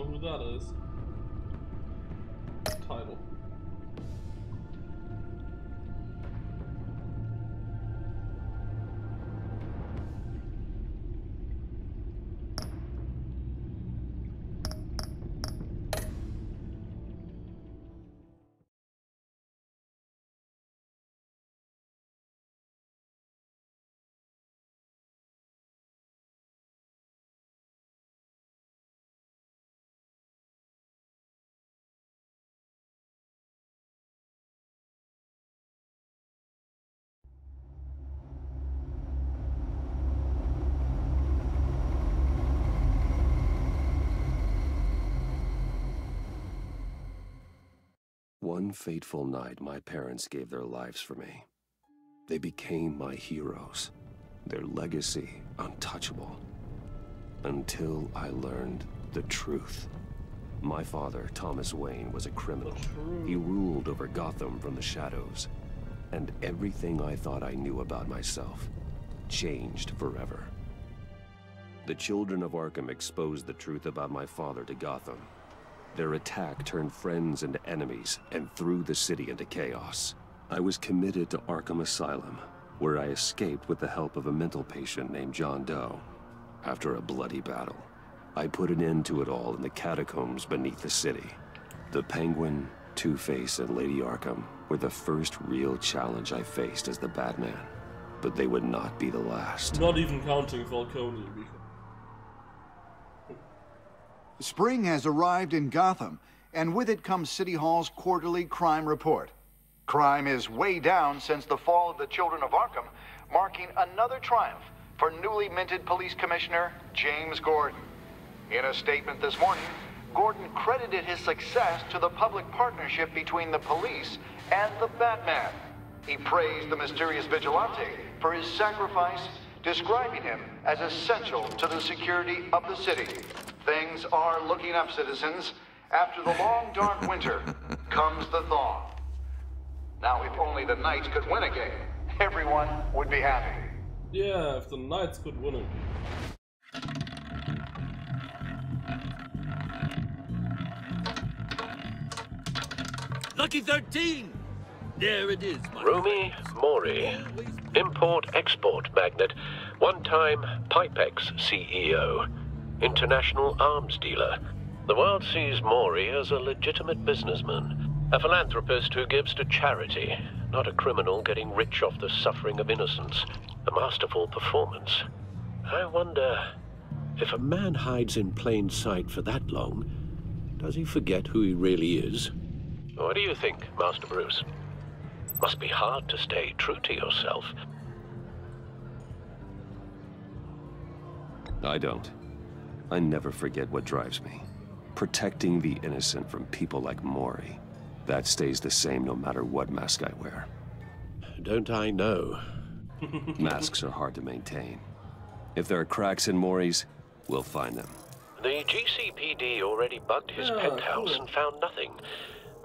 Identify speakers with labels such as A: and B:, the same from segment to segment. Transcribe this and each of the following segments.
A: know who that is. Title.
B: One fateful night, my parents gave their lives for me. They became my heroes, their legacy untouchable. Until I learned the truth. My father, Thomas Wayne, was a criminal. He ruled over Gotham from the shadows. And everything I thought I knew about myself changed forever. The children of Arkham exposed the truth about my father to Gotham. Their attack turned friends into enemies and threw the city into chaos. I was committed to Arkham Asylum, where I escaped with the help of a mental patient named John Doe. After a bloody battle, I put an end to it all in the catacombs beneath the city. The Penguin, Two-Face, and Lady Arkham were the first real challenge I faced as the Batman. But they would not be the last.
A: Not even counting Falcone.
C: Spring has arrived in Gotham, and with it comes City Hall's quarterly crime report. Crime is way down since the fall of the Children of Arkham, marking another triumph for newly minted Police Commissioner James Gordon. In a statement this morning, Gordon credited his success to the public partnership between the police and the Batman. He praised the mysterious vigilante for his sacrifice, describing him as essential to the security of the city. Things are looking up, citizens. After the long, dark winter comes the thaw. Now, if only the Knights could win a game, everyone would be happy.
A: Yeah, if the Knights could win it.
D: Lucky 13! There it is, my
E: Rumi Mori, import-export magnate, one-time Pipex CEO, international arms dealer. The world sees Mori as a legitimate businessman, a philanthropist who gives to charity, not a criminal getting rich off the suffering of innocence. A masterful performance. I wonder, if a man hides in plain sight for that long, does he forget who he really is? What do you think, Master Bruce? Must be hard to stay true to yourself.
B: I don't. I never forget what drives me. Protecting the innocent from people like Mori. That stays the same no matter what mask I wear.
E: Don't I know?
B: Masks are hard to maintain. If there are cracks in Mori's, we'll find them.
E: The GCPD already bugged his penthouse and found nothing.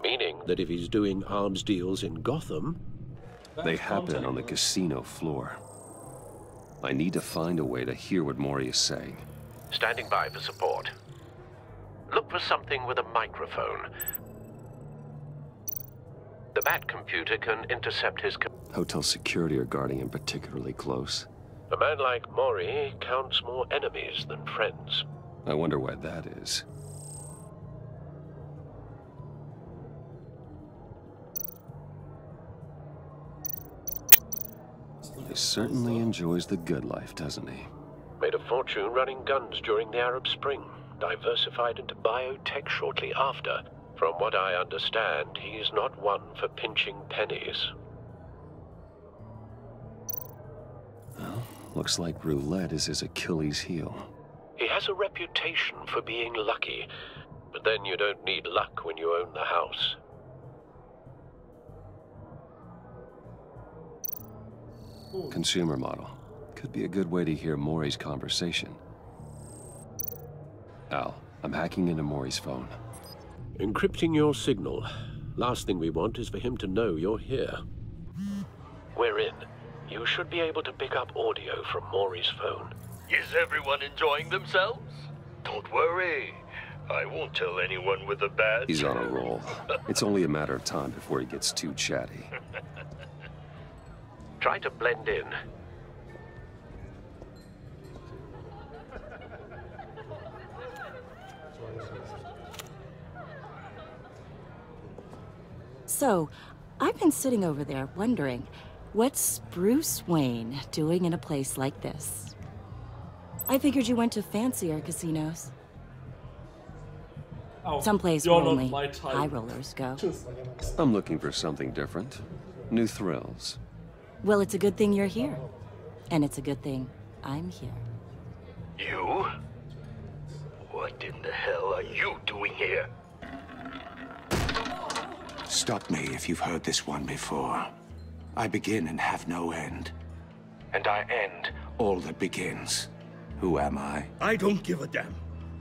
E: Meaning that if he's doing arms deals in Gotham...
B: They happen on the casino floor. I need to find a way to hear what Mori is saying.
E: Standing by for support. Look for something with a microphone. The Bat computer can intercept his...
B: Hotel security are guarding him particularly close.
E: A man like Mori counts more enemies than friends.
B: I wonder why that is. He certainly enjoys the good life, doesn't he?
E: Made a fortune running guns during the Arab Spring. Diversified into biotech shortly after. From what I understand, he's not one for pinching pennies.
B: Well, looks like roulette is his Achilles heel.
E: He has a reputation for being lucky, but then you don't need luck when you own the house.
B: Consumer model. Could be a good way to hear Mori's conversation. Al, I'm hacking into Mori's phone.
E: Encrypting your signal. Last thing we want is for him to know you're here. We're in. You should be able to pick up audio from Mori's phone.
D: Is everyone enjoying themselves? Don't worry.
F: I won't tell anyone with a badge.
B: He's on a roll. It's only a matter of time before he gets too chatty.
E: Try to blend in.
G: So, I've been sitting over there wondering, what's Bruce Wayne doing in a place like this? I figured you went to fancier casinos.
A: Oh,
G: Someplace
A: you're
G: where
A: not
G: only
A: my type.
G: high rollers go.
B: I'm looking for something different. New thrills.
G: Well, it's a good thing you're here. And it's a good thing I'm here.
F: You? What in the hell are you doing here?
H: Stop me if you've heard this one before. I begin and have no end. And I end all that begins. Who am I?
D: I don't give a damn.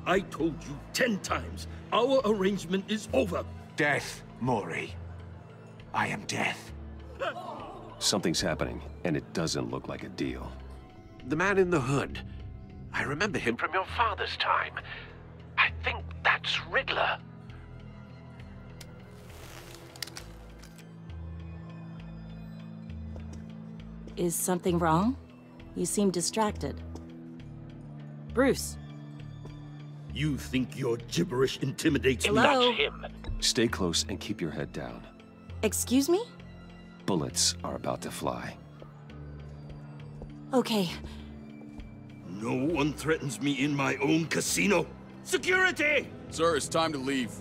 D: I told you 10 times. Our arrangement is over.
H: Death, Mori. I am death.
B: Something's happening, and it doesn't look like a deal.
E: The man in the hood. I remember him from your father's time. I think that's Riddler.
G: Is something wrong? You seem distracted. Bruce.
D: You think your gibberish intimidates me?
G: Hello?
E: That's him.
B: Stay close and keep your head down.
G: Excuse me?
B: Bullets are about to fly.
G: Okay.
D: No one threatens me in my own casino. Security!
I: Sir, it's time to leave.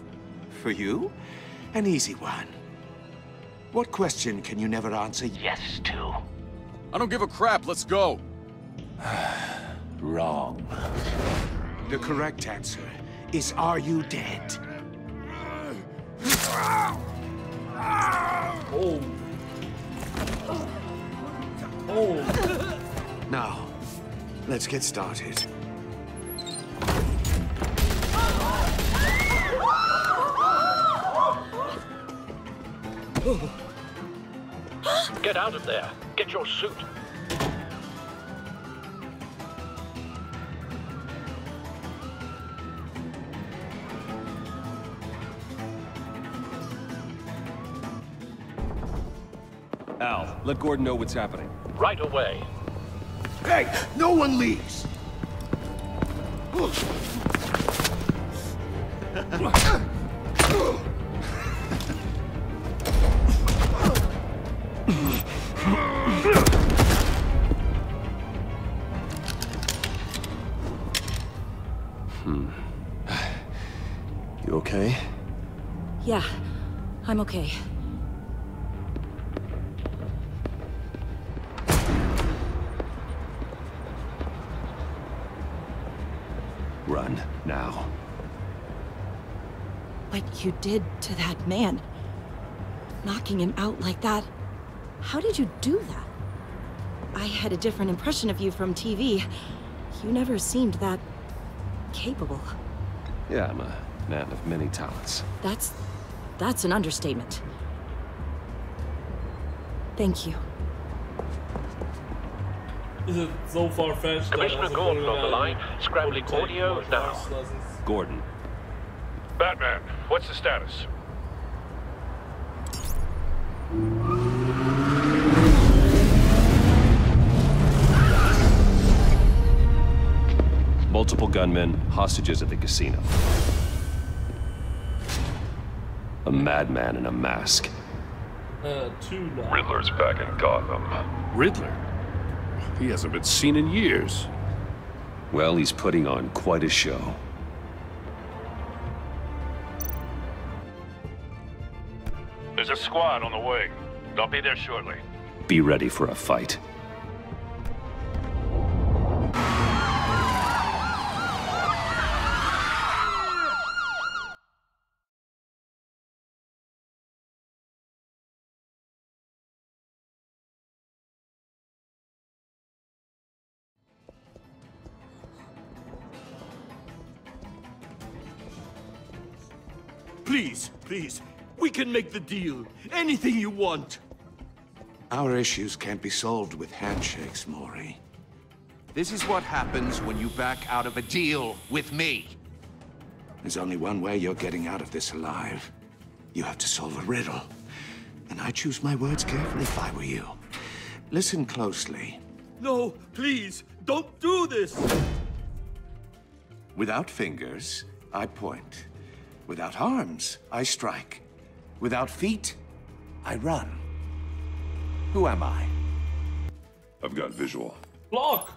H: For you? An easy one. What question can you never answer yes to?
I: I don't give a crap, let's go.
H: Wrong. The correct answer is, are you dead?
A: Oh. Oh.
H: Now, let's get started.
E: Get out of there. Get your suit.
B: Al, let Gordon know what's happening.
E: Right away.
H: Hey, no one leaves!
B: You okay?
G: Yeah, I'm okay.
B: Run, now.
G: What you did to that man, knocking him out like that, how did you do that? I had a different impression of you from TV. You never seemed that capable.
B: Yeah, I'm a man of many talents.
G: That's an understatement. Thank you.
A: Is it so far-fetched?
E: Commissioner Gordon on the line. Scrambling audio now.
B: Gordon.
F: Batman, what's the status?
B: Multiple gunmen, hostages at the casino. A madman in a mask.
A: Two now.
F: Riddler's back in Gotham.
J: Riddler? He hasn't been seen in years.
B: Well, he's putting on quite a show.
F: There's a squad on the way. They'll be there shortly.
B: Be ready for a fight.
D: Please, please. We can make the deal. Anything you want.
H: Our issues can't be solved with handshakes, Mori.
K: This is what happens when you back out of a deal with me.
H: There's only one way you're getting out of this alive. You have to solve a riddle. And I choose my words carefully if I were you. Listen closely.
D: No, please, don't do this!
H: Without fingers, I point. Without arms, I strike. Without feet, I run. Who am I?
J: I've got visual.
A: Block!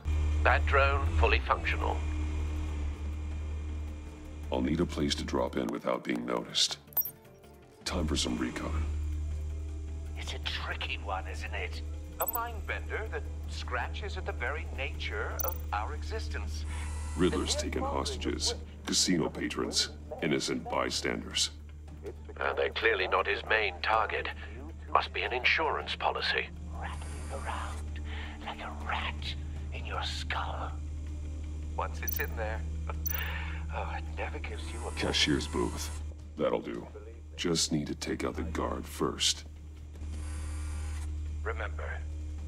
E: That drone fully functional.
J: I'll need a place to drop in without being noticed. Time for some recon.
F: It's a tricky one, isn't it? A mind bender that scratches at the very nature of our existence.
J: Riddler's taken hostages, casino patrons, innocent bystanders.
E: They're clearly not his main target. Must be an insurance policy.
F: Rattling around like a rat in your skull. Once it's in there, oh, it never gives you a...
J: Cashier's booth. That'll do. Just need to take out the guard first.
F: Remember,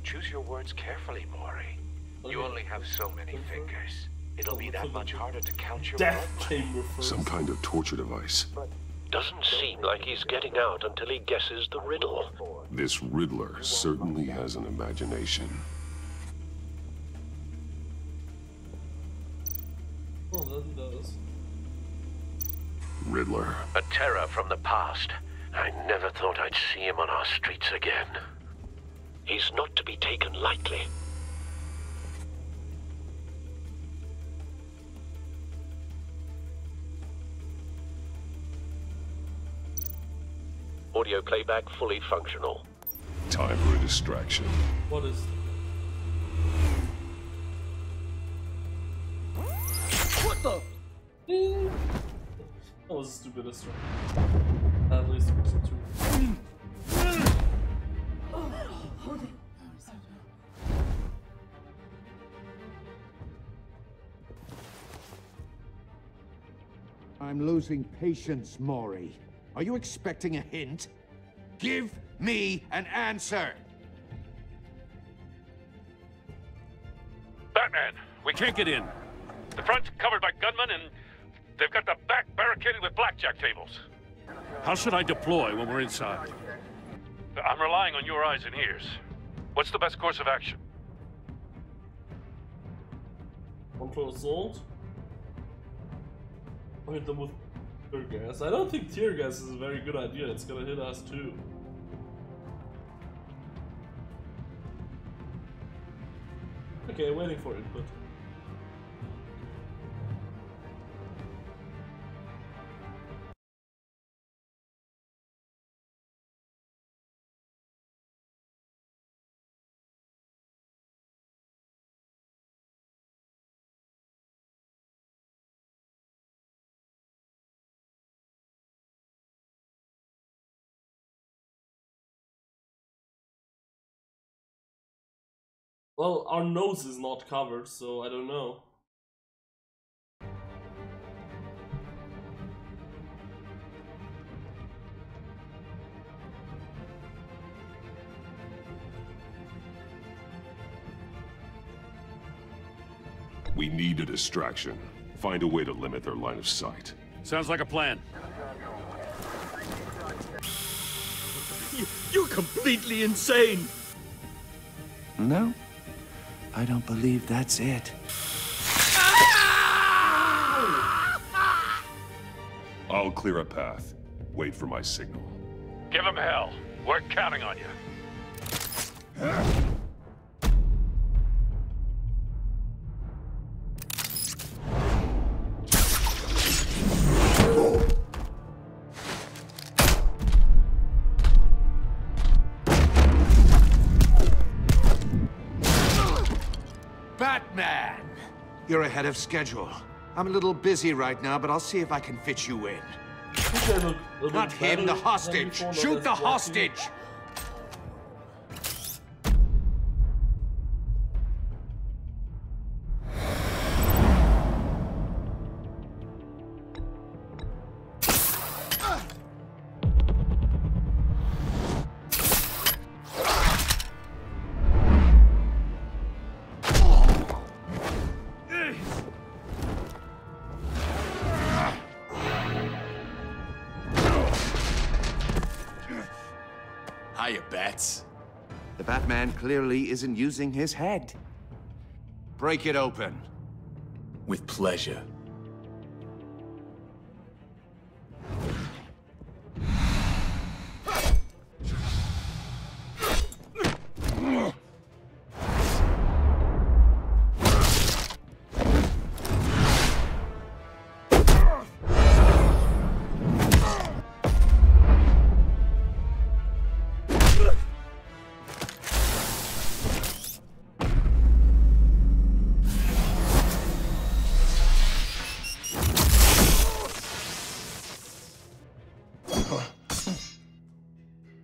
F: choose your words carefully, Maury. You only have so many fingers. It'll be that much harder to count your
A: Death
F: words.
A: chamber first.
J: Some kind of torture device.
E: Doesn't seem like he's getting out until he guesses the riddle.
J: This Riddler certainly has an imagination.
A: Oh, that he does.
J: Riddler.
E: A terror from the past. I never thought I'd see him on our streets again. He's not to be taken lightly. Audio playback fully functional.
J: Time for a distraction.
A: What is...
D: What the?
A: That was a stupid distraction. At least it was two.
H: I'm losing patience, Maury. Are you expecting a hint? Give me an answer!
K: Batman, we can't get in. The front's covered by gunmen, and they've got the back barricaded with blackjack tables. How should I deploy when we're inside? I'm relying on your eyes and ears. What's the best course of action?
A: Control assault. I'll hit them with tear gas. I don't think tear gas is a very good idea. It's gonna hit us too. Okay, waiting for input. Well, our nose is not covered, so I don't know.
J: We need a distraction. Find a way to limit their line of sight.
K: Sounds like a plan.
D: You're completely insane!
H: No, I don't believe that's it.
J: I'll clear a path. Wait for my signal.
K: Give him hell. We're counting on you.
H: Batman! You're ahead of schedule. I'm a little busy right now, but I'll see if I can fit you in. Not him, the hostage! Shoot the hostage!
I: Hiya, Bats.
H: The Batman clearly isn't using his head. Break it open.
I: With pleasure.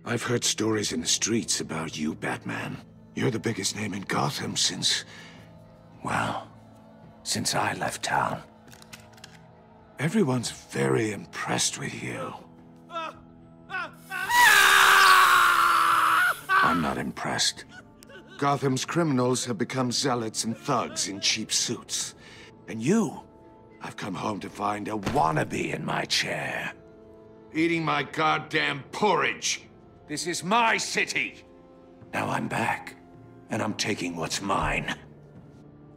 H: I've heard stories in the streets about you, Batman. You're the biggest name in Gotham since... well, since I left town. Everyone's very impressed with you. I'm not impressed. Gotham's criminals have become zealots and thugs in cheap suits. And you, I've come home to find a wannabe in my chair. Eating my goddamn porridge. This is my city. Now I'm back, and I'm taking what's mine.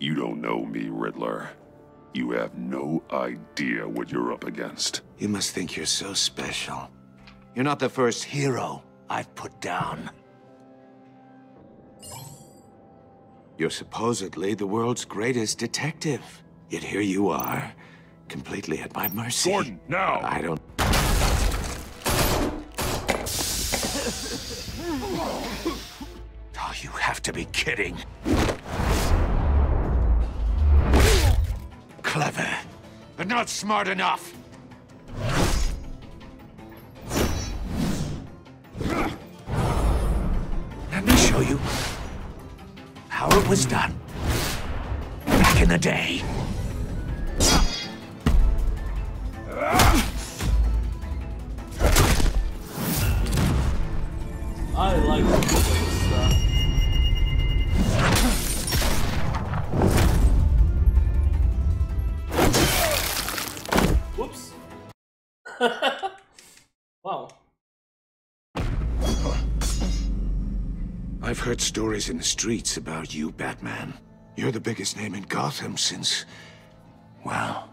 J: You don't know me, Riddler. You have no idea what you're up against.
H: You must think you're so special. You're not the first hero I've put down. You're supposedly the world's greatest detective. Yet here you are, completely at my mercy.
J: Gordon, now!
H: I don't... Oh, you have to be kidding. Clever, but not smart enough. Let me show you how it was done back in the day.
A: I like this stuff. Whoops. Wow.
H: I've heard stories in the streets about you, Batman. You're the biggest name in Gotham since... well,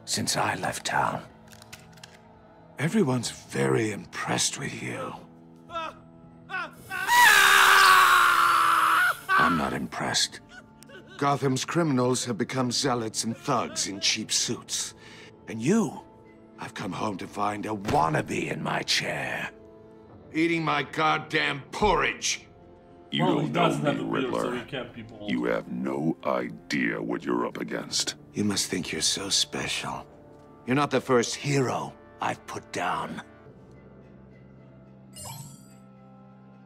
H: since I left town. Everyone's very impressed with you. I'm not impressed. Gotham's criminals have become zealots and thugs in cheap suits. And you, I've come home to find a wannabe in my chair. Eating my goddamn porridge.
J: You
A: Well,
J: don't
A: he
J: know
A: doesn't have
J: me,
A: the beard,
J: Riddler.
A: so he can't be bold.
J: You have no idea what you're up against.
H: You must think you're so special. You're not the first hero I've put down.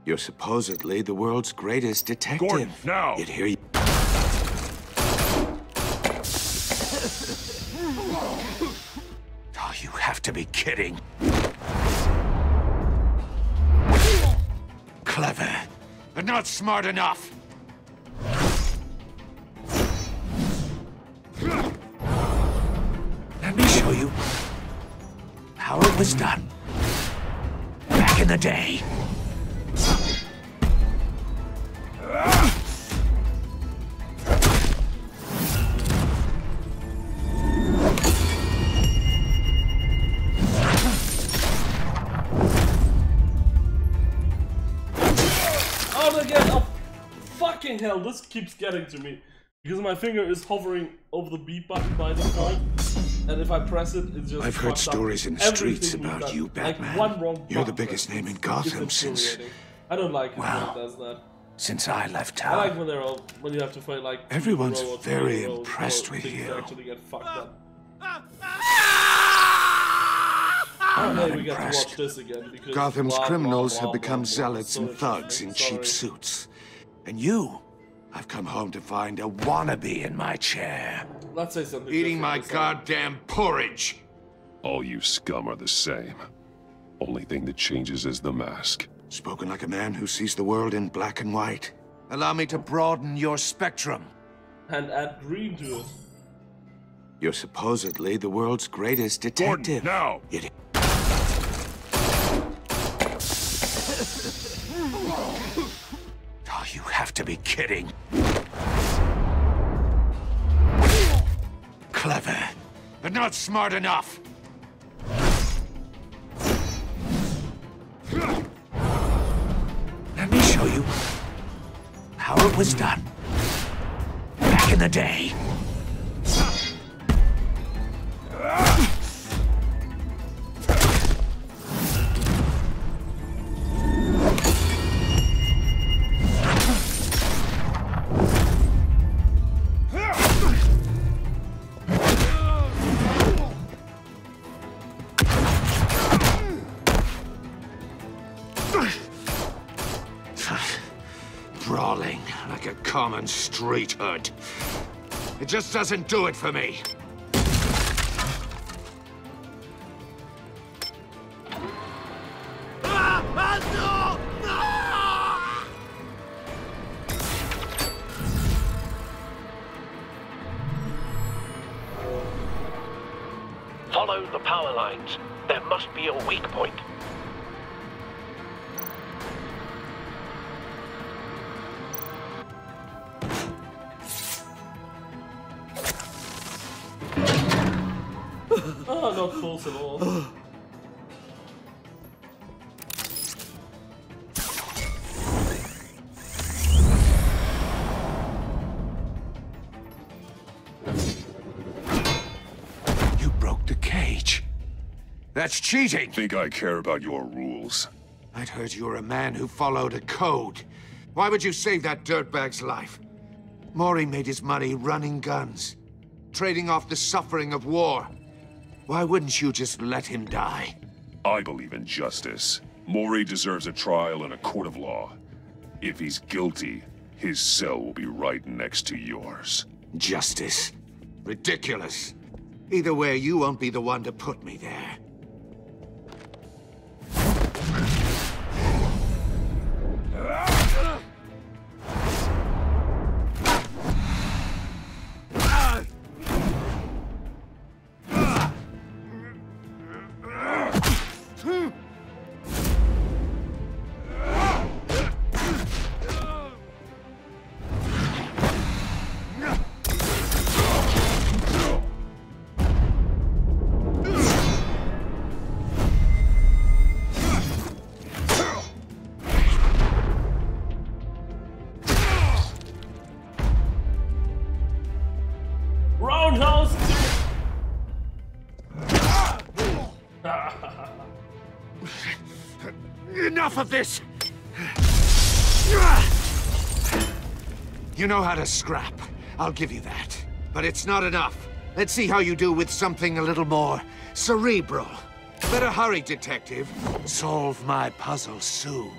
H: You're supposedly the world's greatest detective.
J: Gordon, now!
H: Yet here you... Oh, you have to be kidding. Clever, but not smart enough. Let me show you how it was done back in the day.
A: Oh, again! Oh, fucking hell! This keeps getting to me because my finger is hovering over the B button by default, and if I press it, it just.
H: I've heard stories in the streets about you, Batman.
A: Like one wrong
H: You're the
A: button
H: biggest
A: press.
H: name in
A: It's
H: Gotham since...
A: infuriating. I don't like it when
H: Wow.
A: it does that.
H: since I left
A: I
H: town.
A: like when they're all when you have to fight like two
H: Everyone's
A: in a row or
H: very
A: three in a row
H: impressed
A: before
H: with
A: things
H: you.
A: actually get fucked up.
H: I'm not
A: Hey, we get to
H: impressed.
A: watch this again because
H: Gotham's
A: blah,
H: criminals
A: blah,
H: have
A: blah,
H: become
A: blah,
H: zealots
A: so
H: and thugs in
A: interesting.
H: cheap
A: Sorry.
H: suits. And you, I've come home to find a wannabe in my chair.
A: Let's say something.
H: Eating my
A: different this time.
H: goddamn porridge.
J: All you scum are the same. Only thing that changes is the mask.
H: Spoken like a man who sees the world in black and white. Allow me to broaden your spectrum.
A: And add green to it.
H: You're supposedly the world's greatest detective.
J: Gordon, now!
H: Yet... Oh, you have to be kidding. Clever, but not smart enough. Let me show you how it was done back in the day. Brawling like a common street hood. It just doesn't do it for me.
E: Follow the power lines. There must be a weak point.
A: Oh, not close at all.
H: You broke the cage. That's cheating.
J: Think I care about your rules?
H: I'd heard you were a man who followed a code. Why would you save that dirtbag's life? Maury made his money running guns, trading off the suffering of war. Why wouldn't you just let him die?
J: I believe in justice. Maury deserves a trial in a court of law. If he's guilty, his cell will be right next to yours.
H: Justice? Ridiculous. Either way, you won't be the one to put me there.
A: Roundhouse.
H: Enough of this! You know how to scrap. I'll give you that. But it's not enough. Let's see how you do with something a little more cerebral. Better hurry, detective. Solve my puzzle soon.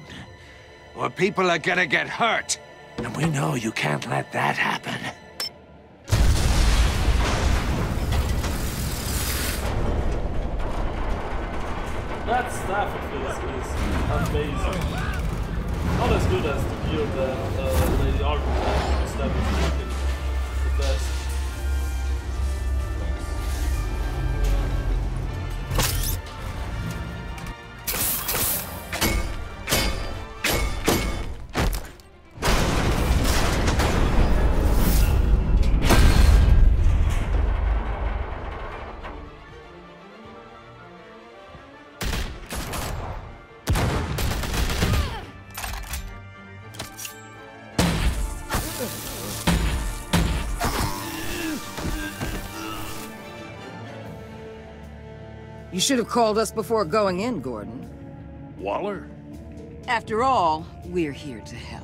H: Or people are gonna get hurt. And we know you can't let that happen.
A: That staff of his is amazing. Not as good as the gear that Lady Arkham has, because that was fucking the best.
L: You should have called us before going in, Gordon.
K: Waller?
L: After all, we're here to help.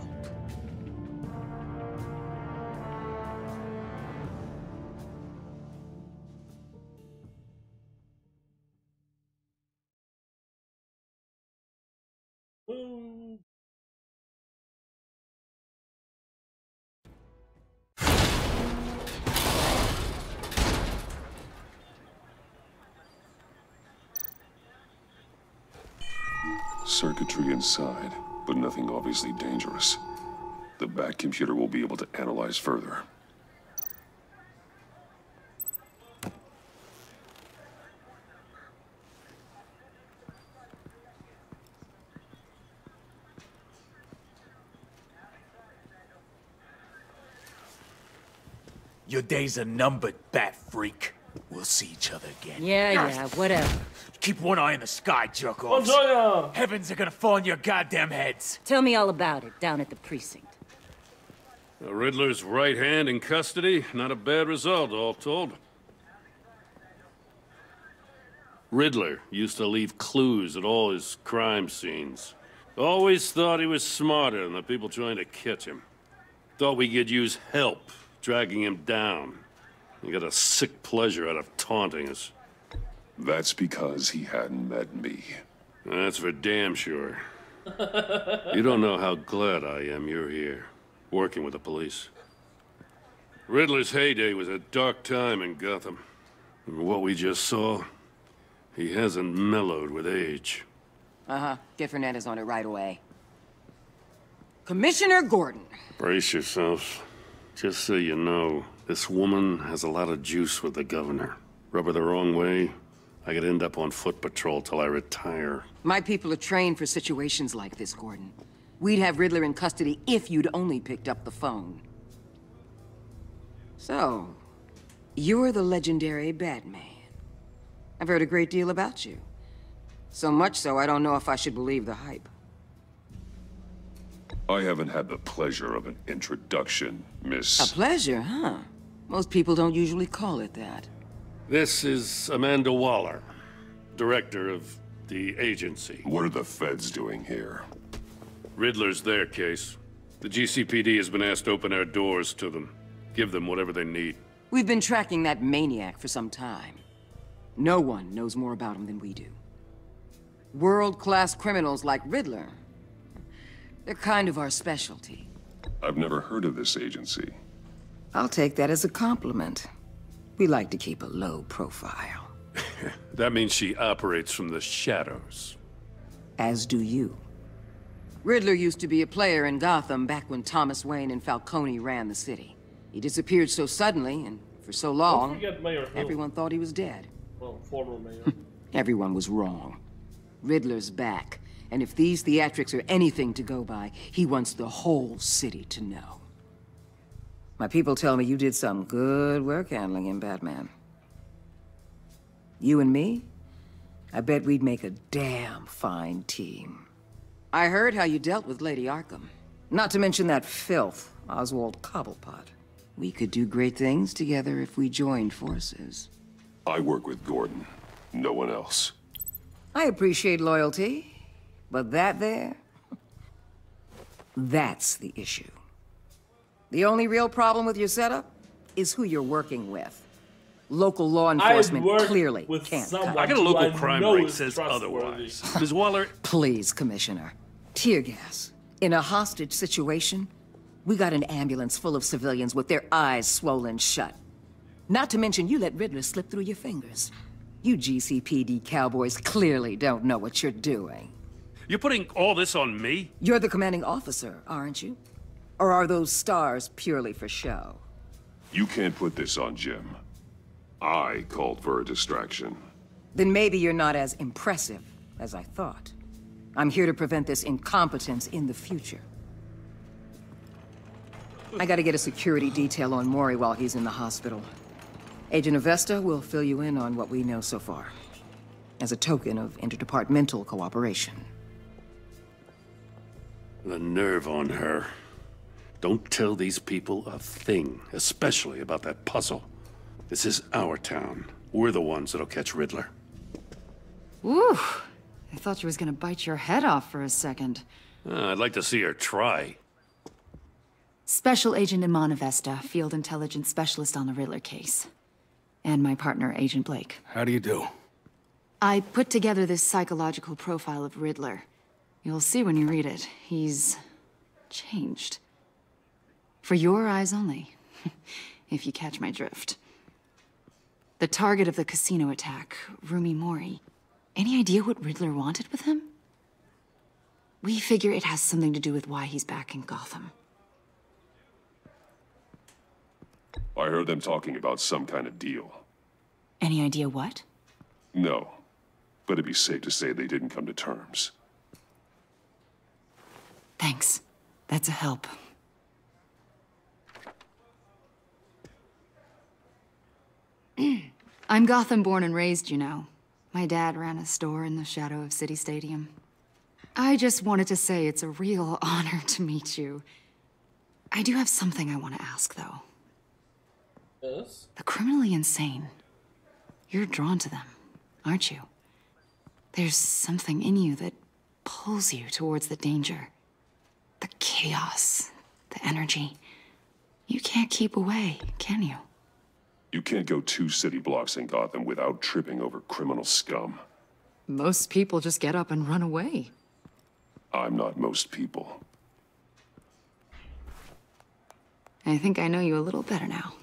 J: Circuitry inside, but nothing obviously dangerous. The back computer will be able to analyze further.
I: Your days are numbered, bat freak. We'll see each other again.
L: Yeah, whatever.
I: Keep one eye in the sky, jerk-offs.
A: Montoya!
I: Heavens are gonna fall on your goddamn heads.
L: Tell me all about it down at the precinct.
K: The Riddler's right hand in custody. Not a bad result, all told. Riddler used to leave clues at all his crime scenes. Always thought he was smarter than the people trying to catch him. Thought we could use help dragging him down. He got a sick pleasure out of taunting us.
J: That's because he hadn't met me.
K: That's for damn sure. You don't know how glad I am you're here, working with the police. Riddler's heyday was a dark time in Gotham. And what we just saw, he hasn't mellowed with age.
L: Uh-huh. Get Fernandez on it right away. Commissioner Gordon.
K: Brace yourselves. Just so you know, this woman has a lot of juice with the governor. Rub her the wrong way, I could end up on foot patrol till I retire.
L: My people are trained for situations like this, Gordon. We'd have Riddler in custody if you'd only picked up the phone. So, you're the legendary Batman. I've heard a great deal about you. So much so, I don't know if I should believe the hype.
J: I haven't had the pleasure of an introduction, Miss...
L: A pleasure, huh? Most people don't usually call it that.
K: This is Amanda Waller, director of the agency.
J: What are the feds doing here?
K: Riddler's their case. The GCPD has been asked to open our doors to them. Give them whatever they need.
L: We've been tracking that maniac for some time. No one knows more about him than we do. World-class criminals like Riddler. They're kind of our specialty.
J: I've never heard of this agency.
L: I'll take that as a compliment. We like to keep a low profile.
K: That means she operates from the shadows.
L: As do you. Riddler used to be a player in Gotham back when Thomas Wayne and Falcone ran the city. He disappeared so suddenly and for so long, everyone thought he was dead.
A: Well, former mayor.
L: Everyone was wrong. Riddler's back, and if these theatrics are anything to go by, he wants the whole city to know. My people tell me you did some good work handling him, Batman. You and me? I bet we'd make a damn fine team. I heard how you dealt with Lady Arkham. Not to mention that filth, Oswald Cobblepot. We could do great things together if we joined forces.
J: I work with Gordon. No one else.
L: I appreciate loyalty, but that there, that's the issue. The only real problem with your setup is who you're working with. Local law enforcement clearly can't cut.
K: I got a local crime rate says otherwise. Ms. Waller...
L: Please, Commissioner. Tear gas. In a hostage situation, we got an ambulance full of civilians with their eyes swollen shut. Not to mention you let Riddler slip through your fingers. You GCPD cowboys clearly don't know what you're doing.
K: You're putting all this on me?
L: You're the commanding officer, aren't you? Or are those stars purely for show?
J: You can't put this on Jim. I called for a distraction.
L: Then maybe you're not as impressive as I thought. I'm here to prevent this incompetence in the future. I gotta get a security detail on Mori while he's in the hospital. Agent Avesta will fill you in on what we know so far, as a token of interdepartmental cooperation.
K: The nerve on her. Don't tell these people a thing, especially about that puzzle. This is our town. We're the ones that'll catch Riddler.
M: Ooh, I thought she was gonna bite your head off for a second.
K: I'd like to see her try.
M: Special Agent Iman Avesta, Field Intelligence Specialist on the Riddler case. And my partner, Agent Blake.
I: How do you do?
M: I put together this psychological profile of Riddler. You'll see when you read it. He's changed. For your eyes only, if you catch my drift. The target of the casino attack, Rumi Mori. Any idea what Riddler wanted with him? We figure it has something to do with why he's back in Gotham.
J: I heard them talking about some kind of deal.
M: Any idea what?
J: No, but it'd be safe to say they didn't come to terms.
M: Thanks. That's a help. I'm Gotham born and raised, you know. My dad ran a store in the shadow of City Stadium. I just wanted to say it's a real honor to meet you. I do have something I want to ask, though.
A: Yes?
M: The criminally insane. You're drawn to them, aren't you? There's something in you that pulls you towards the danger. The chaos, the energy. You can't keep away, can you?
J: You can't go 2 city blocks in Gotham without tripping over criminal scum.
M: Most people just get up and run away.
J: I'm not most people.
M: I think I know you a little better now.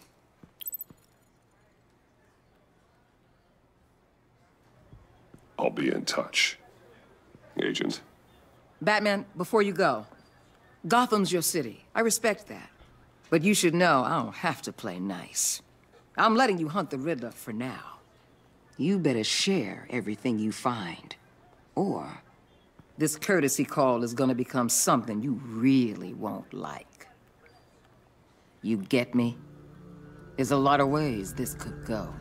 J: I'll be in touch. Agent.
L: Batman, before you go, Gotham's your city. I respect that. But you should know I don't have to play nice. I'm letting you hunt the Riddler for now. You better share everything you find. Or this courtesy call is gonna become something you really won't like. You get me? There's a lot of ways this could go.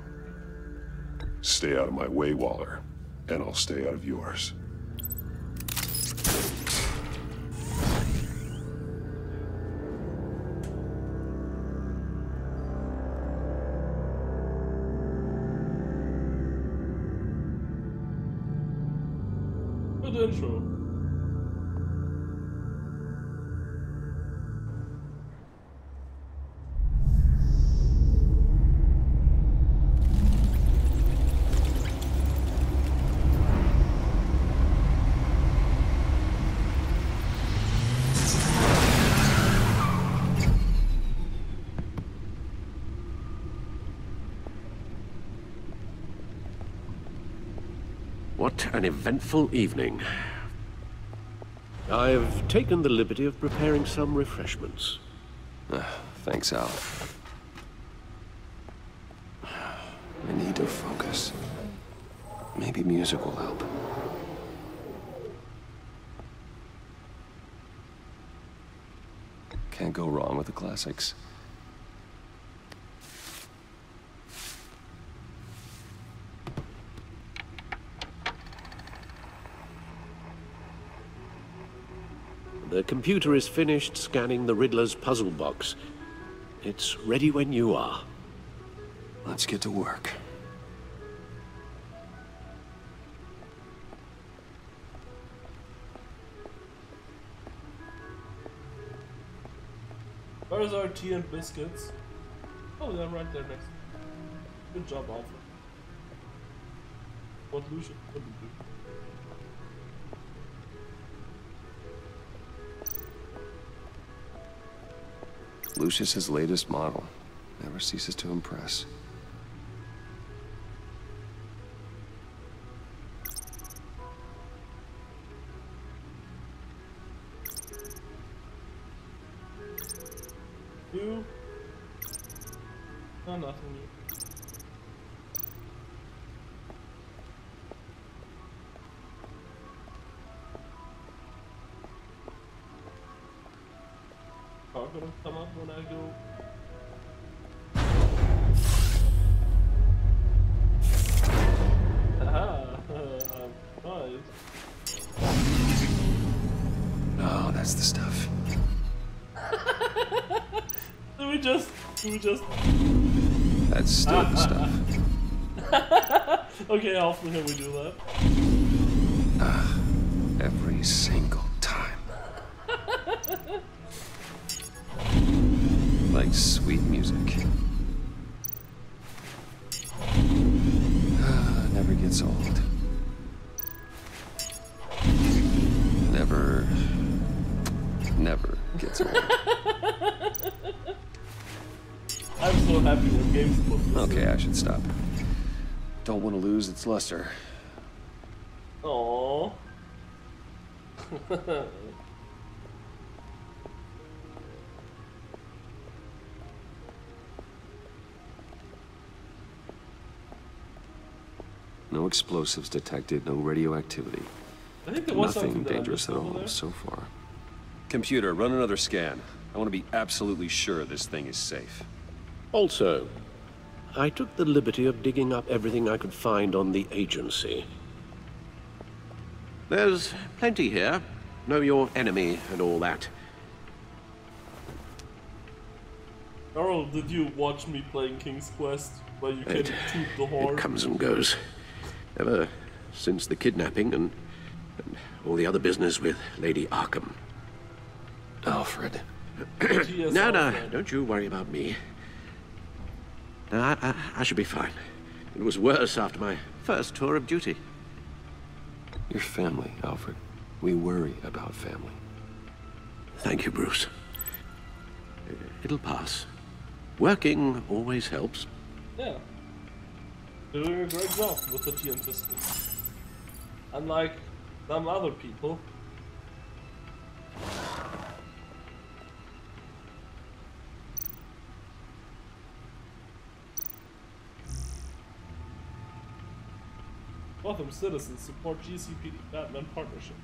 J: Stay out of my way, Waller. And I'll stay out of yours.
A: Good intro.
E: What an eventful evening. I've taken the liberty of preparing some refreshments.
B: Thanks, Al. I need to focus. Maybe music will help. Can't go wrong with the classics.
E: The computer is finished scanning the Riddler's puzzle box. It's ready when you are.
B: Let's get to work.
A: Where's our tea and biscuits? Oh, they're right there next. Good job, Alfred. What Lucius couldn't do.
B: Lucius's latest model. Never ceases to impress.
A: You? No, nothing new. Are gonna come up when I go. Haha, nice.
B: Oh, that's the stuff.
A: Do we just...
B: That's still the stuff.
A: Okay, how often can we do that?
B: Every single time. Like sweet music. Never gets old. Never gets old.
A: I'm so happy when games put this
B: Okay,
A: in.
B: I should stop. Don't want to lose its luster.
A: Aww.
B: No explosives detected, no radioactivity.
A: I think there was
B: Nothing
A: something that I
B: dangerous
A: missed
B: at
A: over
B: all
A: there.
B: so far. Computer, run another scan. I want to be absolutely sure this thing is safe.
E: Also, I took the liberty of digging up everything I could find on the agency. There's plenty here. Know your enemy and all that.
A: Earl, did you watch me playing King's Quest, where you can toot the horn?
E: It comes and goes. Ever since the kidnapping and all the other business with Lady Arkham.
B: Alfred.
E: No, don't you worry about me. No, I should be fine. It was worse after my first tour of duty.
B: Your family, Alfred. We worry about family.
E: Thank you, Bruce. It'll pass. Working always helps.
A: Yeah. You're doing a great job with the TN Pistols. Unlike some other people. Gotham citizens support GCPD Batman partnership.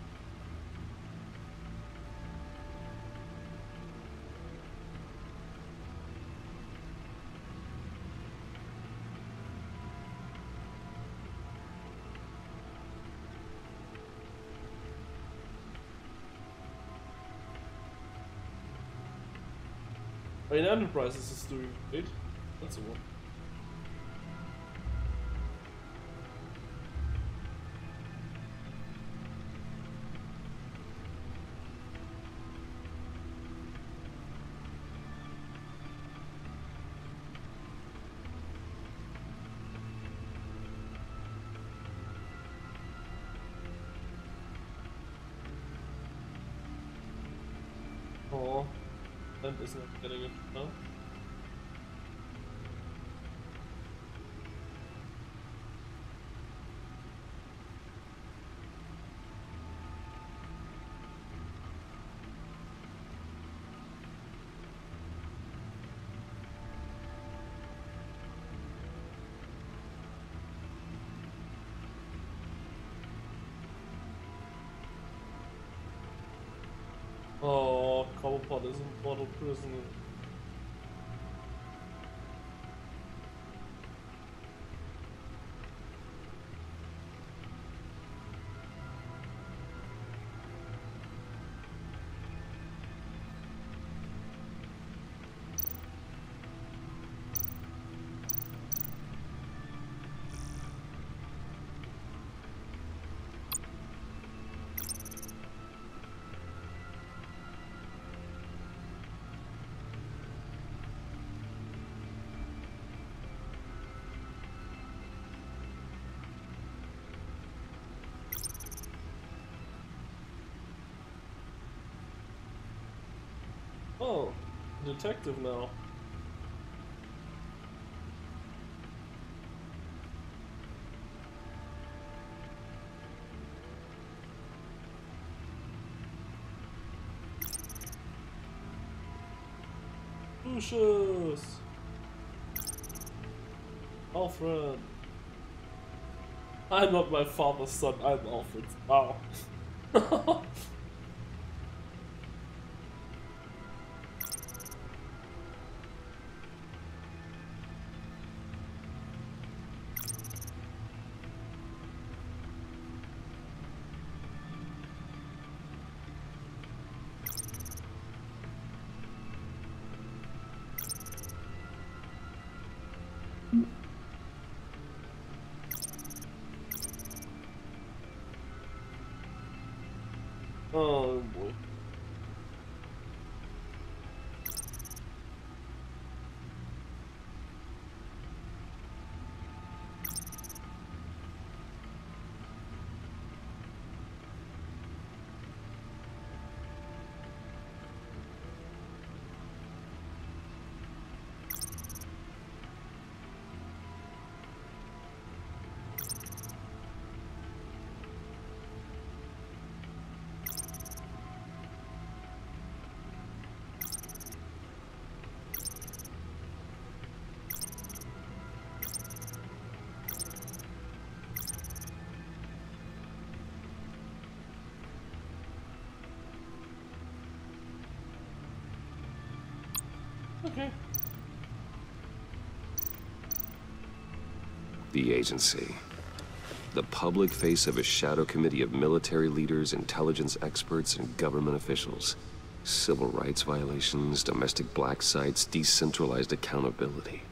A: Wayne Enterprises is doing great. That's a one. Oh, that is not getting it now. Oh, Cobblepot is a model prisoner. Oh, detective now. Lucius! Alfred! I'm not my father's son, I'm Alfred. Wow. Oh boy. Okay.
B: The agency. The public face of a shadow committee of military leaders, intelligence experts, and government officials. Civil rights violations, domestic black sites, decentralized accountability.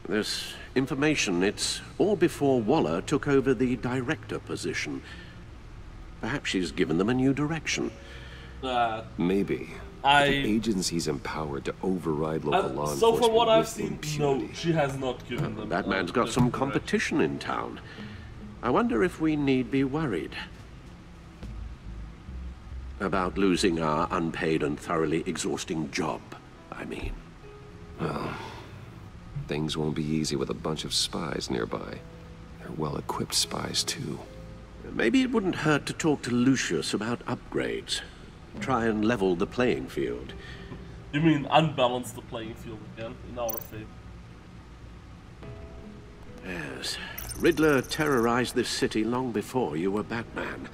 E: This information, it's all before Waller took over the director position. Perhaps she's given them a new direction.
B: Maybe. The agency's empowered to override local law enforcement.
A: So from what I've
B: with
A: seen,
B: impunity.
A: no, she has not given them.
E: That man's got some competition in town. I wonder if we need be worried about losing our unpaid and thoroughly exhausting job, I mean.
B: Well, things won't be easy with a bunch of spies nearby. They're well-equipped spies, too.
E: Maybe it wouldn't hurt to talk to Lucius about upgrades. Try and level the playing field.
A: You mean unbalance the playing field again, in our favor?
E: Yes. Riddler terrorized this city long before you were Batman.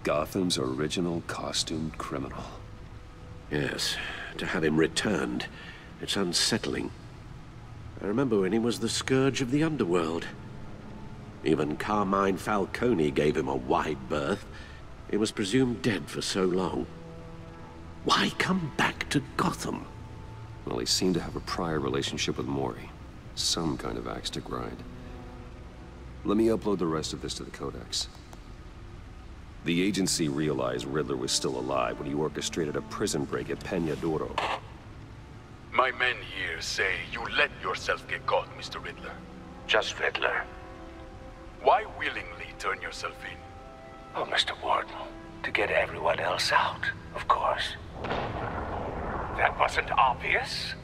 B: Gotham's original costumed criminal.
E: Yes. To have him returned, it's unsettling. I remember when he was the scourge of the underworld. Even Carmine Falcone gave him a wide berth. He was presumed dead for so long. Why come back to Gotham?
B: Well, he seemed to have a prior relationship with Mori. Some kind of axe to grind. Let me upload the rest of this to the Codex. The agency realized Riddler was still alive when he orchestrated a prison break at Peñadoro.
N: My men here say you let yourself get caught, Mr. Riddler.
F: Just Riddler.
N: Why willingly turn yourself in?
F: Oh, Mr. Warden, to get everyone else out, of course. That wasn't obvious.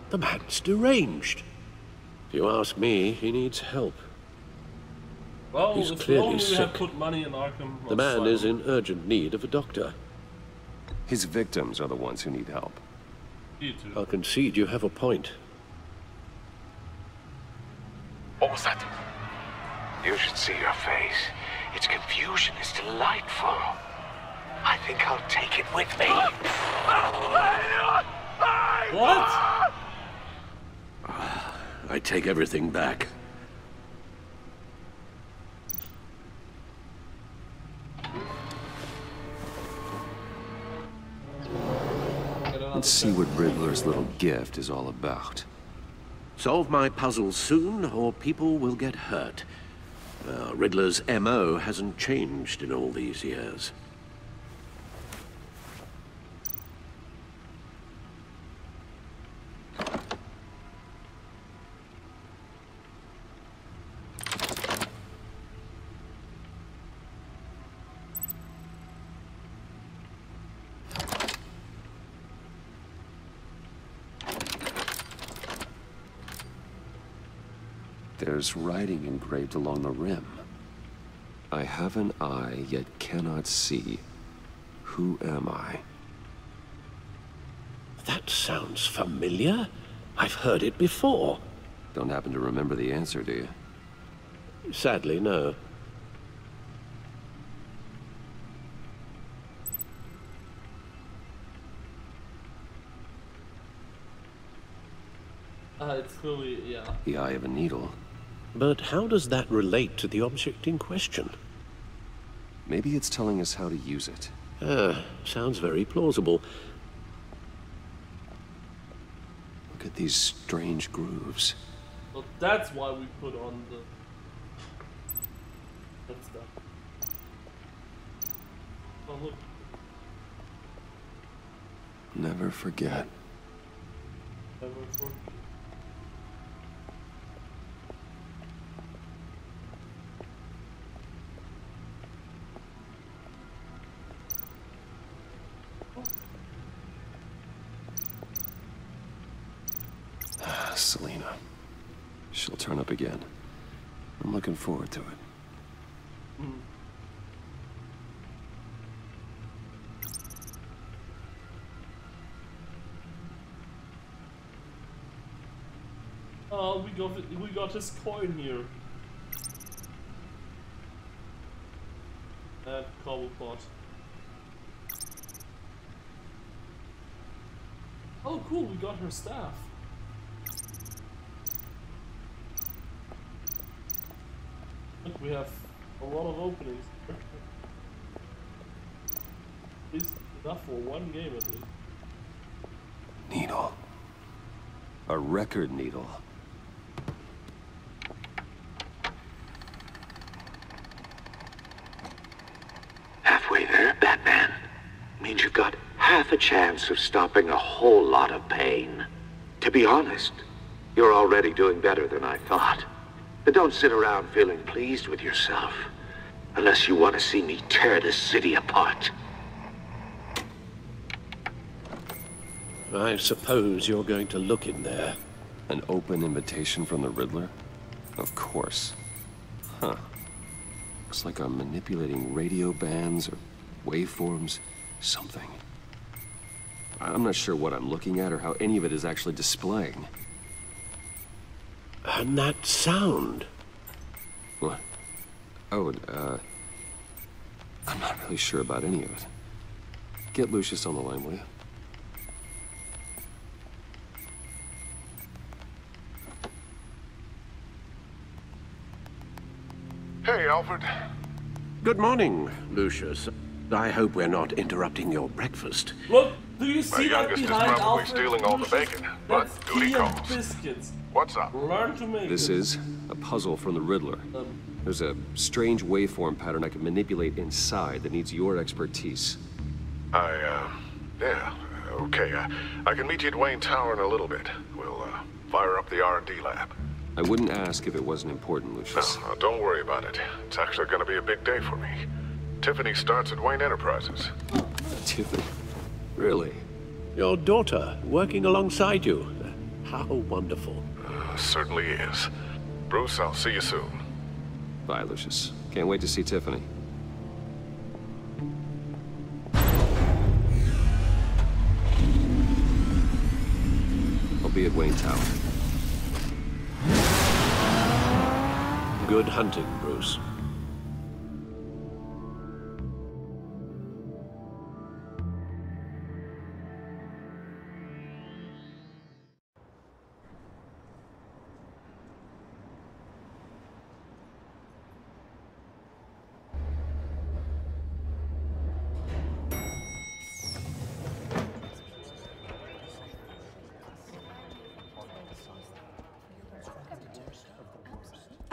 E: The man's deranged. If you ask me, he needs help.
A: Well,
E: He's
A: if
E: clearly
A: only we had
E: sick.
A: put money in Arkham
E: The man
A: Asylum.
E: is in urgent need of a doctor.
B: His victims are the ones who need help.
E: I'll concede you have a point.
N: What was that?
F: You should see your face. Its confusion is delightful. I think I'll take it with me.
A: What?
E: I take everything back.
B: Let's see what Riddler's little gift is all about.
E: Solve my puzzle soon, or people will get hurt. Riddler's MO hasn't changed in all these years.
B: There's writing engraved along the rim. I have an eye, yet cannot see. Who am I?
E: That sounds familiar. I've heard it before.
B: Don't happen to remember the answer, do you?
E: Sadly, no.
A: It's clearly, yeah.
B: The eye of a needle.
E: But how does that relate to the object in question?
B: Maybe it's telling us how to use it.
E: Sounds very plausible.
B: Look at these strange grooves.
A: Well, that's why we put on the... That's that. Oh, look.
B: Never forget.
A: Never forget.
B: Selena. She'll turn up again. I'm looking forward to it.
A: We got his coin here. That Cobblepot. Oh, cool! We got her staff. We have a lot of openings. It's enough for one game at least.
B: Needle. A record needle.
O: Halfway there, Batman. Means you've got half a chance of stopping a whole lot of pain. To be honest, you're already doing better than I thought. But don't sit around feeling pleased with yourself. Unless you want to see me tear this city apart.
E: I suppose you're going to look in there.
B: An open invitation from the Riddler? Of course. Huh. Looks like I'm manipulating radio bands or waveforms. Something. I'm not sure what I'm looking at or how any of it is actually displaying.
E: And that sound?
B: What? Oh, I'm not really sure about any of it. Get Lucius on the line, will you?
H: Hey, Alfred.
E: Good morning, Lucius. I hope we're not interrupting your breakfast.
A: Look, do you see
H: My
A: that
H: youngest is
A: behind
H: probably
A: Alfred?
H: stealing all the bacon, but
A: That's
H: duty
A: tea and
H: calls.
A: biscuits.
H: What's up?
A: Learn to make
B: This
A: it.
B: is a puzzle from the Riddler. There's a strange waveform pattern I can manipulate inside that needs your expertise.
H: Yeah, okay. I can meet you at Wayne Tower in a little bit. We'll, fire up the R&D lab.
B: I wouldn't ask if it wasn't important, Lucius.
H: No, don't worry about it. It's actually gonna be a big day for me. Tiffany starts at Wayne Enterprises.
B: Tiffany? Really?
E: Your daughter, working alongside you. How wonderful.
H: Certainly is. Bruce, I'll see you soon.
B: Bye, Lucius. Can't wait to see Tiffany. I'll be at Wayne Tower.
E: Good hunting, Bruce.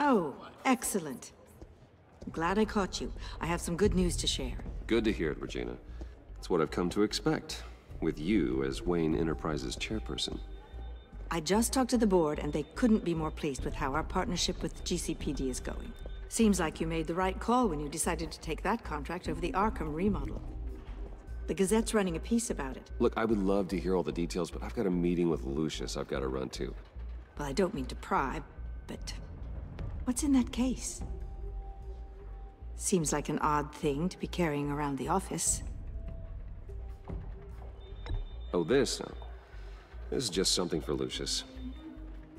P: Oh, excellent. I'm glad I caught you. I have some good news to share.
B: Good to hear it, Regina. It's what I've come to expect, with you as Wayne Enterprises chairperson.
P: I just talked to the board, and they couldn't be more pleased with how our partnership with GCPD is going. Seems like you made the right call when you decided to take that contract over the Arkham remodel. The Gazette's running a piece about it.
B: Look, I would love to hear all the details, but I've got a meeting with Lucius I've got to run to.
P: Well, I don't mean to pry, but what's in that case? Seems like an odd thing to be carrying around the office.
B: Oh, this? No. This is just something for Lucius.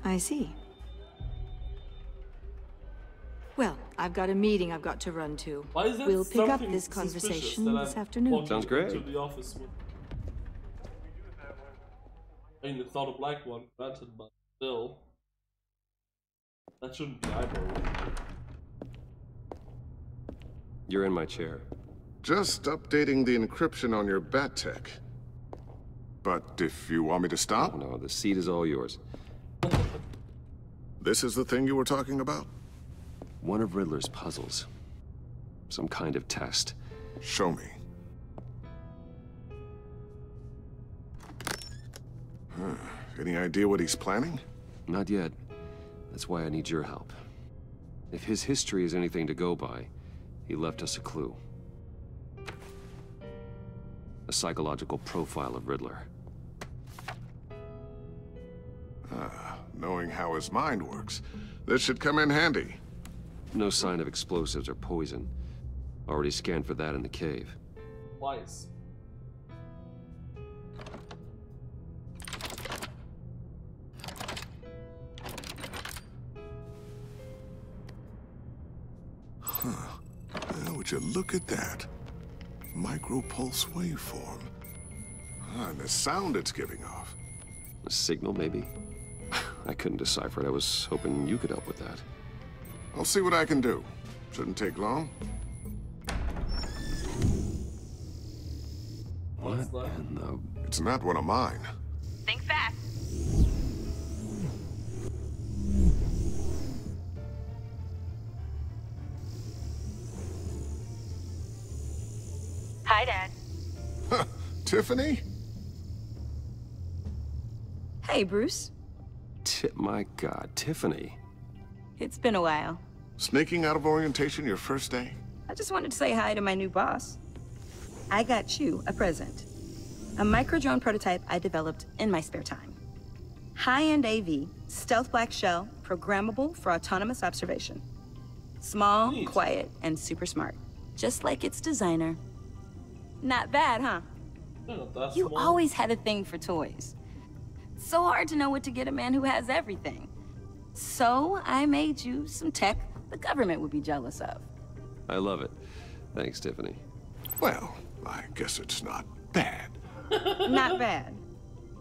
P: I see. Well, I've got a meeting I've got to run to.
A: Why is that
P: We'll pick up
A: something
P: this
A: suspicious
P: conversation
A: that
P: this
A: I'm
P: afternoon.
A: walking
B: Sounds great.
A: into the office with? I mean, it's not a black one, granted, but still. That shouldn't be eyebrow.
B: You're in my chair.
H: Just updating the encryption on your bat tech. But if you want me to stop?
B: Oh, no, the seat is all yours.
H: This is the thing you were talking about?
B: One of Riddler's puzzles. Some kind of test.
H: Show me. Any idea what he's planning?
B: Not yet. That's why I need your help. If his history is anything to go by, he left us a clue. A psychological profile of Riddler.
H: Knowing how his mind works, this should come in handy.
B: No sign of explosives or poison. Already scanned for that in the cave.
A: Twice.
H: Would you look at that? Micropulse waveform. And the sound it's giving off.
B: A signal, maybe? I couldn't decipher it. I was hoping you could help with that.
H: I'll see what I can do. Shouldn't take long.
B: What in the...
H: It's not one of mine.
Q: Think fast. Hi, Dad.
H: Huh, Tiffany?
G: Hey, Bruce.
B: My God, Tiffany.
G: It's been a while.
H: Sneaking out of orientation your first day?
G: I just wanted to say hi to my new boss. I got you a present. A micro-drone prototype I developed in my spare time. High-end AV, stealth black shell, programmable for autonomous observation. Small, quiet, and super smart. Just like its designer. Not bad, huh? You always had a thing for toys. So hard to know what to get a man who has everything. So I made you some tech the government would be jealous of.
B: I love it. Thanks, Tiffany.
H: Well, I guess it's not bad.
G: Not bad.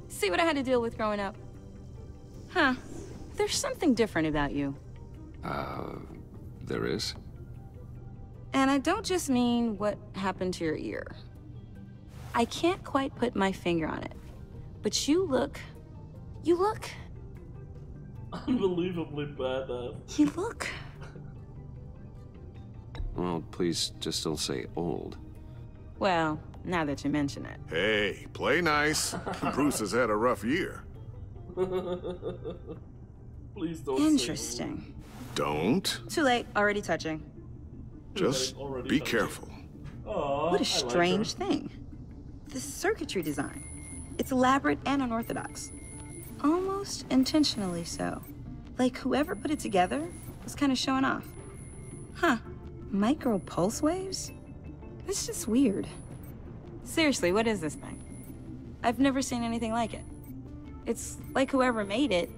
G: See what I had to deal with growing up? Huh. There's something different about you.
B: There is?
G: And I don't just mean what happened to your ear. I can't quite put my finger on it. But you look...
A: Unbelievably badass.
G: You look...
B: Well, please just don't say old.
G: Well, now that you mention it.
H: Hey, play nice. Bruce has had a rough year.
A: Please don't.
G: Interesting.
H: Don't?
G: Too late. Already touching.
H: Just be careful.
A: Aww,
G: What a strange thing. The circuitry design. It's elaborate and unorthodox. Almost intentionally so. Like whoever put it together was kind of showing off. Huh. Micro pulse waves? It's just weird. Seriously, what is this thing? I've never seen anything like it. It's like whoever made it.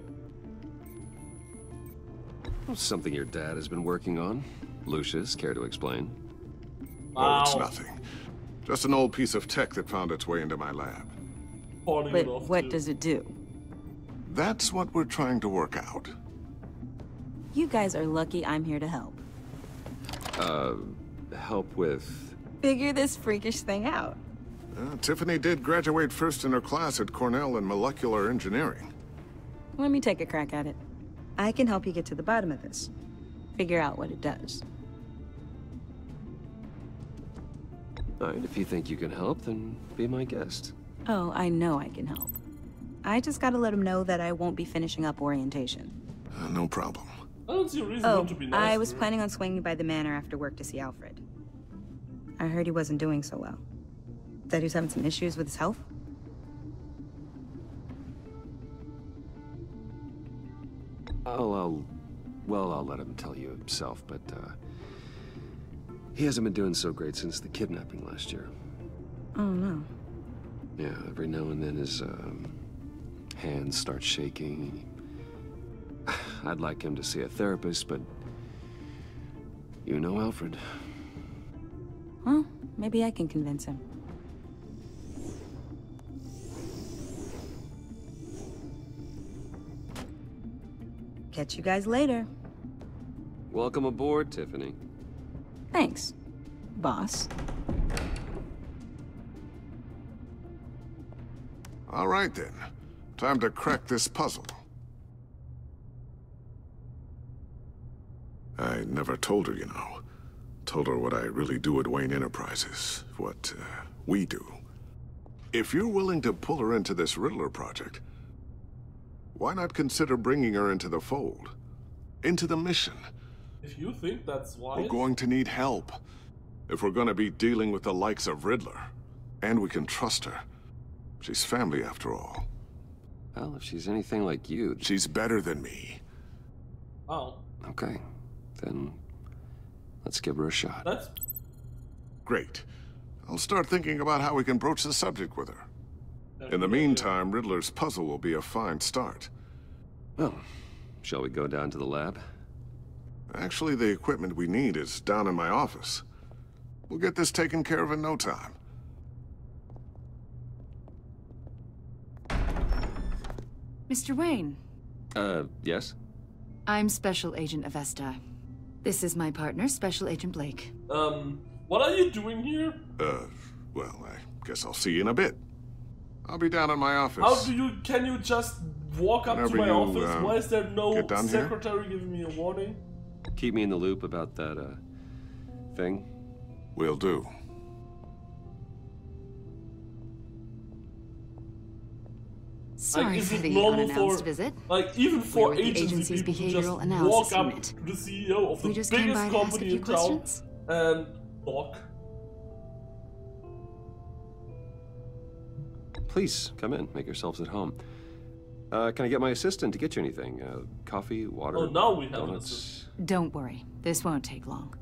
B: Something your dad has been working on. Lucius, care to explain?
H: Oh, it's nothing. Just an old piece of tech that found its way into my lab.
G: But what does it do?
H: That's what we're trying to work out.
G: You guys are lucky I'm here to help.
B: Help with...
G: Figure this freakish thing out.
H: Tiffany did graduate first in her class at Cornell in molecular engineering.
G: Let me take a crack at it. I can help you get to the bottom of this. Figure out what it does.
B: All right, if you think you can help, then be my guest.
G: Oh, I know I can help. I just gotta let him know that I won't be finishing up orientation.
H: No problem.
A: I don't see a reason
G: Oh,
A: not to be nice
G: I was
A: to her.
G: planning on swinging by the manor after work to see Alfred. I heard he wasn't doing so well. That he was having some issues with his health.
B: I'll let him tell you himself, but, he hasn't been doing so great since the kidnapping last year.
G: Oh, no.
B: Yeah, every now and then his, hands start shaking. I'd like him to see a therapist, but... You know Alfred.
G: Well, maybe I can convince him. Catch you guys later.
B: Welcome aboard, Tiffany.
G: Thanks, boss.
H: All right, then. Time to crack this puzzle. I never told her, you know. Told her what I really do at Wayne Enterprises. What, we do. If you're willing to pull her into this Riddler project, why not consider bringing her into the fold? Into the mission?
A: If you think that's wise...
H: We're going to need help. If we're gonna be dealing with the likes of Riddler. And we can trust her. She's family, after all.
B: Well, if she's anything like you...
H: She's better than me.
A: Oh.
B: Okay. Then... let's give her a shot.
A: That's...
H: Great. I'll start thinking about how we can broach the subject with her. In the meantime, Riddler's puzzle will be a fine start.
B: Well, shall we go down to the lab?
H: Actually, the equipment we need is down in my office. We'll get this taken care of in no time.
M: Mr. Wayne.
B: Yes?
M: I'm Special Agent Avesta. This is my partner, Special Agent Blake.
A: What are you doing here?
H: Well, I guess I'll see you in a bit. I'll be down at my office.
A: Can you just walk up
H: Whenever
A: to my
H: you,
A: office? Why is there no
H: get done here?
A: secretary giving me a warning?
B: Keep me in the loop about that, thing.
H: Will do.
M: Sorry
A: is
M: for
A: it
M: the
A: normal
M: unannounced visit.
A: Like, even for
M: We're with the
A: agency's
M: agency's
A: people to just
M: behavioral analysis
A: walk up
M: unit.
A: to the CEO of the
M: We just came
A: biggest
M: by to ask a
A: company
M: few
A: in town
M: questions.
A: and talk.
B: Please, come in. Make yourselves at home. Can I get my assistant to get you anything? Coffee, water,
A: Oh, now we have an
B: donuts?
A: assistant.
M: Don't worry, this won't take long.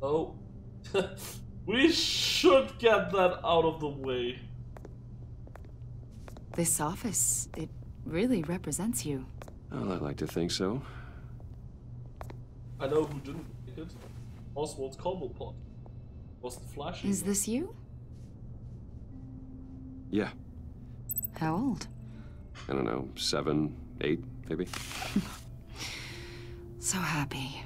A: Oh. We should get that out of the way.
M: This office, it really represents you.
B: Well, I'd like to think so.
A: I know who didn't make it. Oswald's Cobblepot. Was the flashy.
M: Is this you?
B: Yeah.
M: How old?
B: I don't know, 7, 8, maybe?
M: So happy.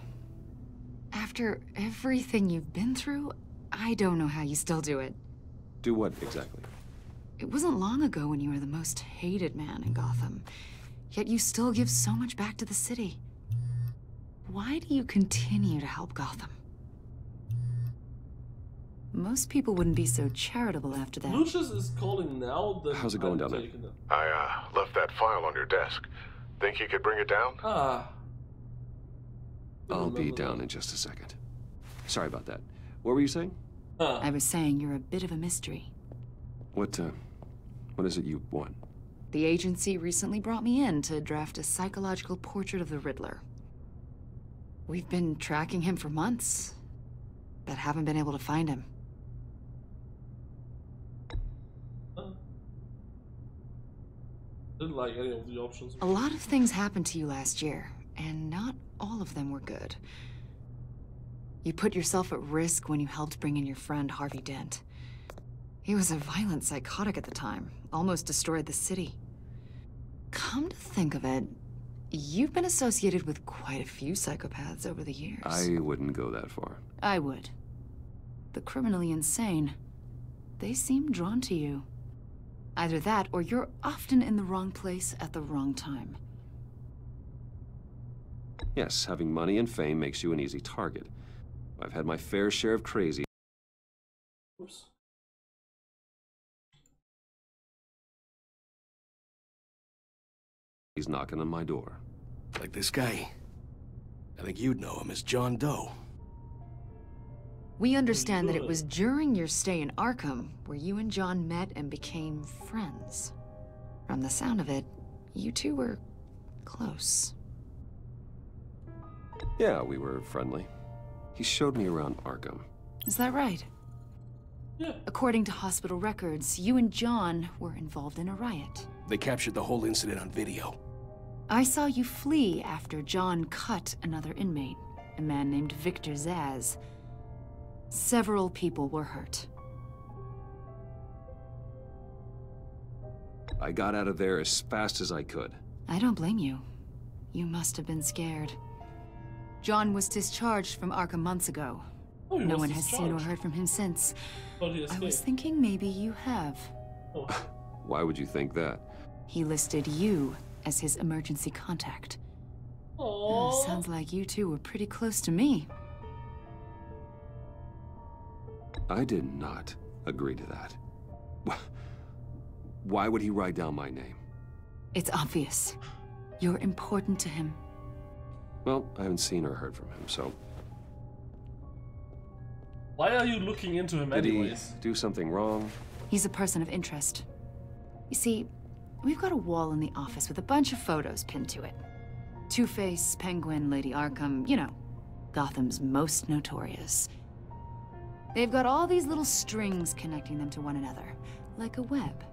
M: After everything you've been through, I don't know how you still do it.
B: Do what, exactly?
M: It wasn't long ago when you were the most hated man in Gotham. Yet you still give so much back to the city. Why do you continue to help Gotham? Most people wouldn't be so charitable after that.
A: Lucius is calling now. Then
B: How's it going down there?
Q: I left that file on your desk. Think you could bring it down?
B: I'll be down in just a second. Sorry about that. What were you saying?
M: I was saying you're a bit of a mystery.
B: What is it you want?
M: The agency recently brought me in to draft a psychological portrait of the Riddler. We've been tracking him for months, but haven't been able to find him.
A: Didn't like any of the options.
M: A lot of things happened to you last year, and not all of them were good. You put yourself at risk when you helped bring in your friend Harvey Dent. He was a violent psychotic at the time, almost destroyed the city. Come to think of it, you've been associated with quite a few psychopaths over the years.
B: I wouldn't go that far.
M: I would. The criminally insane, they seem drawn to you. Either that, or you're often in the wrong place at the wrong time.
B: Yes, having money and fame makes you an easy target. I've had my fair share of crazy.
A: Oops.
B: He's knocking on my door.
I: Like this guy. I think you'd know him as John Doe.
M: We understand that it was during your stay in Arkham where you and John met and became friends. From the sound of it, you two were close.
B: Yeah, we were friendly. He showed me around Arkham.
M: Is that right?
A: Yeah.
M: According to hospital records, you and John were involved in a riot.
I: They captured the whole incident on video.
M: I saw you flee after John cut another inmate, a man named Victor Zaz. Several people were hurt.
B: I got out of there as fast as I could.
M: I don't blame you. You must have been scared. John was discharged from Arkham months ago.
A: Oh,
M: no one has seen or heard from him since. I was thinking maybe you have.
A: Oh.
B: Why would you think that?
M: He listed you as his emergency contact. Sounds like you two were pretty close to me.
B: I did not agree to that. Why would he write down my name?
M: It's obvious. You're important to him.
B: Well, I haven't seen or heard from him, so...
A: Why are you looking into him anyways?
B: Did he do something wrong?
M: He's a person of interest. You see, we've got a wall in the office with a bunch of photos pinned to it. Two-Face, Penguin, Lady Arkham, you know, Gotham's most notorious. They've got all these little strings connecting them to one another, like a web.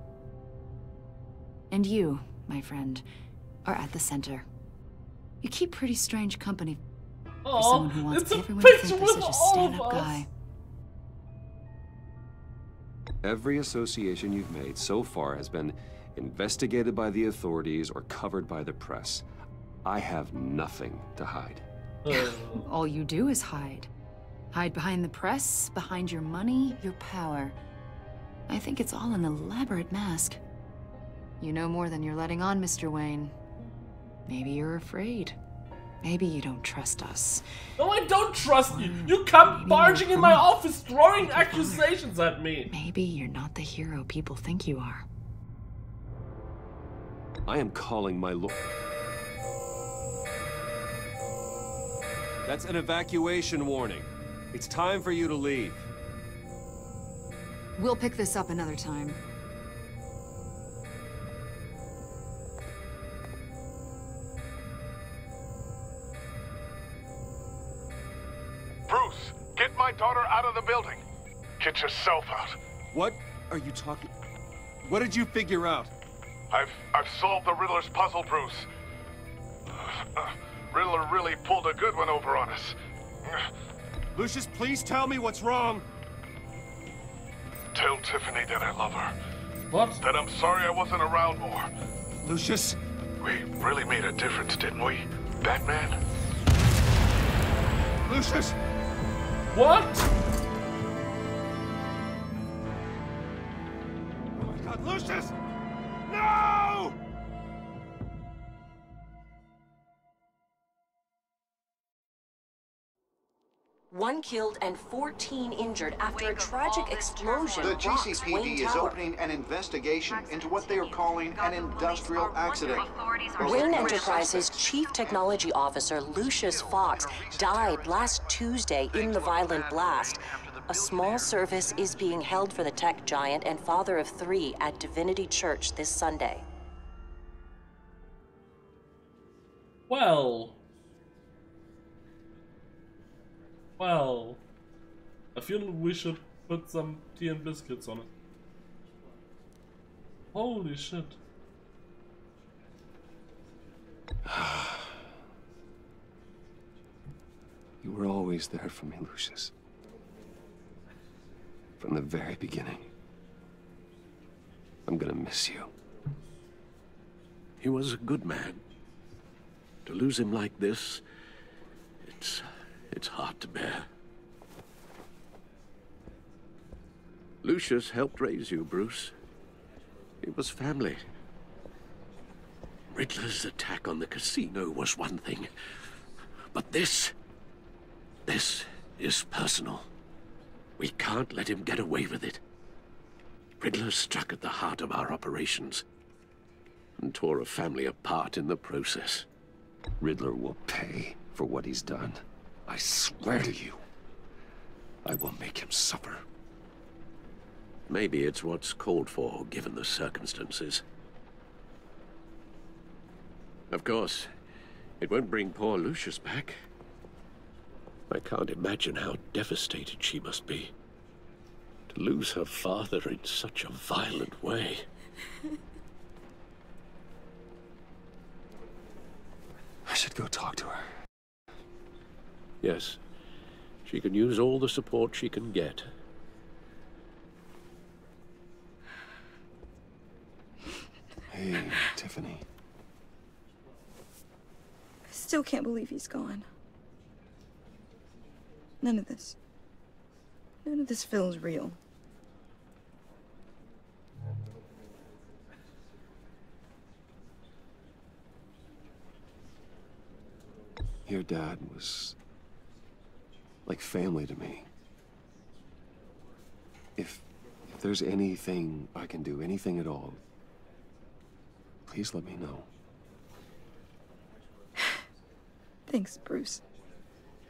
M: And you, my friend, are at the center. You keep pretty strange company for someone who wants everyone to think you're such a stand-up guy.
B: Every association you've made so far has been investigated by the authorities or covered by the press. I have nothing to hide.
M: All you do is hide. Hide behind the press, behind your money, your power. I think it's all an elaborate mask. You know more than you're letting on, Mr. Wayne. Maybe you're afraid. Maybe you don't trust us.
A: No, I don't trust you. You come barging in my office, throwing accusations at me.
M: Maybe you're not the hero people think you are.
B: I am calling my lord. That's an evacuation warning. It's time for you to leave.
M: We'll pick this up another time.
N: Bruce, get my daughter out of the building. Get yourself out.
B: What are you talking? What did you figure out?
N: I've solved the Riddler's puzzle, Bruce. Riddler really pulled a good one over on us.
B: Lucius, please tell me what's wrong.
N: Tell Tiffany that I love her.
A: What?
N: That I'm sorry I wasn't around more.
B: Lucius?
N: We really made a difference, didn't we, Batman?
B: Lucius!
A: What?
B: Oh my God, Lucius! No!
G: One killed and 14 injured after a tragic explosion.
C: The
G: rocks Wayne
C: GCPD is
G: Tower.
C: opening an investigation into what they are calling an industrial accident.
G: Wayne Enterprises' chief technology officer, Lucius Fox, died last Tuesday in the violent blast. A small service is being held for the tech giant and father of 3 at Divinity Church this Sunday.
A: Well, I feel we should put some tea and biscuits on it. Holy shit.
B: You were always there for me, Lucius. From the very beginning. I'm gonna miss you.
I: He was a good man. To lose him like this, it's hard to bear. Lucius helped raise you, Bruce. It was family. Riddler's attack on the casino was one thing, but this is personal. We can't let him get away with it. Riddler struck at the heart of our operations and tore a family apart in the process.
B: Riddler will pay for what he's done. I swear to you, I will make him suffer.
I: Maybe it's what's called for, given the circumstances. Of course, it won't bring poor Lucius back. I can't imagine how devastated she must be. To lose her father in such a violent way.
B: I should go talk to her.
I: Yes, she can use all the support she can get.
B: Hey, Tiffany.
R: I still can't believe he's gone. None of this feels real.
B: Your dad was like family to me. If there's anything I can do, anything at all, please let me know.
R: Thanks, Bruce.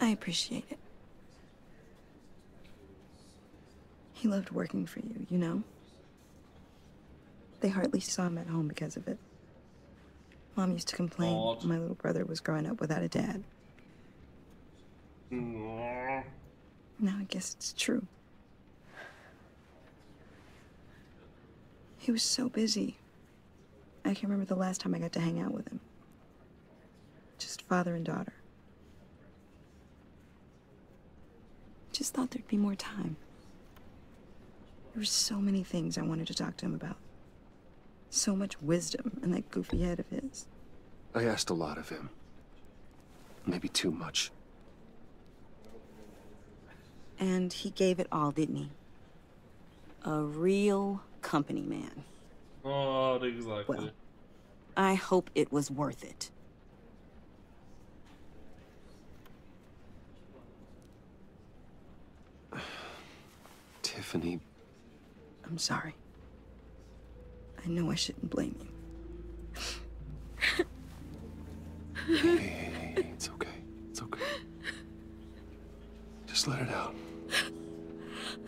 R: I appreciate it. He loved working for you, you know? They hardly saw him at home because of it. Mom used to complain my little brother was growing up without a dad. Now I guess it's true. He was so busy. I can't remember the last time I got to hang out with him. Just father and daughter. Just thought there'd be more time. There were so many things I wanted to talk to him about. So much wisdom in that goofy head of his.
B: I asked a lot of him. Maybe too much.
R: And he gave it all, didn't he? A real company man.
A: Oh, exactly.
R: Well, I hope it was worth it.
B: Tiffany.
R: I'm sorry. I know I shouldn't blame you.
B: Hey, it's okay. It's okay. Just let it out.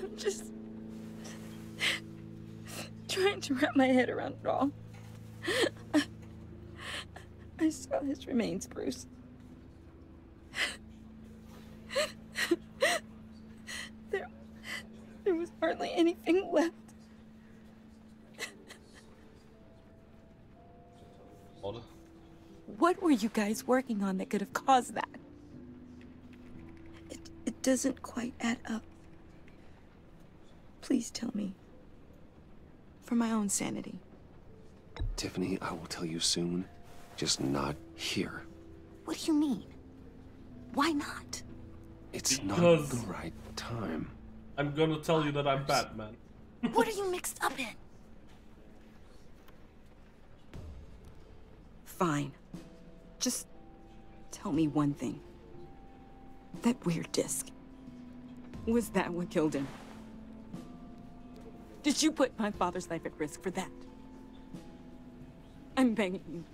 R: I'm just trying to wrap my head around it all. I saw his remains, Bruce. There was hardly anything left. What were you guys working on that could have caused that? It doesn't quite add up. Please tell me. For my own sanity.
B: Tiffany, I will tell you soon. Just not here.
R: What do you mean? Why not?
B: It's not
A: Because-
B: the right time.
A: I'm gonna tell you that I'm Batman.
R: What are you mixed up in? Fine. Just tell me one thing. That weird disc. Was that what killed him? Did you put my father's life at risk for that? I'm begging you.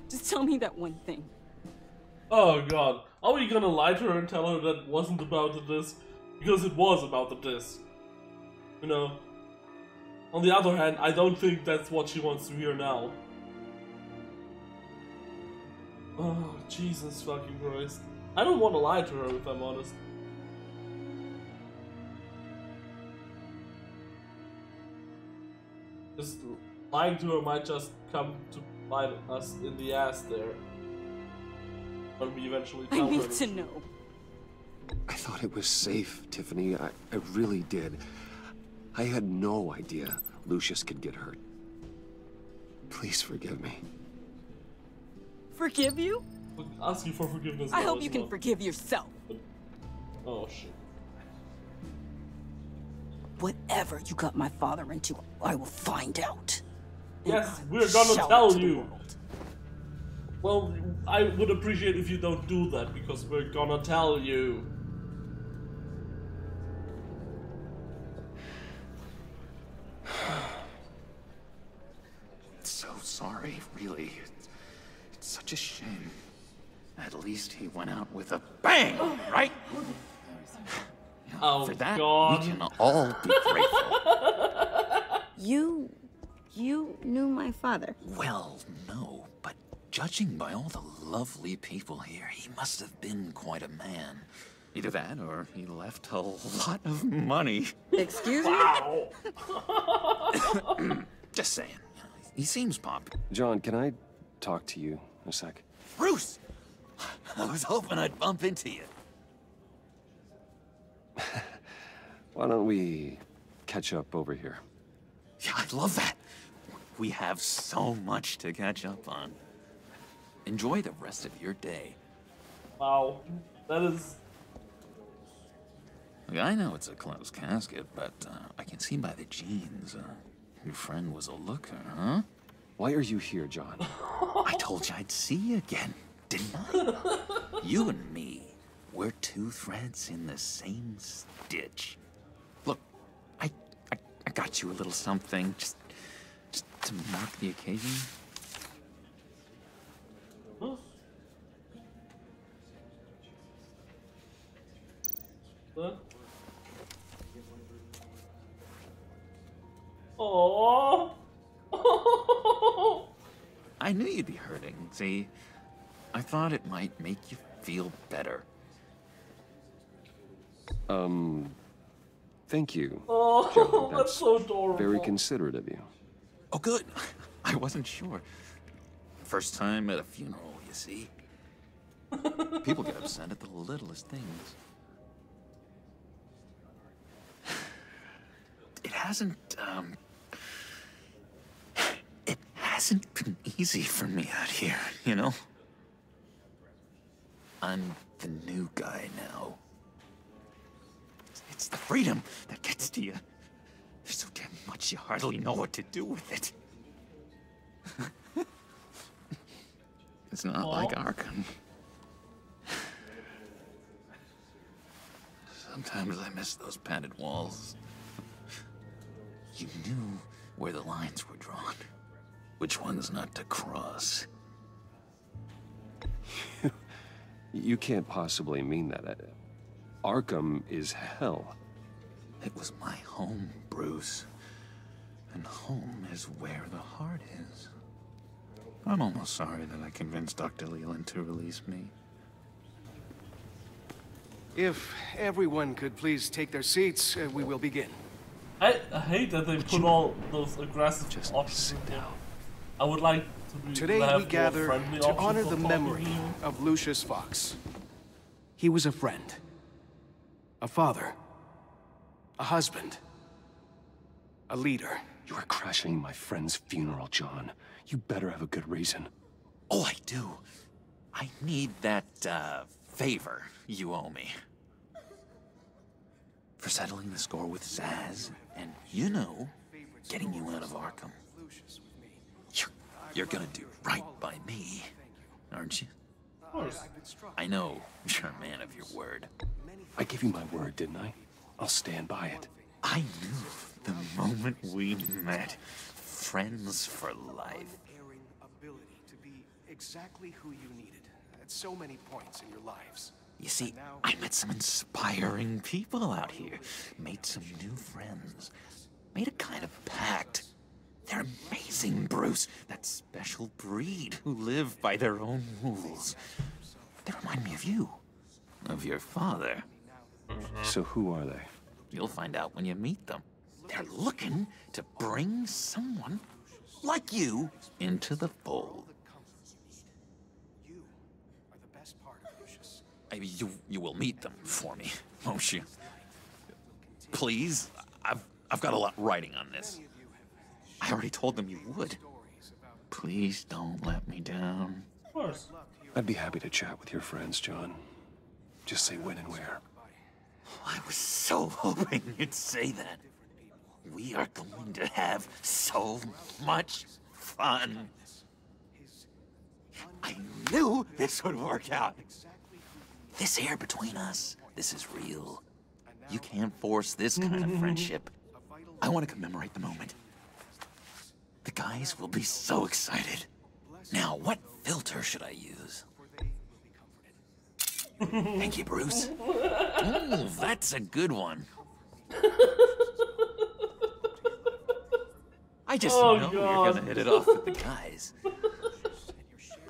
R: Just tell me that one thing.
A: Oh god. Are we gonna lie to her and tell her that it wasn't about the disc? Because it was about the disc. You know? On the other hand, I don't think that's what she wants to hear now. Oh, Jesus fucking Christ. I don't want to lie to her, if I'm honest. Just lying to her might just come to bite us in the ass there. When we eventually tell her.
R: I need to know.
B: I thought it was safe, Tiffany. I really did. I had no idea Lucius could get hurt. Please forgive me.
R: Forgive you?
A: Ask you for forgiveness.
R: I
A: now
R: hope
A: as
R: you can
A: well.
R: forgive yourself.
A: Oh shit.
R: Whatever you got my father into, I will find out.
A: Yes, we're gonna tell you. Well, I would appreciate if you don't do that, because we're gonna tell you.
S: So sorry, really. It's such a shame. At least he went out with a bang, right?
A: Oh,
S: for that,
A: God.
S: we can all be grateful.
R: You knew my father?
S: Well, no, but judging by all the lovely people here, he must have been quite a man. Either that, or he left a lot of money.
R: Excuse me?
A: Wow.
S: Just saying. He seems popular.
B: John, can I talk to you a sec?
S: Bruce! I was hoping I'd bump into you.
B: Why don't we catch up over here?
S: Yeah, I'd love that. We have so much to catch up on. Enjoy the rest of your day.
A: Wow. That is...
S: Look, I know it's a closed casket, but I can see by the jeans, your friend was a looker, huh?
B: Why are you here, John?
S: I told you I'd see you again, didn't I? You and me, we're two threads in the same stitch. Look, I got you a little something, just to mark the occasion.
A: Huh? What? Aww.
S: I knew you'd be hurting, see? I thought it might make you feel better.
B: Thank you.
A: Oh,
B: John.
A: that's so adorable.
B: Very considerate of you.
S: Oh, good. I wasn't sure. First time at a funeral, you see? People get upset at the littlest things. It hasn't hasn't been easy for me out here, you know? I'm the new guy now. It's the freedom that gets to you. There's so damn much you hardly know what to do with it. It's not like Arkham. Sometimes I miss those padded walls. You knew where the lines were drawn. Which ones not to cross.
B: You can't possibly mean that. Arkham is hell.
S: It was my home, Bruce. And home is where the heart is. I'm almost sorry that I convinced Dr. Leland to release me.
T: If everyone could please take their seats, we will begin.
A: I hate that they put all those aggressive options in there. I would like to be
T: Today we gather to honor the memory of Lucius Fox. He was a friend, a father, a husband, a leader.
B: You are crashing my friend's funeral, John. You better have a good reason.
S: Oh, I do. I need that, favor you owe me. For settling the score with Zaz, and, you know, getting you out of Arkham. You're gonna do right by me, aren't you?
A: Of course.
S: I know you're a man of your word.
B: I gave you my word, didn't I? I'll stand by it.
S: I knew the moment we met. Friends for life.
T: Ability to be exactly who you needed at so many points in your lives.
S: You see, I met some inspiring people out here. Made some new friends. Made a kind of pact. They're amazing, Bruce. That special breed who live by their own rules. They remind me of you. Of your father.
B: So who are they?
S: You'll find out when you meet them. They're looking to bring someone like you into the fold. You will meet them for me, won't you? Please? I've got a lot writing on this. I already told them you would. Please don't let me down.
A: Of course.
B: I'd be happy to chat with your friends, John. Just say when and where.
S: I was so hoping you'd say that. We are going to have so much fun. I knew this would work out. This air between us, this is real. You can't force this kind of friendship. I want to commemorate the moment. The guys will be so excited. Now, what filter should I use? Thank you, Bruce. Oh, that's a good one. I just know you're gonna hit it off with the guys.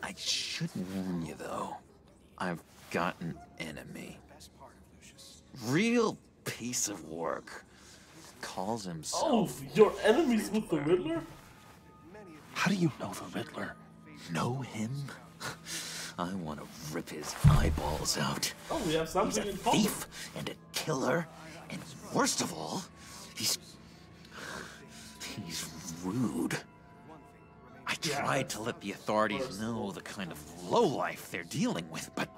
S: I should warn you, though. I've got an enemy. Real piece of work. Calls himself...
A: Oh, your enemy's with the Riddler?
B: How do you know the Riddler?
S: Know him? I want to rip his eyeballs out.
A: Oh, we have something in common.
S: He's a thief and a killer, and worst of all, he's rude. I tried to let the authorities know the kind of lowlife they're dealing with, but...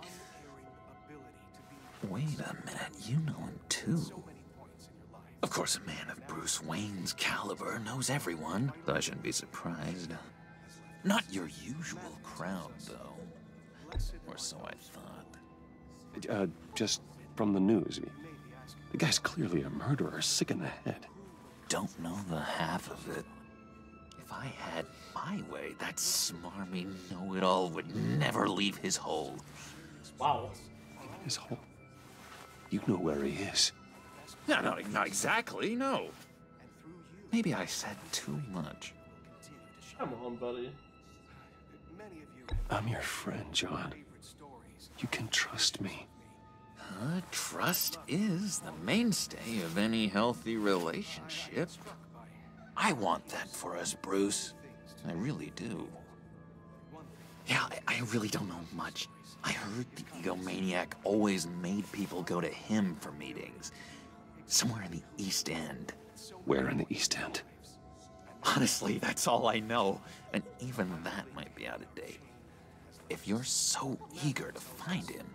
S: Wait a minute, you know him too. Of course, a man of Bruce Wayne's caliber knows everyone, so I shouldn't be surprised. Not your usual crowd, though. Or so I thought.
B: Just from the news. The guy's clearly a murderer, sick in the head.
S: Don't know the half of it. If I had my way, that smarmy know-it-all would never leave his hole.
A: Wow.
B: His hole? You know where he is.
S: No, not exactly, no. Maybe I said too much.
A: Come on, buddy.
B: I'm your friend, John. You can trust me.
S: Trust is the mainstay of any healthy relationship. I want that for us, Bruce. I really do. Yeah, I really don't know much. I heard the egomaniac always made people go to him for meetings. Somewhere in the East End.
B: Where in the East End?
S: Honestly, that's all I know. And even that might be out of date. If you're so eager to find him,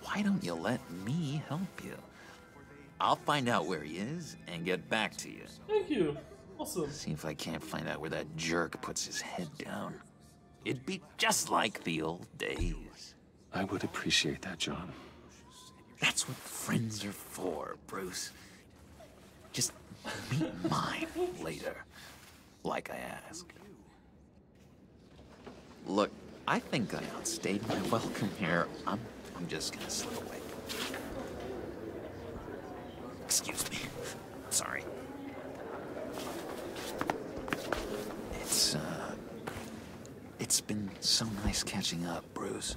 S: why don't you let me help you? I'll find out where he is and get back to you.
A: Thank you. Awesome.
S: See if I can't find out where that jerk puts his head down. It'd be just like the old days.
B: I would appreciate that, John.
S: That's what friends are for, Bruce. Just meet mine later, like I asked. Look, I think I outstayed my welcome here. I'm just gonna slip away. Excuse me. Sorry. It's been so nice catching up, Bruce.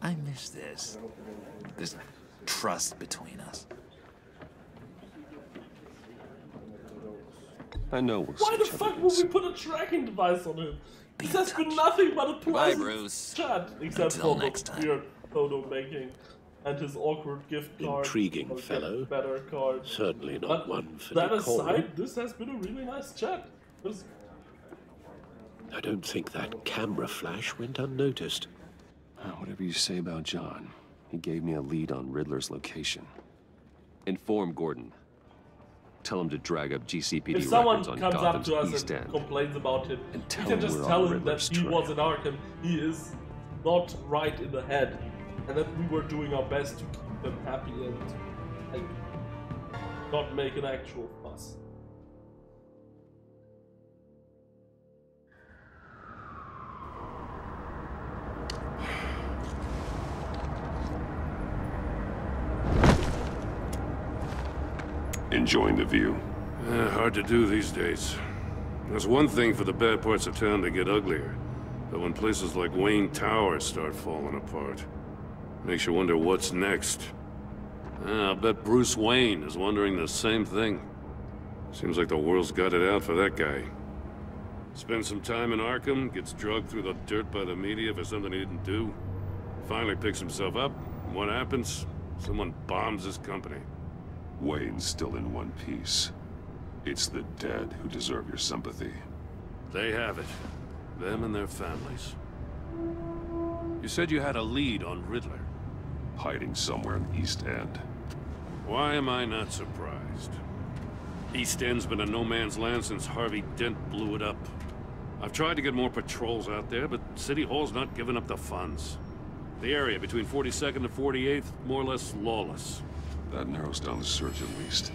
S: I miss this trust between us.
B: I know we're
A: Why the fuck would we put a tracking device on him? This has been nothing but a pleasant chat, except for the weird photo making and his awkward gift card.
I: Intriguing fellow.
A: Better card.
I: Certainly not
A: But
I: one for
A: that
I: decorum.
A: aside, this has been a really nice chat.
I: I don't think that camera flash went unnoticed.
B: Whatever you say about John, he gave me a lead on Riddler's location. Inform Gordon. Tell him to drag up GCPD
A: If someone
B: records on
A: comes up
B: Gotham's
A: to us
B: East
A: and
B: End.
A: complains about it, we
B: tell
A: can
B: him
A: just
B: we're
A: tell
B: on
A: him that
B: Riddler's
A: he
B: trail.
A: was in Arkham, he is not right in the head, and that we were doing our best to keep him happy and like, not make an actual fuss.
J: Enjoying the view?
K: Hard to do these days. There's one thing for the bad parts of town to get uglier, but when places like Wayne Tower start falling apart, makes you wonder what's next. I'll bet Bruce Wayne is wondering the same thing. Seems like the world's got it out for that guy. Spends some time in Arkham, gets drugged through the dirt by the media for something he didn't do. Finally picks himself up, and what happens? Someone bombs his company.
J: Wayne's still in one piece. It's the dead who deserve your sympathy.
K: They have it. Them and their families. You said you had a lead on Riddler.
J: Hiding somewhere in the East End.
K: Why am I not surprised? East End's been a no-man's land since Harvey Dent blew it up. I've tried to get more patrols out there, but City Hall's not giving up the funds. The area between 42nd and 48th, more or less lawless.
J: That narrows down the search at least.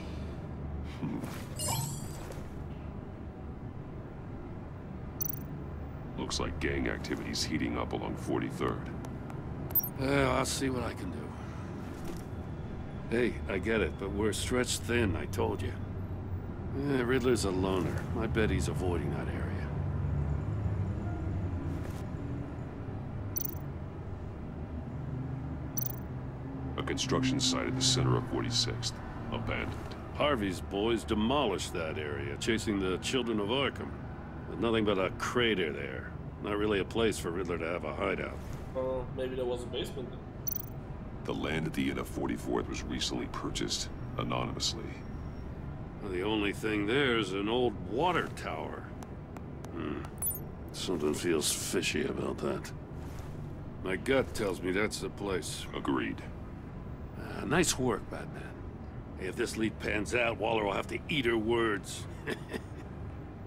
J: Looks like gang activity's heating up along 43rd.
K: I'll see what I can do. Hey, I get it, but we're stretched thin, I told you. Riddler's a loner. I bet he's avoiding that area.
J: A construction site at the center of 46th. Abandoned.
K: Harvey's boys demolished that area, chasing the children of Arkham. With nothing but a crater there. Not really a place for Riddler to have a hideout.
A: Well, maybe there was a basement then.
J: The land at the end of 44th was recently purchased, anonymously.
K: Well, the only thing there is an old water tower. Something feels fishy about that. My gut tells me that's the place.
J: Agreed.
K: Nice work, Batman. Hey, if this lead pans out, Waller will have to eat her words.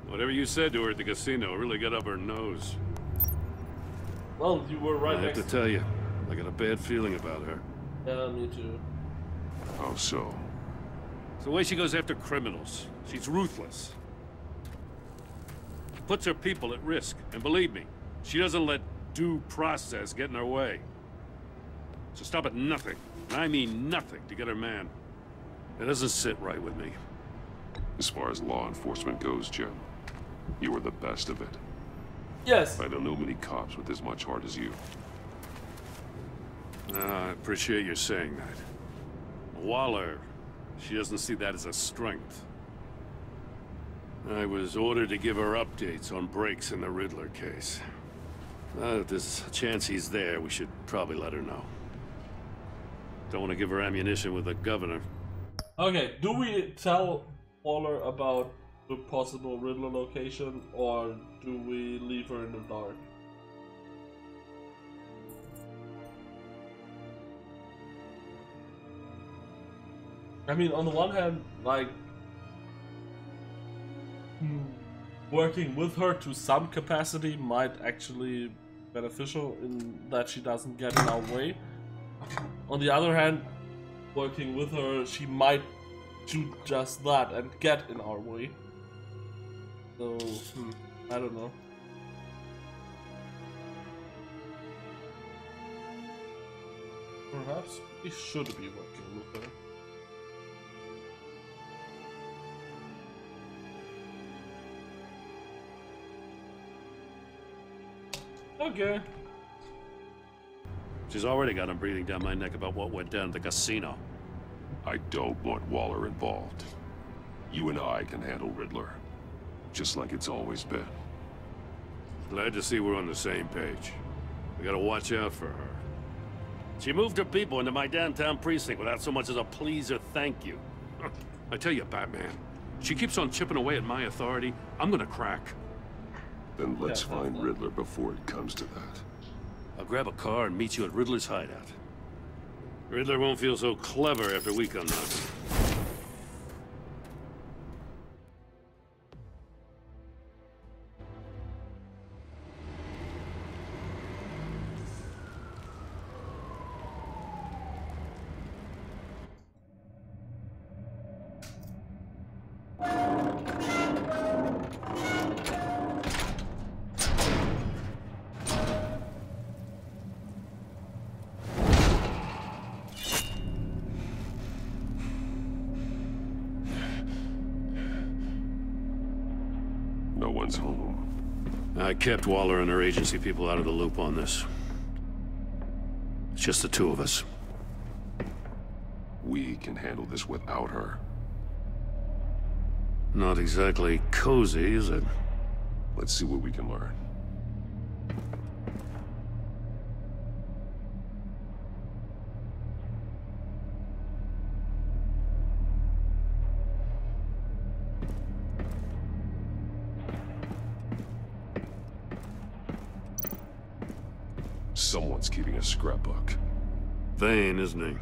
K: Whatever you said to her at the casino really got up her nose.
A: Well, you were right
K: I have to tell you, I got a bad feeling about her.
A: Yeah, me too.
J: How so?
K: It's the way she goes after criminals. She's ruthless. Puts her people at risk. And believe me, she doesn't let due process get in her way. So stop at nothing, and I mean nothing, to get her man. It doesn't sit right with me.
J: As far as law enforcement goes, Jim, you were the best of it.
A: Yes.
J: I don't know many cops with as much heart as you.
K: I appreciate you saying that. Waller, she doesn't see that as a strength. I was ordered to give her updates on breaks in the Riddler case. If there's a chance he's there, we should probably let her know. Don't want to give her ammunition with the governor.
A: Okay, do we tell Waller about the possible Riddler location, or do we leave her in the dark? I mean, on the one hand, like, working with her to some capacity might actually be beneficial in that she doesn't get in our way. On the other hand, working with her, she might do just that and get in our way. So, I don't know. Perhaps we should be working with her. Okay.
K: She's already got him breathing down my neck about what went down at the casino.
J: I don't want Waller involved. You and I can handle Riddler. Just like it's always been.
K: Glad to see we're on the same page. We gotta watch out for her. She moved her people into my downtown precinct without so much as a please or thank you.
I: I tell you, Batman, she keeps on chipping away at my authority. I'm gonna crack.
J: Then let's find Riddler before it comes to that.
K: I'll grab a car and meet you at Riddler's hideout. Riddler won't feel so clever after we come knocking.
J: No one's home.
K: I kept Waller and her agency people out of the loop on this. It's just the two of us.
J: We can handle this without her.
K: Not exactly cozy, is it?
J: Let's see what we can learn. Someone's keeping a scrapbook.
K: Vane, isn't he?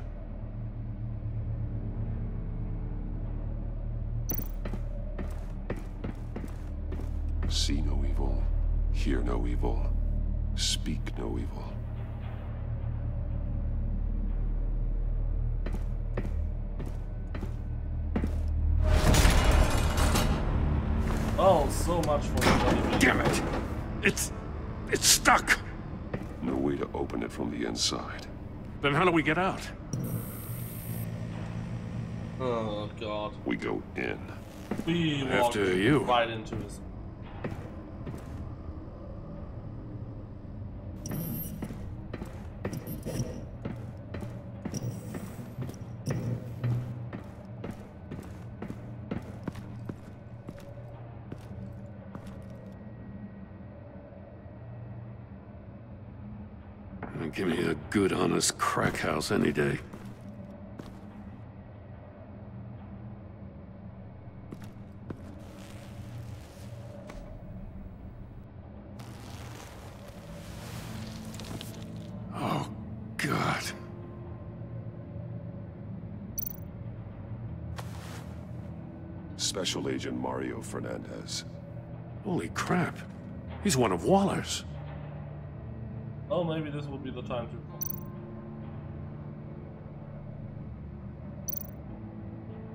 J: See no evil, hear no evil, speak no evil.
A: Oh, so much for the
K: Damn it! It's stuck!
J: No way to open it from the inside.
K: Then how do we get out?
A: Oh, God.
J: We go in.
A: We walk
K: After you.
A: right into his...
K: Give me a good, honest crack house any day. Oh, God.
J: Special Agent Mario Fernandez.
K: Holy crap. He's one of Waller's.
A: Oh, maybe this will be the time to...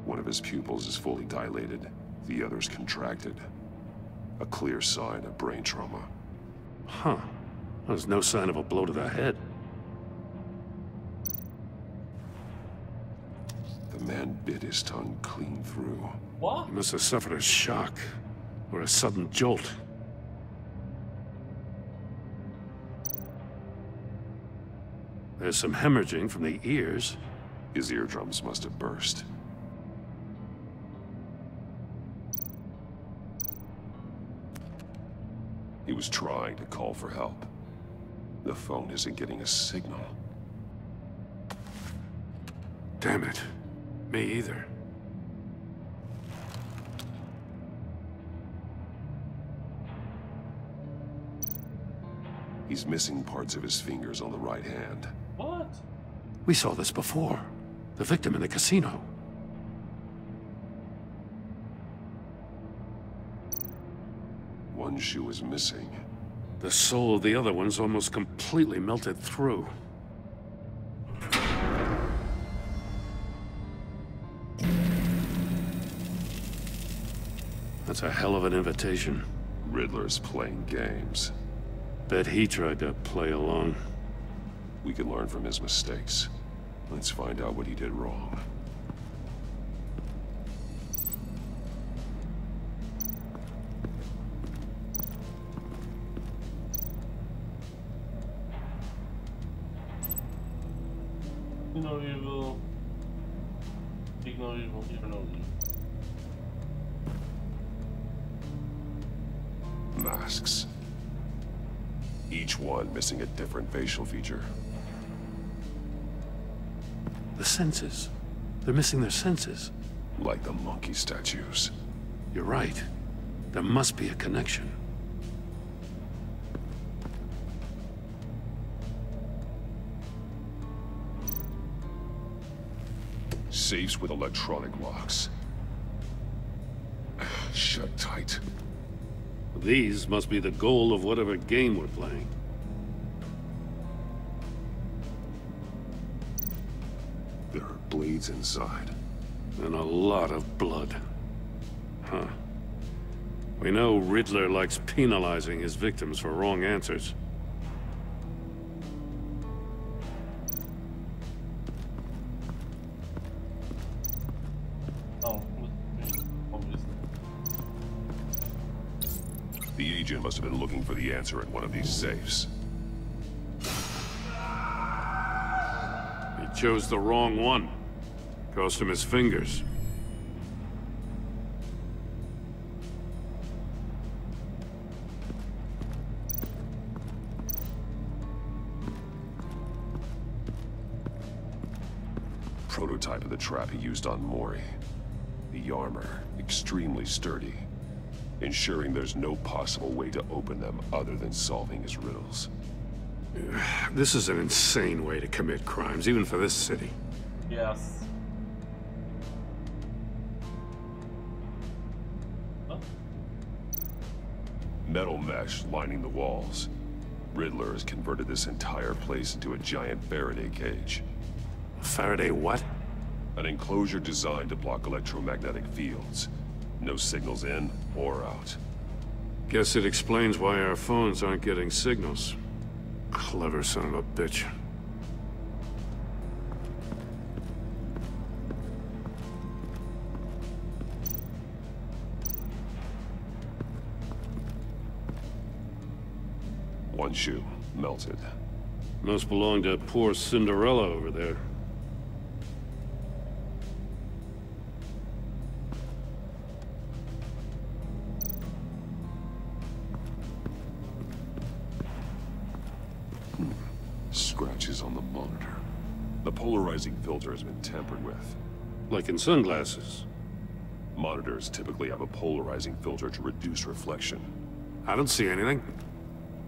J: One of his pupils is fully dilated, the other's contracted. A clear sign of brain trauma.
K: Huh. There's no sign of a blow to the head.
J: The man bit his tongue clean through.
A: What?
K: He must have suffered a shock, or a sudden jolt. There's some hemorrhaging from the ears.
J: His eardrums must have burst. He was trying to call for help. The phone isn't getting a signal.
K: Damn it. Me either.
J: He's missing parts of his fingers on the right hand.
A: What?
U: We saw this before. The victim in the casino.
J: One shoe is missing.
U: The soul of the other one's almost completely melted through. That's a hell of an invitation.
J: Riddler's playing games.
U: Bet he tried to play along.
J: We can learn from his mistakes. Let's find out what he did wrong.
A: No evil. Speak no evil, hear no evil.
J: Masks. Each one missing a different facial feature.
U: The senses. They're missing their senses.
J: Like the monkey statues.
U: You're right. There must be a connection.
J: Safes with electronic locks. Shut tight.
U: These must be the goal of whatever game we're playing.
J: There are blades inside.
U: And a lot of blood. Huh. We know Riddler likes penalizing his victims for wrong answers.
A: Oh, obviously.
J: The agent must have been looking for the answer in one of these safes.
U: He chose the wrong one. Cost him his fingers.
J: Prototype of the trap he used on Mori. The armor, extremely sturdy, ensuring there's no possible way to open them other than solving his riddles.
U: This is an insane way to commit crimes, even for this city.
A: Yes. Huh?
J: Metal mesh lining the walls. Riddler has converted this entire place into a giant Faraday cage.
U: Faraday what?
J: An enclosure designed to block electromagnetic fields. No signals in or out.
U: Guess it explains why our phones aren't getting signals. Clever son of a bitch.
J: One shoe, melted.
U: Must belong to poor Cinderella over there.
J: Scratches on the monitor. The polarizing filter has been tampered with.
U: Like in sunglasses.
J: Monitors typically have a polarizing filter to reduce reflection.
U: I don't see anything.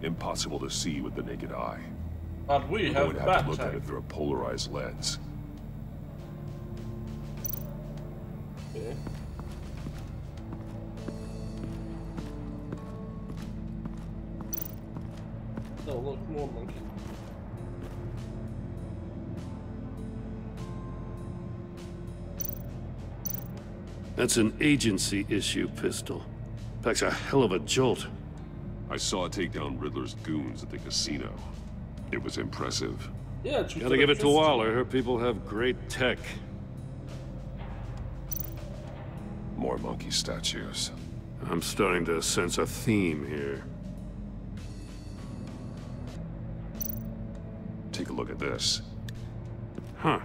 J: Impossible to see with the naked eye.
A: But we
J: We're
A: have
J: going to have to look at it through a polarized lens.
A: Okay. Oh, look, more monkey.
U: That's an agency-issue pistol. Packs a hell of a jolt.
J: I saw it take down Riddler's goons at the casino. It was impressive.
A: Yeah,
U: gotta give it to Waller. Her people have great tech.
J: More monkey statues.
U: I'm starting to sense a theme here.
J: Take a look at this.
U: Huh.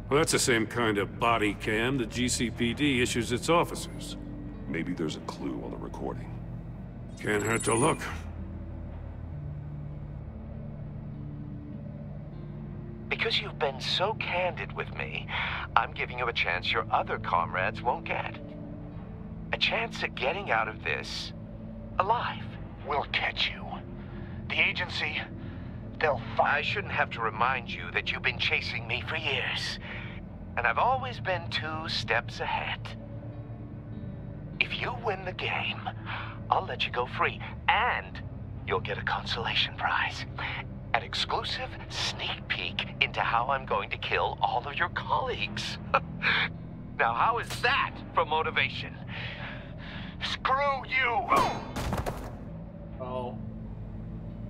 U: Well, that's the same kind of body cam the GCPD issues its officers.
J: Maybe there's a clue on the recording.
U: Can't hurt to look.
F: Because you've been so candid with me, I'm giving you a chance your other comrades won't get. A chance at getting out of this alive.
N: We'll catch you.
F: The agency, they'll find... I shouldn't have to remind you that you've been chasing me for years. And I've always been 2 steps ahead. If you win the game, I'll let you go free. And you'll get a consolation prize. An exclusive sneak peek into how I'm going to kill all of your colleagues. Now, how is that for motivation? Screw you!
A: Oh.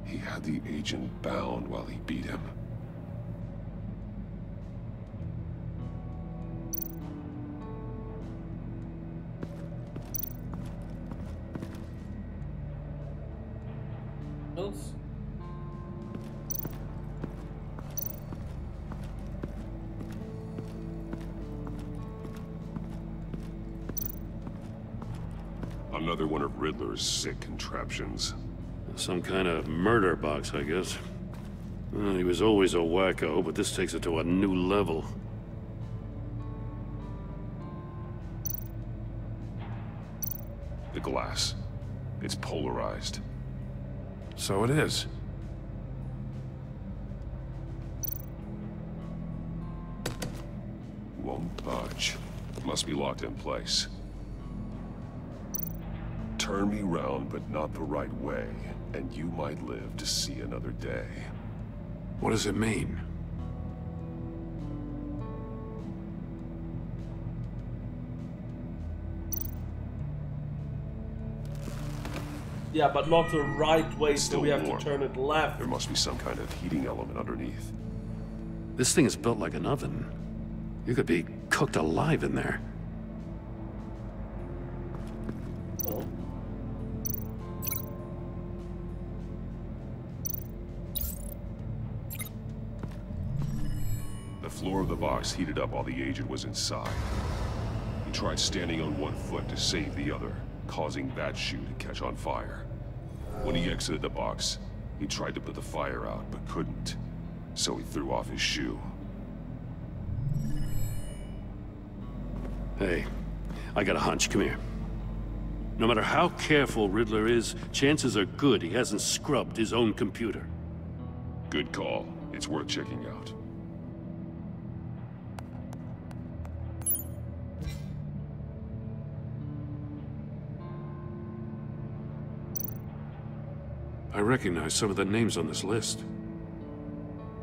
J: He had the agent bound while he beat him.
A: Else?
J: Another one of Riddler's sick contraptions.
U: Some kind of murder box, I guess. Well, he was always a wacko, but this takes it to a new level.
J: The glass. It's polarized.
U: So it is.
J: Won't budge. Must be locked in place. Turn me round, but not the right way, and you might live to see another day.
U: What does it mean?
A: Yeah, but not the right way, so
J: Still
A: we have
J: warm.
A: to turn it left.
J: There must be some kind of heating element underneath.
U: This thing is built like an oven. You could be cooked alive in there.
A: Oh.
J: The floor of the box heated up while the agent was inside. He tried standing on one foot to save the other, causing that shoe to catch on fire. When he exited the box, he tried to put the fire out, but couldn't. So he threw off his shoe.
U: Hey, I got a hunch. Come here. No matter how careful Riddler is, chances are good he hasn't scrubbed his own computer.
J: Good call. It's worth checking out.
U: I recognize some of the names on this list.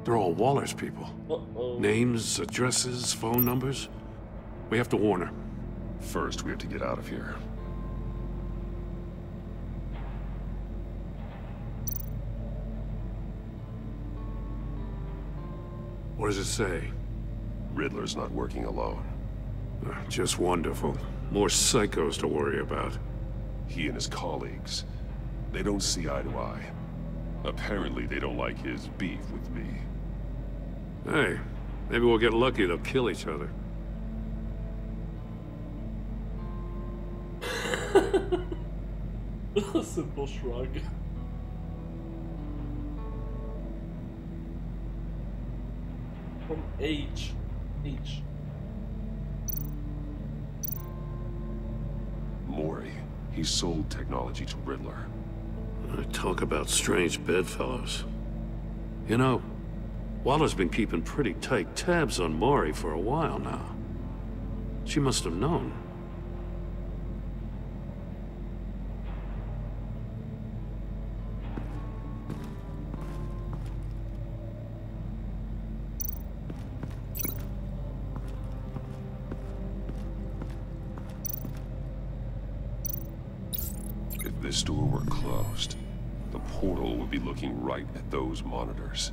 U: They're all Waller's people.
A: Uh-oh.
U: Names, addresses, phone numbers. We have to warn her.
J: First, we have to get out of here.
U: What does it say?
J: Riddler's not working alone.
U: Just wonderful. More psychos to worry about.
J: He and his colleagues, they don't see eye to eye. Apparently, they don't like his beef with me.
U: Hey, maybe we'll get lucky. They'll kill each other.
A: A simple shrug. From H.
J: Mori, he sold technology to Riddler.
U: Talk about strange bedfellows. You know, Waller's been keeping pretty tight tabs on Mori for a while now. She must have known.
J: If this door were closed, the portal would be looking right at those monitors.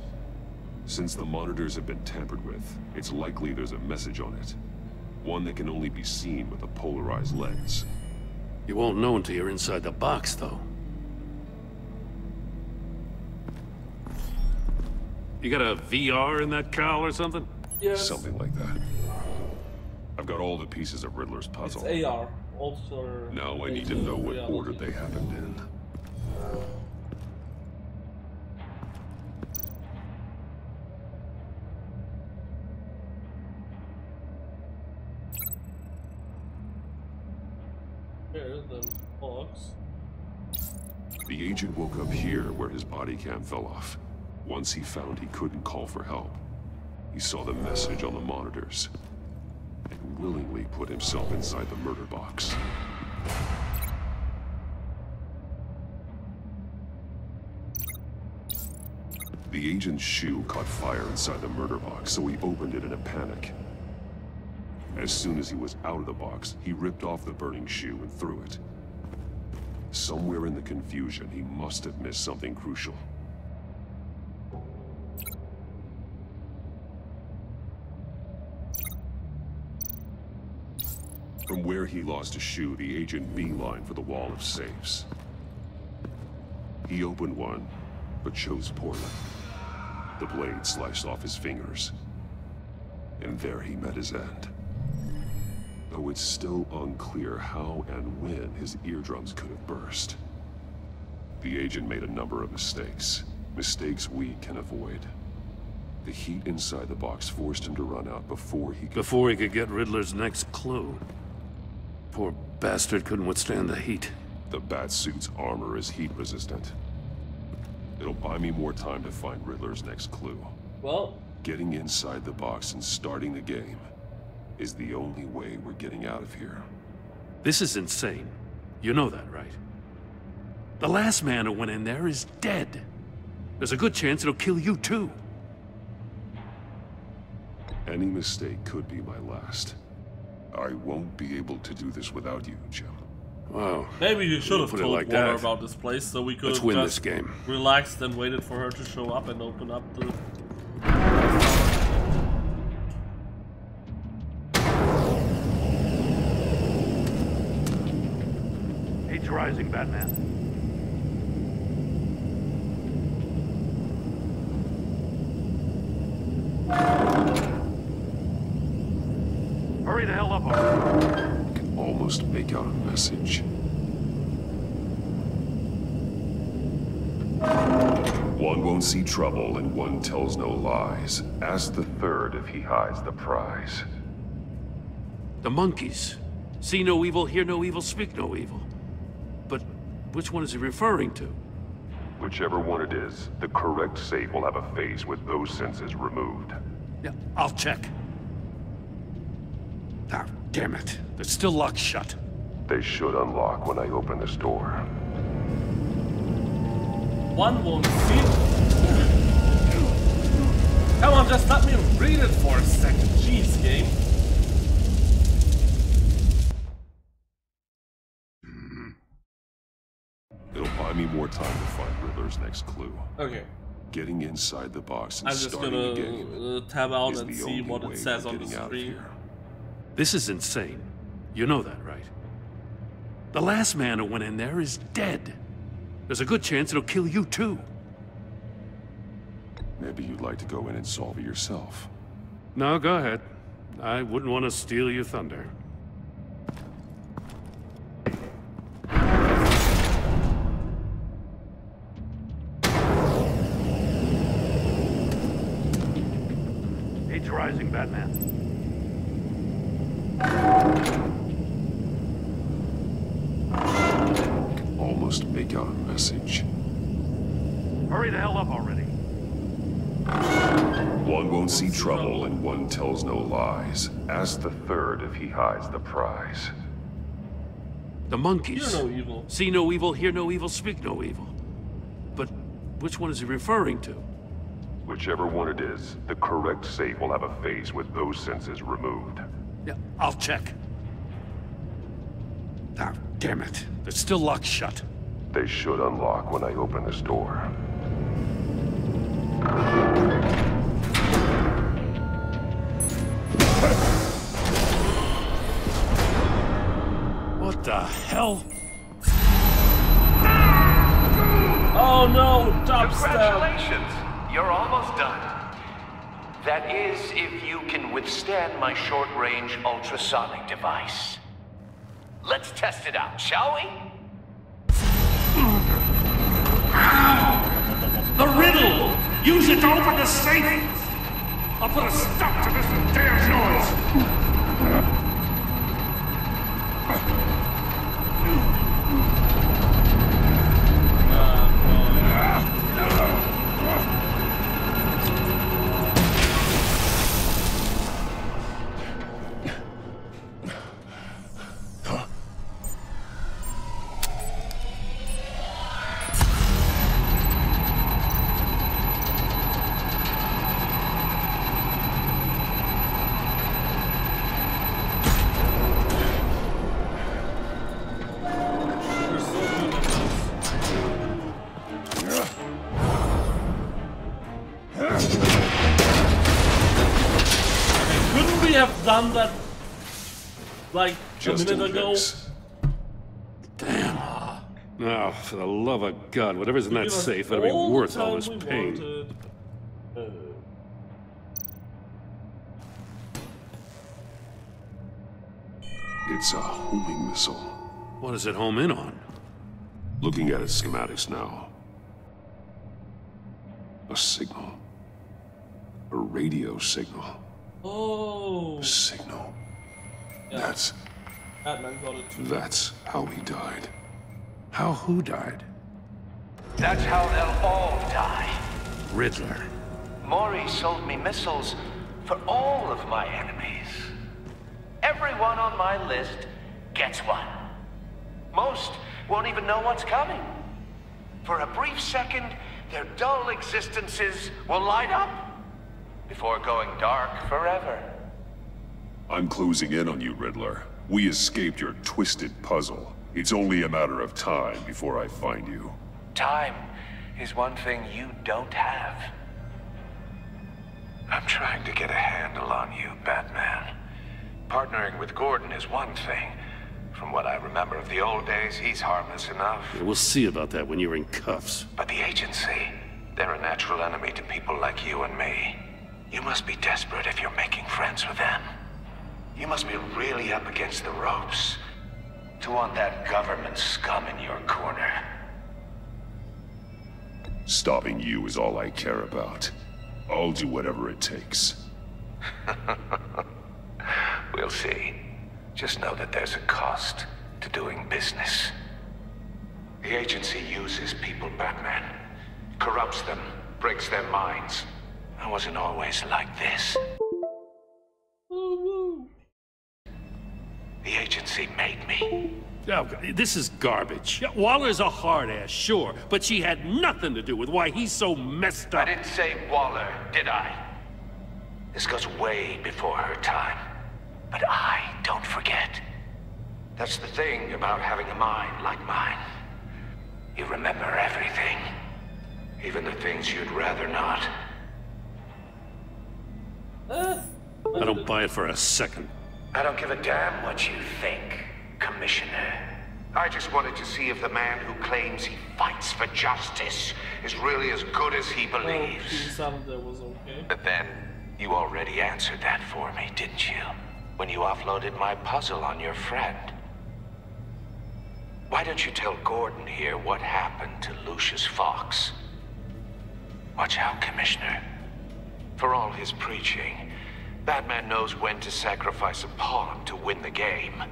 J: Since the monitors have been tampered with, it's likely there's a message on it. One that can only be seen with a polarized lens.
U: You won't know until you're inside the box, though. You got a VR in that cowl or something?
A: Yes.
J: Something like that. I've got all the pieces of Riddler's puzzle.
A: It's AR. Also.
J: Now I need to know what order they happened in.
A: Here, the box.
J: The agent woke up here where his body cam fell off. Once he found he couldn't call for help, he saw the message on the monitors and willingly put himself inside the murder box. The agent's shoe caught fire inside the murder box, so he opened it in a panic. As soon as he was out of the box, he ripped off the burning shoe and threw it. Somewhere in the confusion, he must have missed something crucial. From where he lost a shoe, the agent beelined for the wall of safes. He opened one, but chose poorly. The blade sliced off his fingers, and there he met his end. Though it's still unclear how and when his eardrums could have burst. The agent made a number of mistakes. Mistakes we can avoid. The heat inside the box forced him to run out before he could get Riddler's next clue. Poor bastard couldn't withstand the heat. The Batsuit's armor is heat resistant. It'll buy me more time to find Riddler's next clue.
A: Well,
J: getting inside the box and starting the game is the only way we're getting out of here.
U: This is insane. You know that, right? The last man who went in there is dead. There's a good chance it'll kill you too.
J: Any mistake could be my last. I won't be able to do this without you, Jim.
U: Wow.
A: Maybe you should have
U: Put it
A: told
U: like
A: Warner
U: that.
A: about this place so we could
U: Let's
A: have
U: win
A: just
U: this game.
A: relaxed and waited for her to show up and open up the...
K: Heat's rising, Batman. Hurry the hell up already.
J: I can almost make out a message. One won't see trouble and one tells no lies. Ask the third if he hides the prize.
U: The monkeys. See no evil, hear no evil, speak no evil. But which one is he referring to?
J: Whichever one it is, the correct safe will have a face with those senses removed.
U: Yeah, I'll check. Ah, damn it. They're still locked shut.
J: They should unlock when I open this door.
A: One won't see. Come on, just let me read it for a second. Jeez, game.
J: It'll buy me more time to find Riddler's next clue.
A: Okay.
J: Getting inside the box and
A: I'm just
J: starting
A: gonna
J: the game
A: tab out
J: is
A: and
J: the
A: see
J: only
A: what
J: way
A: it says
J: we're
A: on the
J: getting out of
A: screen.
J: here.
U: This is insane. You know that, right? The last man who went in there is dead. There's a good chance it'll kill you too.
J: Maybe you'd like to go in and solve it yourself.
U: No, go ahead. I wouldn't want to steal your thunder.
K: Heat's rising, Batman.
J: I can almost make out a message.
K: Hurry the hell up already.
J: One won't see trouble and one tells no lies. Ask the third if he hides the prize.
U: The monkeys.
A: Hear no evil.
U: See no evil, hear no evil, speak no evil. But which one is he referring to?
J: Whichever one it is, the correct safe will have a face with those senses removed.
U: Yeah, I'll check. Ah, damn it. They're still locked shut.
J: They should unlock when I open this door.
U: What the hell?
A: Oh no, dubstep!
F: Congratulations! You're almost done. That is, if you can withstand my short-range ultrasonic device. Let's test it out, shall we?
K: The riddle! Use it to open the safe! I'll put a stop to this damn noise!
A: we have done that like
J: Just
A: a minute ago?
U: Damn. No, for the love of God, whatever's in that safe better be worth all this pain.
J: It's a homing missile.
U: What does it home in on?
J: Looking at its schematics now. A signal. A radio signal.
A: Oh.
J: A signal.
A: Yeah.
J: That's...
A: Batman got it too.
J: That's how he died.
U: How who died?
F: That's how they'll all die.
U: Riddler.
F: Maury sold me missiles for all of my enemies. Everyone on my list gets one. Most won't even know what's coming. For a brief second, their dull existences will light up before going dark forever.
J: I'm closing in on you, Riddler. We escaped your twisted puzzle. It's only a matter of time before I find you.
F: Time is one thing you don't have. I'm trying to get a handle on you, Batman. Partnering with Gordon is one thing. From what I remember of the old days, he's harmless enough.
U: Yeah, we'll see about that when you're in cuffs.
F: But the agency, they're a natural enemy to people like you and me. You must be desperate if you're making friends with them. You must be really up against the ropes to want that government scum in your corner.
J: Stopping you is all I care about. I'll do whatever it takes.
F: We'll see. Just know that there's a cost to doing business. The agency uses people, Batman. Corrupts them, breaks their minds. I wasn't always like this. The agency made me.
U: Oh, this is garbage. Yeah, Waller's a hard-ass, sure, but she had nothing to do with why he's so messed up.
F: I didn't say Waller, did I? This goes way before her time. But I don't forget. That's the thing about having a mind like mine. You remember everything. Even the things you'd rather not.
U: I don't buy it for a second.
F: I don't give a damn what you think, Commissioner. I just wanted to see if the man who claims he fights for justice is really as good as he believes.
A: Was okay.
F: But then, you already answered that for me, didn't you? When you offloaded my puzzle on your friend. Why don't you tell Gordon here what happened to Lucius Fox? Watch out, Commissioner. For all his preaching, Batman knows when to sacrifice a pawn to win the game.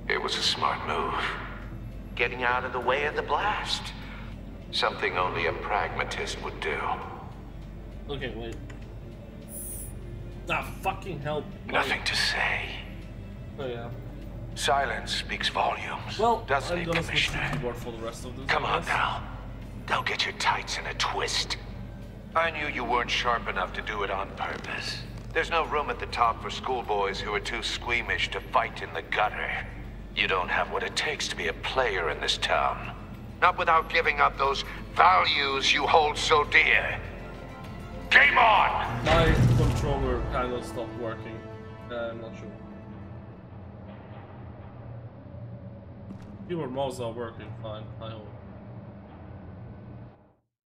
F: It was a smart move. Getting out of the way of the blast. Something only a pragmatist would do.
A: Okay, wait. Ah, fucking hell.
F: Nothing to say.
A: Oh, yeah.
F: Silence speaks volumes,
A: well,
F: doesn't
A: I'm
F: it,
A: gonna switch to
F: Commissioner?
A: keyboard for the rest of this.
F: Come on now. Don't get your tights in a twist. I knew you weren't sharp enough to do it on purpose. There's no room at the top for schoolboys who are too squeamish to fight in the gutter. You don't have what it takes to be a player in this town. Not without giving up those values you hold so dear. Game on!
A: My controller kind of stopped working. I'm not sure. Keyboard mouse are working fine, I hope.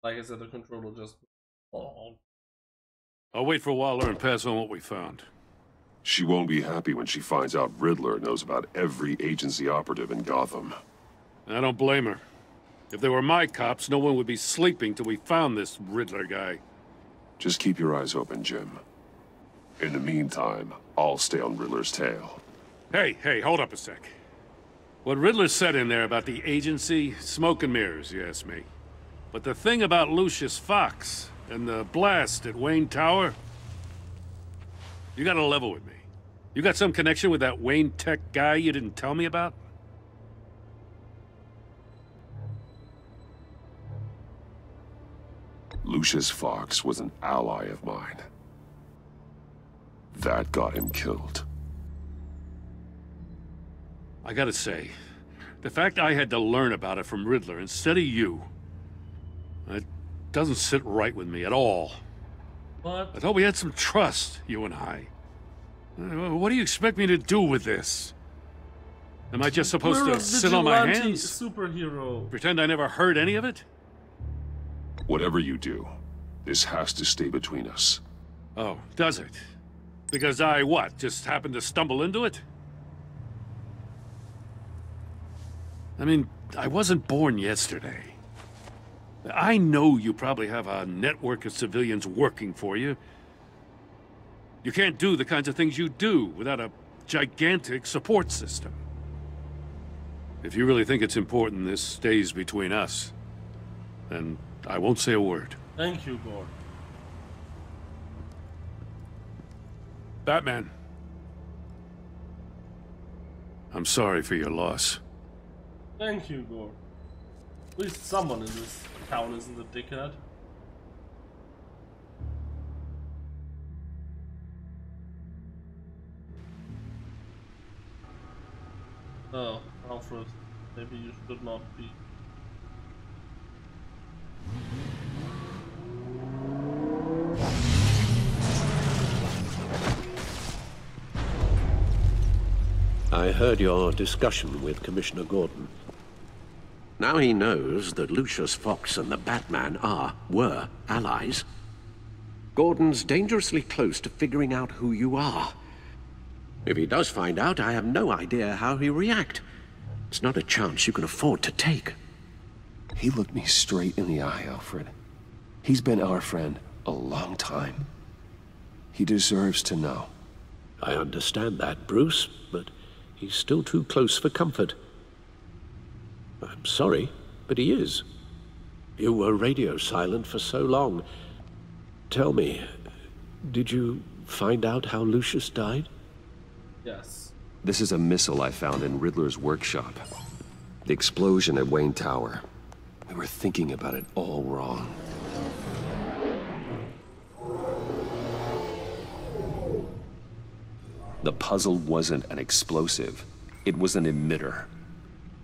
A: Like I said, the controller just... Oh.
U: I'll wait for Waller and pass on what we found.
J: She won't be happy when she finds out Riddler knows about every agency operative in Gotham.
U: I don't blame her. If they were my cops, no one would be sleeping till we found this Riddler guy.
J: Just keep your eyes open, Jim. In the meantime, I'll stay on Riddler's tail.
U: Hey, hold up a sec. What Riddler said in there about the agency, smoke and mirrors, you ask me. But the thing about Lucius Fox and the blast at Wayne Tower, you gotta level with me. You got some connection with that Wayne Tech guy you didn't tell me about?
J: Lucius Fox was an ally of mine. That got him killed.
U: I gotta say, the fact I had to learn about it from Riddler instead of you, it doesn't sit right with me at all.
A: What?
U: I thought we had some trust, you and I. What do you expect me to do with this? Am I just supposed to sit on my hands?
A: Superhero.
U: Pretend I never heard any of it?
J: Whatever you do, this has to stay between us.
U: Oh, does it? Because I, what, just happened to stumble into it? I mean, I wasn't born yesterday. I know you probably have a network of civilians working for you. You can't do the kinds of things you do without a gigantic support system. If you really think it's important this stays between us, then I won't say a word.
A: Thank you, Gord.
U: Batman. I'm sorry for your loss.
A: Thank you, Gord. At least someone in this town isn't a dickhead. Oh, Alfred, maybe you should not be.
E: I heard your discussion with Commissioner Gordon. Now he knows that Lucius Fox and the Batman were allies. Gordon's dangerously close to figuring out who you are. If he does find out, I have no idea how he'll react. It's not a chance you can afford to take.
B: He looked me straight in the eye, Alfred. He's been our friend a long time. He deserves to know.
E: I understand that, Bruce, but he's still too close for comfort. I'm sorry, but he is. You were radio silent for so long. Tell me, did you find out how Lucius died?
A: Yes.
B: This is a missile I found in Riddler's workshop. The explosion at Wayne Tower. We were thinking about it all wrong. The puzzle wasn't an explosive. It was an emitter.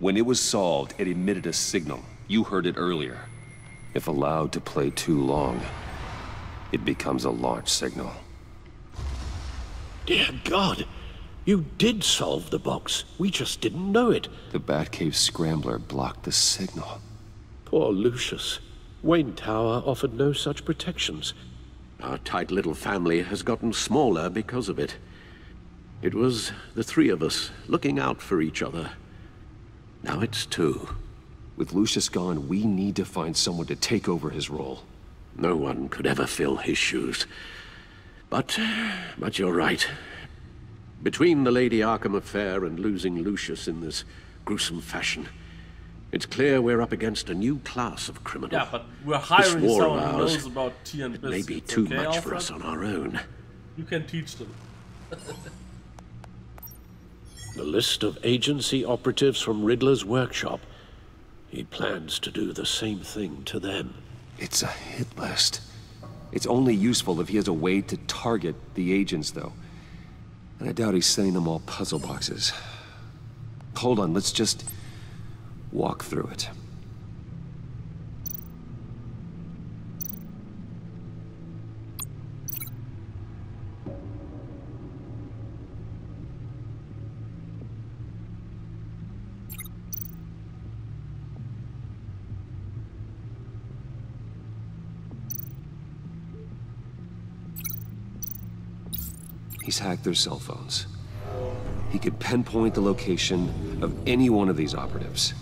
B: When it was solved, it emitted a signal. You heard it earlier. If allowed to play too long, it becomes a launch signal.
E: Dear God! You did solve the box. We just didn't know it.
B: The Batcave scrambler blocked the signal.
E: Poor Lucius. Wayne Tower offered no such protections. Our tight little family has gotten smaller because of it. It was the three of us looking out for each other. Now it's two.
B: With Lucius gone, we need to find someone to take over his role.
E: No one could ever fill his shoes. But you're right. Between the Lady Arkham affair and losing Lucius in this gruesome fashion, it's clear we're up against a new class of criminal.
A: Yeah, but we're hiring
E: this war
A: someone
E: of
A: who
E: ours,
A: knows about tea and biscuits.
E: It may be too
A: okay,
E: much
A: Alfred?
E: for us on our own.
A: You can teach them.
E: The list of agency operatives from Riddler's workshop. He plans to do the same thing to them.
B: It's a hit list. It's only useful if he has a way to target the agents, though. And I doubt he's sending them all puzzle boxes. Hold on, let's just walk through it. He's hacked their cell phones. He could pinpoint the location of any one of these operatives.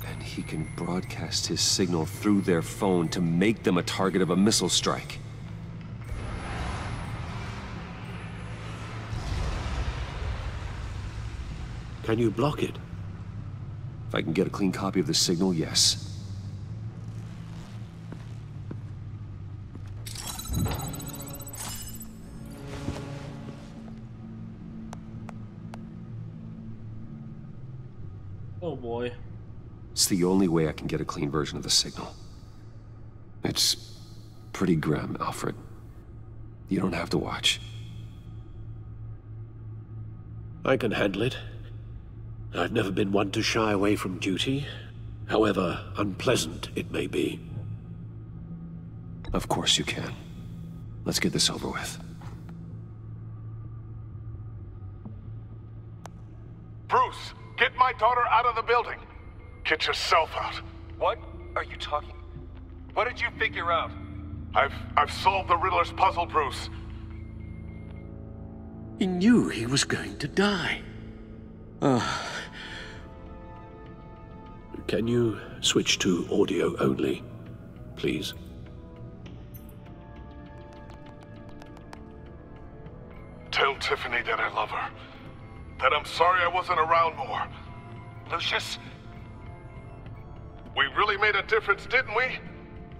B: And he can broadcast his signal through their phone to make them a target of a missile strike.
E: Can you block it?
B: If I can get a clean copy of the signal, yes.
A: Oh boy.
B: It's the only way I can get a clean version of the signal. It's pretty grim, Alfred. You don't have to watch.
E: I can handle it.
I: I've never been one to shy away from duty, however unpleasant it may be.
B: Of course you can. Let's get this over with.
N: Bruce, get my daughter out of the building. Get yourself out.
D: What are you talking? What did you figure out?
N: I've solved the Riddler's puzzle, Bruce.
I: He knew he was going to die. Can you switch to audio only, please?
N: Tell Tiffany that I love her. That I'm sorry I wasn't around more.
D: Lucius?
N: We really made a difference, didn't we?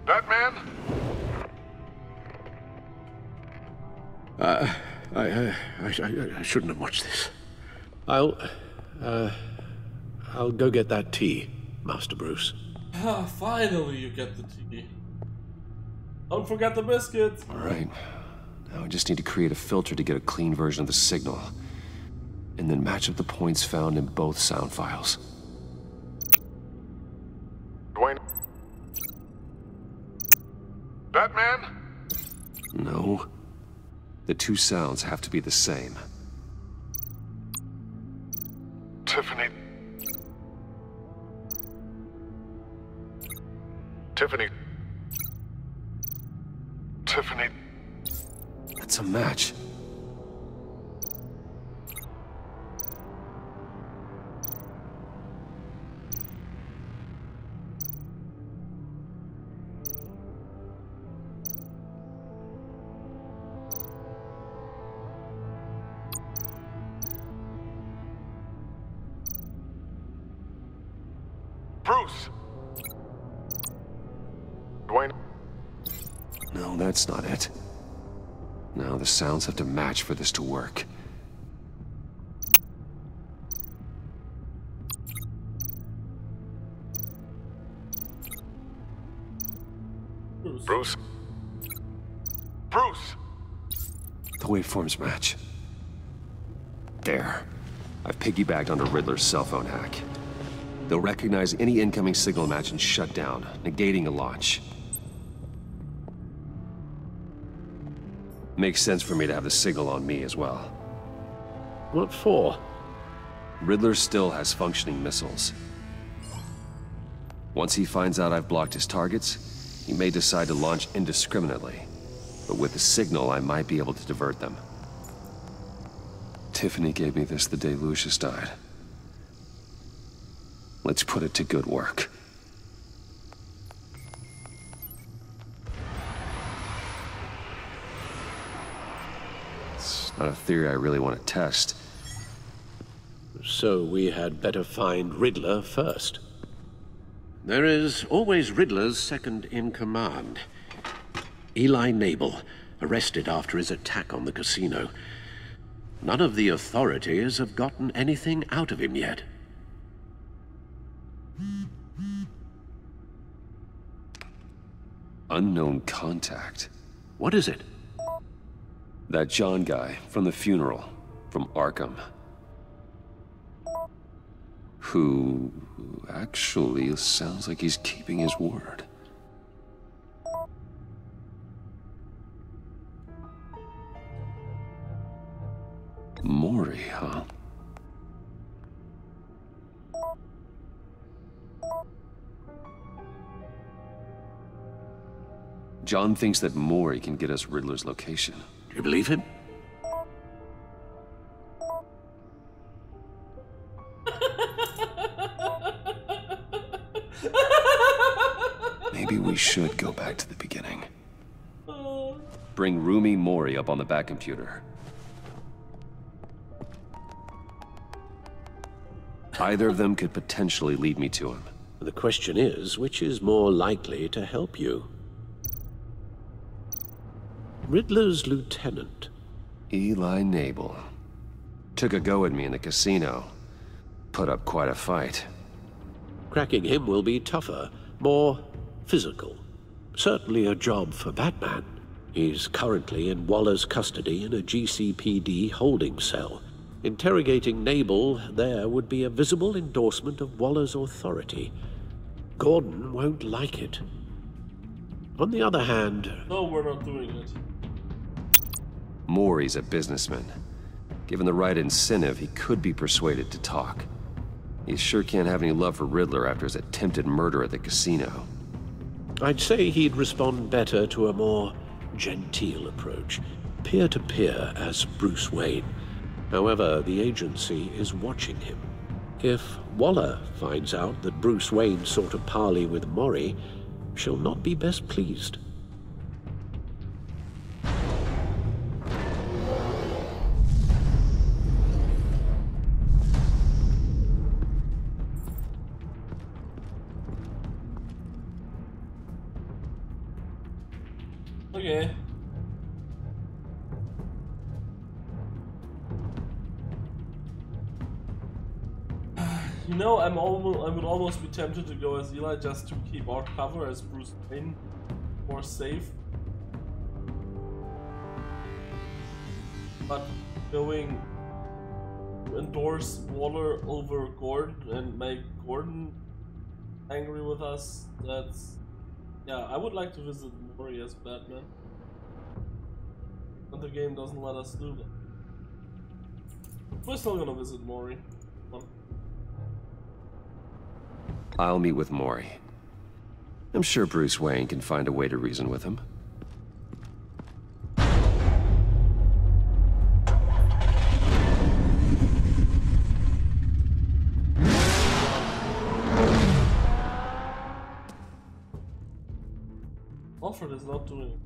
N: Batman?
I: I shouldn't have watched this. I'll go get that tea, Master Bruce.
A: Finally you get the tea. Don't forget the biscuits.
B: All right. Now I just need to create a filter to get a clean version of the signal. And then match up the points found in both sound files.
N: Dwayne? Batman?
B: No. The two sounds have to be the same.
N: Tiffany. Tiffany. Tiffany.
B: That's a match.
N: Bruce! Dwayne?
B: No, that's not it. Now the sounds have to match for this to work.
N: Bruce? Bruce!
B: The waveforms match. There. I've piggybacked onto Riddler's cell phone hack. They'll recognize any incoming signal match and shut down, negating a launch. Makes sense for me to have the signal on me as well.
I: What for?
B: Riddler still has functioning missiles. Once he finds out I've blocked his targets, he may decide to launch indiscriminately. But with the signal, I might be able to divert them. Tiffany gave me this the day Lucius died. Let's put it to good work. It's not a theory I really want to test.
I: So we had better find Riddler first. There is always Riddler's second in command. Eli Nabel, arrested after his attack on the casino. None of the authorities have gotten anything out of him yet.
B: Unknown contact.
I: What is it?
B: That John guy from the funeral, from Arkham. Who actually sounds like he's keeping his word. Mori, huh? John thinks that Mori can get us Riddler's location.
I: Do you believe him?
B: Maybe we should go back to the beginning. Bring Rumi Mori up on the back computer. Either of them could potentially lead me to him.
I: The question is, which is more likely to help you? Riddler's lieutenant.
B: Eli Nabel. Took a go at me in the casino. Put up quite a fight.
I: Cracking him will be tougher, more physical. Certainly a job for Batman. He's currently in Waller's custody in a GCPD holding cell.
E: Interrogating Nabel there would be a visible endorsement of Waller's authority. Gordon won't like it. On the other hand...
A: No, we're not doing it.
B: Maury's a businessman. Given the right incentive, he could be persuaded to talk. He sure can't have any love for Riddler after his attempted murder at the casino.
E: I'd say he'd respond better to a more genteel approach, peer-to-peer as Bruce Wayne. However, the agency is watching him. If Waller finds out that Bruce Wayne sought a parley with Maury, she'll not be best pleased.
A: Okay. You know, I would almost be tempted to go as Eli just to keep our cover as Bruce Wayne more safe. But going to endorse Waller over Gordon and make Gordon angry with us, that's... Yeah, I would like to visit Maury as Batman. But the game doesn't let us do that. We're still gonna visit Maury.
B: I'll meet with Maury. I'm sure Bruce Wayne can find a way to reason with him.
A: Alfred is not doing it.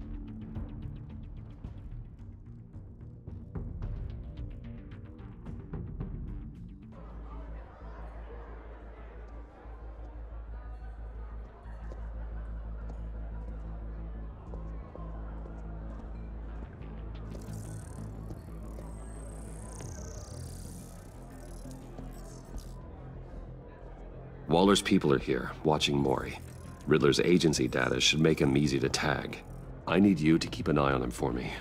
B: Waller's people are here, watching Maury. Riddler's agency data should make him easy to tag. I need you to keep an eye on him for me.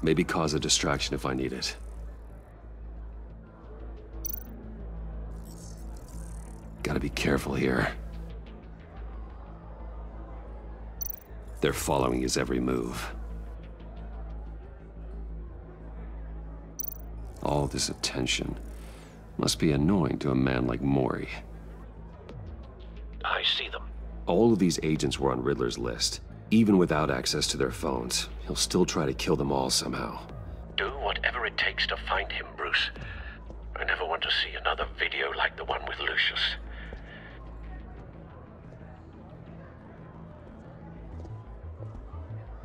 B: Maybe cause a distraction if I need it. Gotta be careful here. They're following his every move. All this attention must be annoying to a man like Maury.
E: I see them.
B: All of these agents were on Riddler's list. Even without access to their phones, he'll still try to kill them all somehow.
E: Do whatever it takes to find him, Bruce. I never want to see another video like the one with Lucius.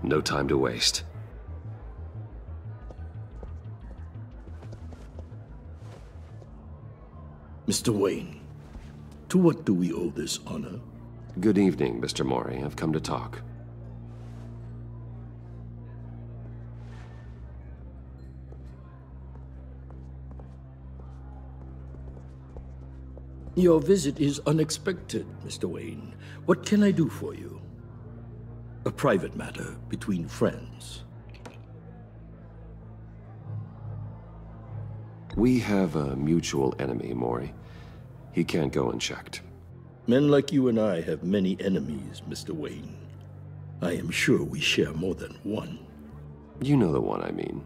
B: No time to waste.
L: Mr. Wayne, to what do we owe this honor?
B: Good evening, Mr. Maury. I've come to talk.
L: Your visit is unexpected, Mr. Wayne. What can I do for you? A private matter between friends.
B: We have a mutual enemy, Maury. He can't go unchecked.
L: Men like you and I have many enemies, Mr. Wayne. I am sure we share more than one.
B: You know the one I mean.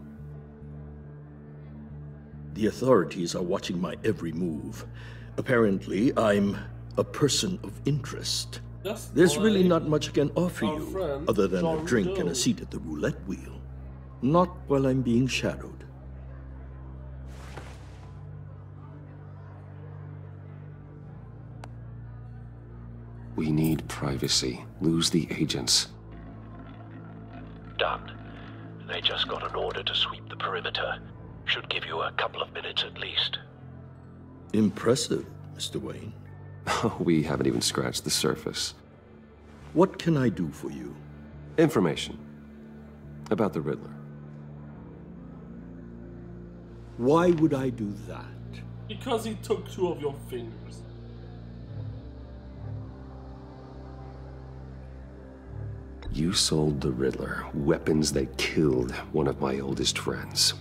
L: The authorities are watching my every move. Apparently, I'm a person of interest. There's really not much I can offer you, other than a drink and a seat at the roulette wheel. Not while I'm being shadowed.
B: We need privacy. Lose the agents.
E: Done. They just got an order to sweep the perimeter. Should give you a couple of minutes at least.
L: Impressive, Mr. Wayne.
B: We haven't even scratched the surface.
L: What can I do for you?
B: Information. About the Riddler.
L: Why would I do that?
A: Because he took 2 of your fingers.
B: You sold the Riddler weapons that killed one of my oldest friends.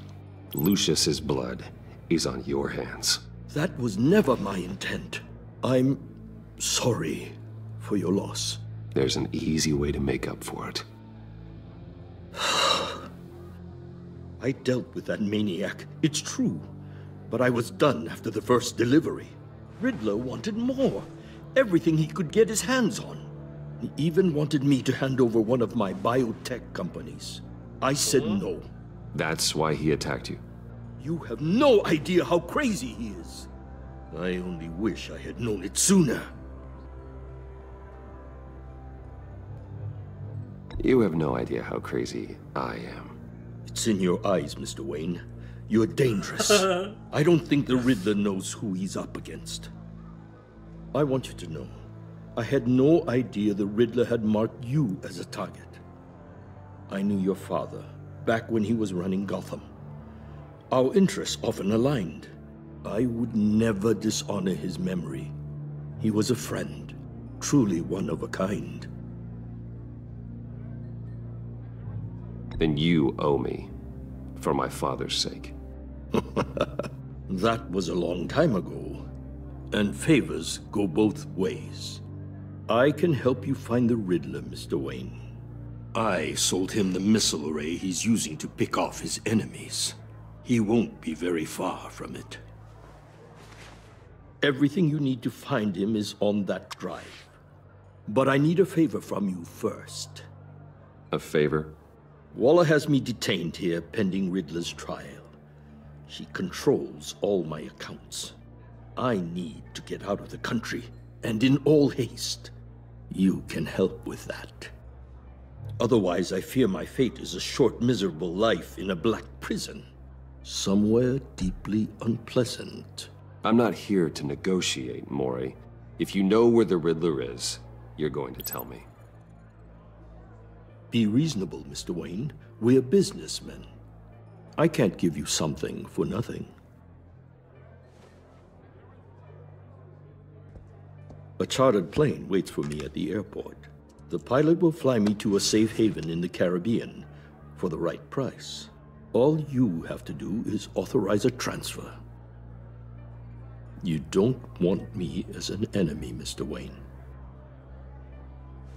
B: Lucius's blood is on your hands.
L: That was never my intent. I'm sorry for your loss.
B: There's an easy way to make up for it.
L: I dealt with that maniac, it's true. But I was done after the first delivery. Riddler wanted more. Everything he could get his hands on. He even wanted me to hand over one of my biotech companies. I said no.
B: That's why he attacked you?
L: You have no idea how crazy he is. I only wish I had known it sooner.
B: You have no idea how crazy I am.
L: It's in your eyes, Mr. Wayne. You're dangerous. I don't think the Riddler knows who he's up against. I want you to know, I had no idea the Riddler had marked you as a target. I knew your father, back when he was running Gotham. Our interests often aligned. I would never dishonor his memory. He was a friend, truly one of a kind.
B: Then you owe me, for my father's sake.
L: That was a long time ago, and favors go both ways. I can help you find the Riddler, Mr. Wayne. I sold him the missile array he's using to pick off his enemies. He won't be very far from it. Everything you need to find him is on that drive. But I need a favor from you first.
B: A favor?
L: Waller has me detained here pending Riddler's trial. She controls all my accounts. I need to get out of the country, and in all haste. You can help with that. Otherwise, I fear my fate is a short, miserable life in a black prison. Somewhere deeply unpleasant.
B: I'm not here to negotiate, Mori. If you know where the Riddler is, you're going to tell me.
L: Be reasonable, Mr. Wayne. We're businessmen. I can't give you something for nothing. A chartered plane waits for me at the airport. The pilot will fly me to a safe haven in the Caribbean for the right price. All you have to do is authorize a transfer. You don't want me as an enemy, Mr. Wayne.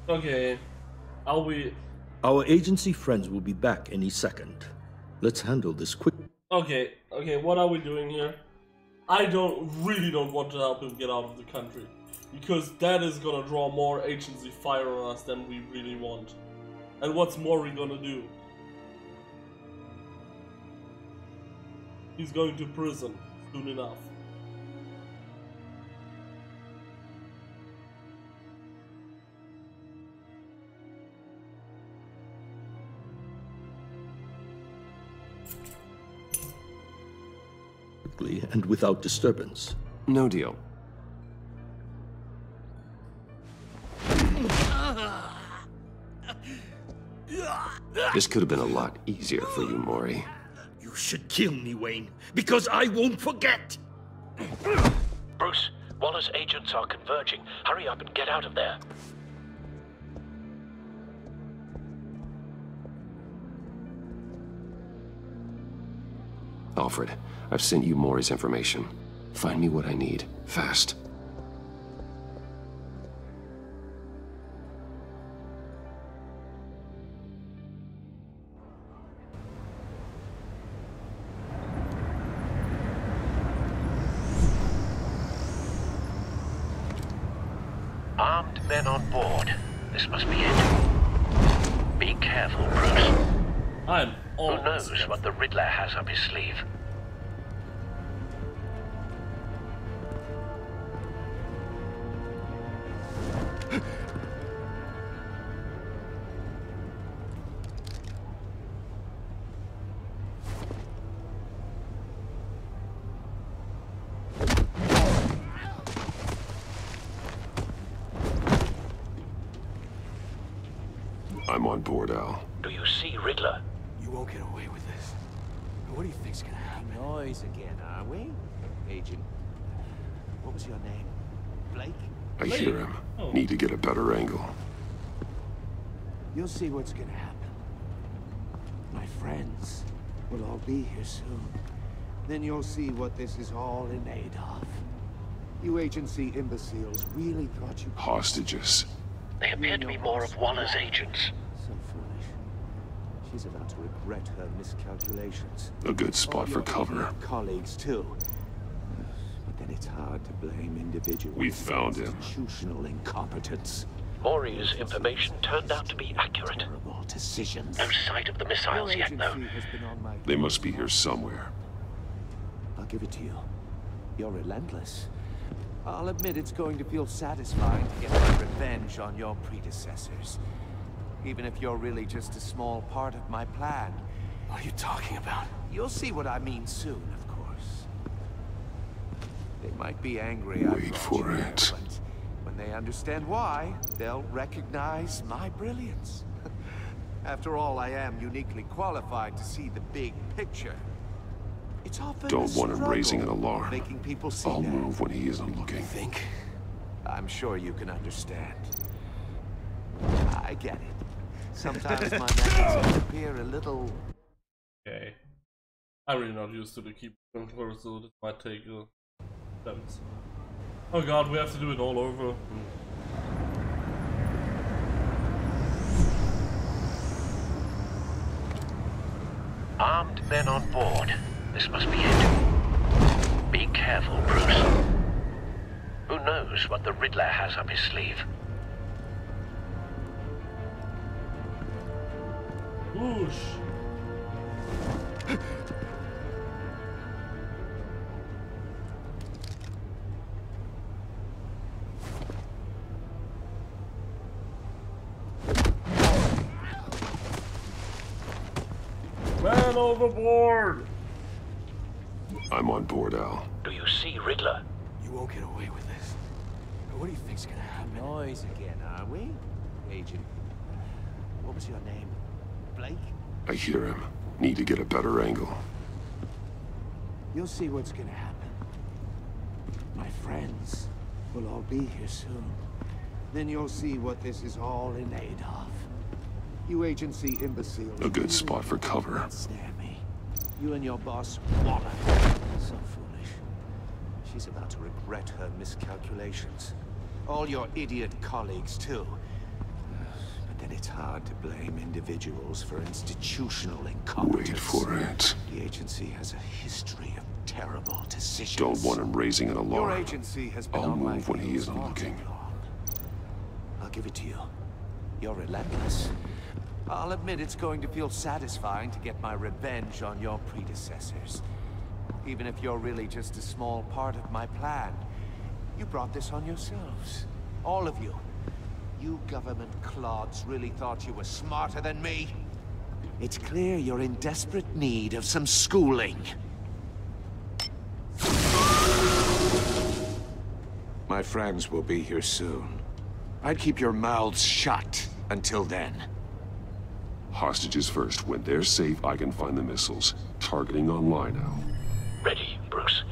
A: Okay.
L: Our agency friends will be back any second. Let's handle this quick.
A: Okay, what are we doing here? I really don't want to help him get out of the country. Because that is gonna draw more agency fire on us than we really want. And what's Mori gonna do? He's going to prison soon enough.
L: And without disturbance.
B: No deal. This could have been a lot easier for you, Mori.
L: You should kill me, Wayne, because I won't forget!
E: Bruce, Waller's agents are converging. Hurry up and get out of there.
B: Alfred, I've sent you Mori's information. Find me what I need, fast.
E: Armed men on board. This must be it. Be careful, Bruce. Who knows what the Riddler has up his sleeve?
B: I'm on board, Al.
E: Do you see Riddler?
T: You won't get away with this. What do you think's gonna happen?
S: Noise again, are we? Agent, what was your name? Blake?
B: I hear him. Need to get a better angle.
T: You'll see what's gonna happen. My friends will all be here soon.
H: Then you'll see what this is all in aid of. You agency imbeciles really thought you...
E: Hostages. They appear to be more of Waller's agents.
H: So foolish. She's about to regret her miscalculations.
J: A good spot for cover.
H: Colleagues, too. But then it's hard to blame individuals.
J: We found him.
H: Institutional incompetence.
E: Mori's information turned out to be accurate.
H: Terrible decisions.
E: No sight of the missiles yet, though.
J: They must be here somewhere.
H: I'll give it to you. You're relentless. I'll admit it's going to feel satisfying to get my revenge on your predecessors. Even if you're really just a small part of my plan.
T: What are you talking about?
H: You'll see what I mean soon, of course. They might be angry.
J: Wait for it.
H: But when they understand why, they'll recognize my brilliance. After all, I am uniquely qualified to see the big picture. It's often
J: Don't want him raising an alarm.
H: Making people see
J: I'll
H: that.
J: move when he isn't looking.
H: Think? I'm sure you can understand. I get it. Sometimes my methods appear a little...
A: Okay. I'm really not used to the keyboard controller, so this might take attempts. Oh god, we have to do it all over.
E: Armed men on board. This must be it. Be careful, Bruce. Who knows what the Riddler has up his sleeve?
A: Whoosh. Man overboard!
J: I'm on board, Al.
E: Do you see Riddler?
T: You won't get away with this. What do you think's gonna happen?
H: Noise again, are we? Agent. What was your name? Blake?
J: I hear him. Need to get a better angle.
H: You'll see what's gonna happen. My friends will all be here soon. Then you'll see what this is all in aid of. You agency imbeciles.
J: A good spot for cover.
H: Snare me. You and your boss, Waller. So foolish. She's about to regret her miscalculations. All your idiot colleagues, too. But then it's hard to blame individuals for institutional incompetence.
J: Wait for it.
H: The agency has a history of terrible decisions.
J: Don't want him raising an alarm.
H: Your agency has been
J: I'll
H: on my
J: move when he
H: heels
J: isn't
H: all
J: looking.
H: too long. I'll give it to you. You're relentless. I'll admit it's going to feel satisfying to get my revenge on your predecessors. Even if you're really just a small part of my plan. You brought this on yourselves. All of you. You government clods really thought you were smarter than me? It's clear you're in desperate need of some schooling. My friends will be here soon. I'd keep your mouths shut until then.
J: Hostages first. When they're safe, I can find the missiles. Targeting online now.
E: Ready, Bruce.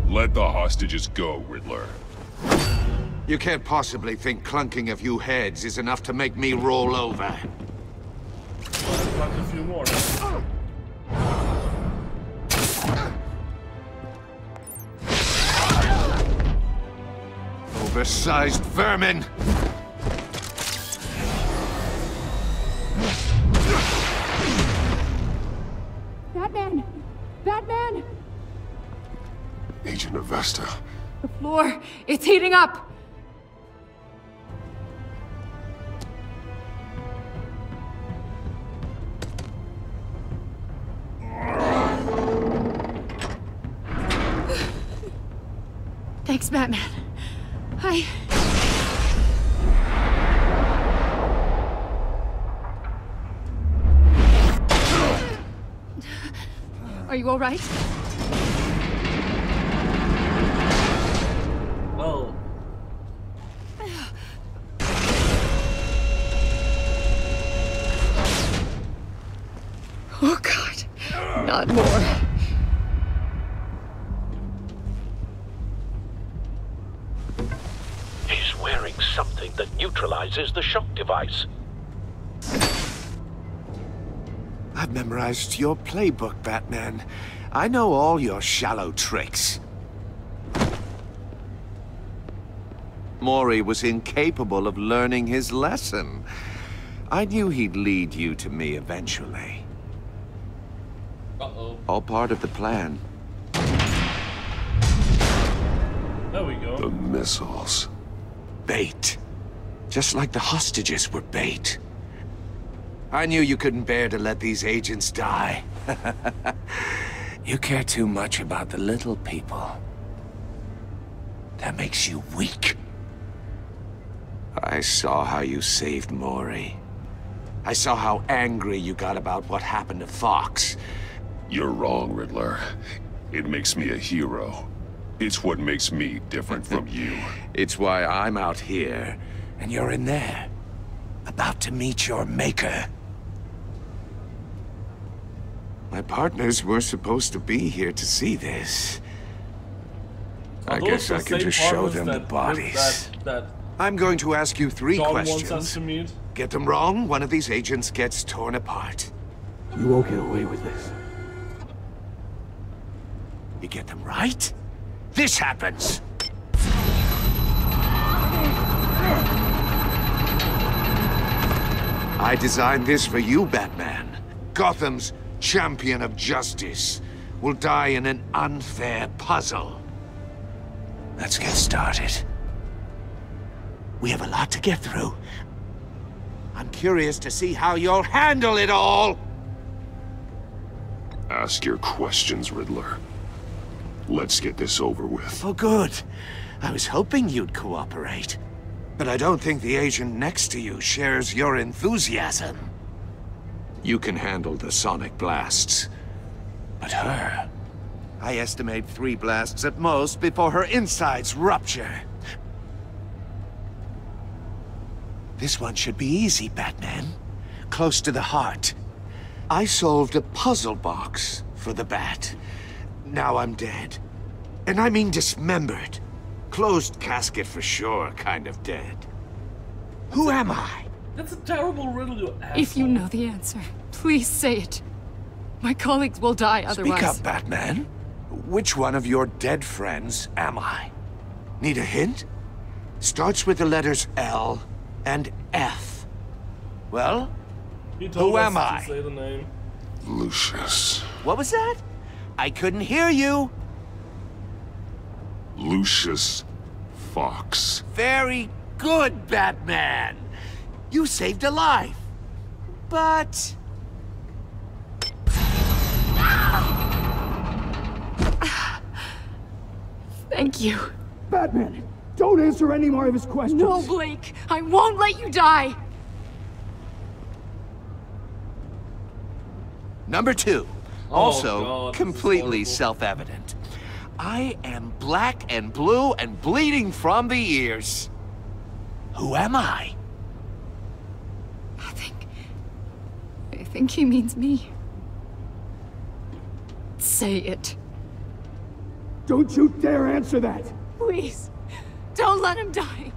J: Let the hostages go, Riddler.
H: You can't possibly think clunking a few heads is enough to make me roll over.
A: Like a few more.
H: Oversized vermin!
O: Batman! Batman!
J: Agent Avesta.
O: The floor, it's heating up! Thanks, Batman. Are you all right?
A: Oh.
O: Oh, God. Not more.
E: something that neutralizes the shock device.
H: I've memorized your playbook, Batman. I know all your shallow tricks. Mori was incapable of learning his lesson. I knew he'd lead you to me eventually.
A: Uh-oh.
H: All part of the plan.
A: There we go.
J: The missiles.
H: Bait. Just like the hostages were bait. I knew you couldn't bear to let these agents die. You care too much about the little people. That makes you weak. I saw how you saved Mori. I saw how angry you got about what happened to Fox.
J: You're wrong, Riddler. It makes me a hero. It's what makes me different from you.
H: It's why I'm out here, and you're in there. About to meet your maker. My partners were supposed to be here to see this. I guess I can just show them the bodies. I'm going to ask you 3 questions. Get them wrong, one of these agents gets torn apart.
L: You won't get away with this.
H: You get them right, this happens. I designed this for you, Batman. Gotham's champion of justice will die in an unfair puzzle. Let's get started. We have a lot to get through. I'm curious to see how you'll handle it all.
J: Ask your questions, Riddler. Let's get this over with.
H: Oh, good. I was hoping you'd cooperate. But I don't think the agent next to you shares your enthusiasm. You can handle the sonic blasts. But her... I estimate 3 blasts at most before her insides rupture. This one should be easy, Batman. Close to the heart. I solved a puzzle box for the Bat. Now I'm dead. And I mean dismembered. Closed casket for sure, kind of dead. Who am I?
A: That's a terrible riddle, you asshole.
O: If you know the answer, please say it. My colleagues will die otherwise.
H: Speak up, Batman. Which one of your dead friends am I? Need a hint? Starts with the letters L and F. Well, who am I?
A: Say the name.
J: Lucius.
H: What was that? I couldn't hear you.
J: Lucius Fox.
H: Very good, Batman. You saved a life. But...
O: Thank you.
L: Batman, don't answer any more of his questions.
O: No, Blake. I won't let you die.
H: Number 2. Also, completely self-evident. I am black and blue and bleeding from the ears. Who am I?
O: I think he means me. Say it.
L: Don't you dare answer that!
O: Please, don't let him die.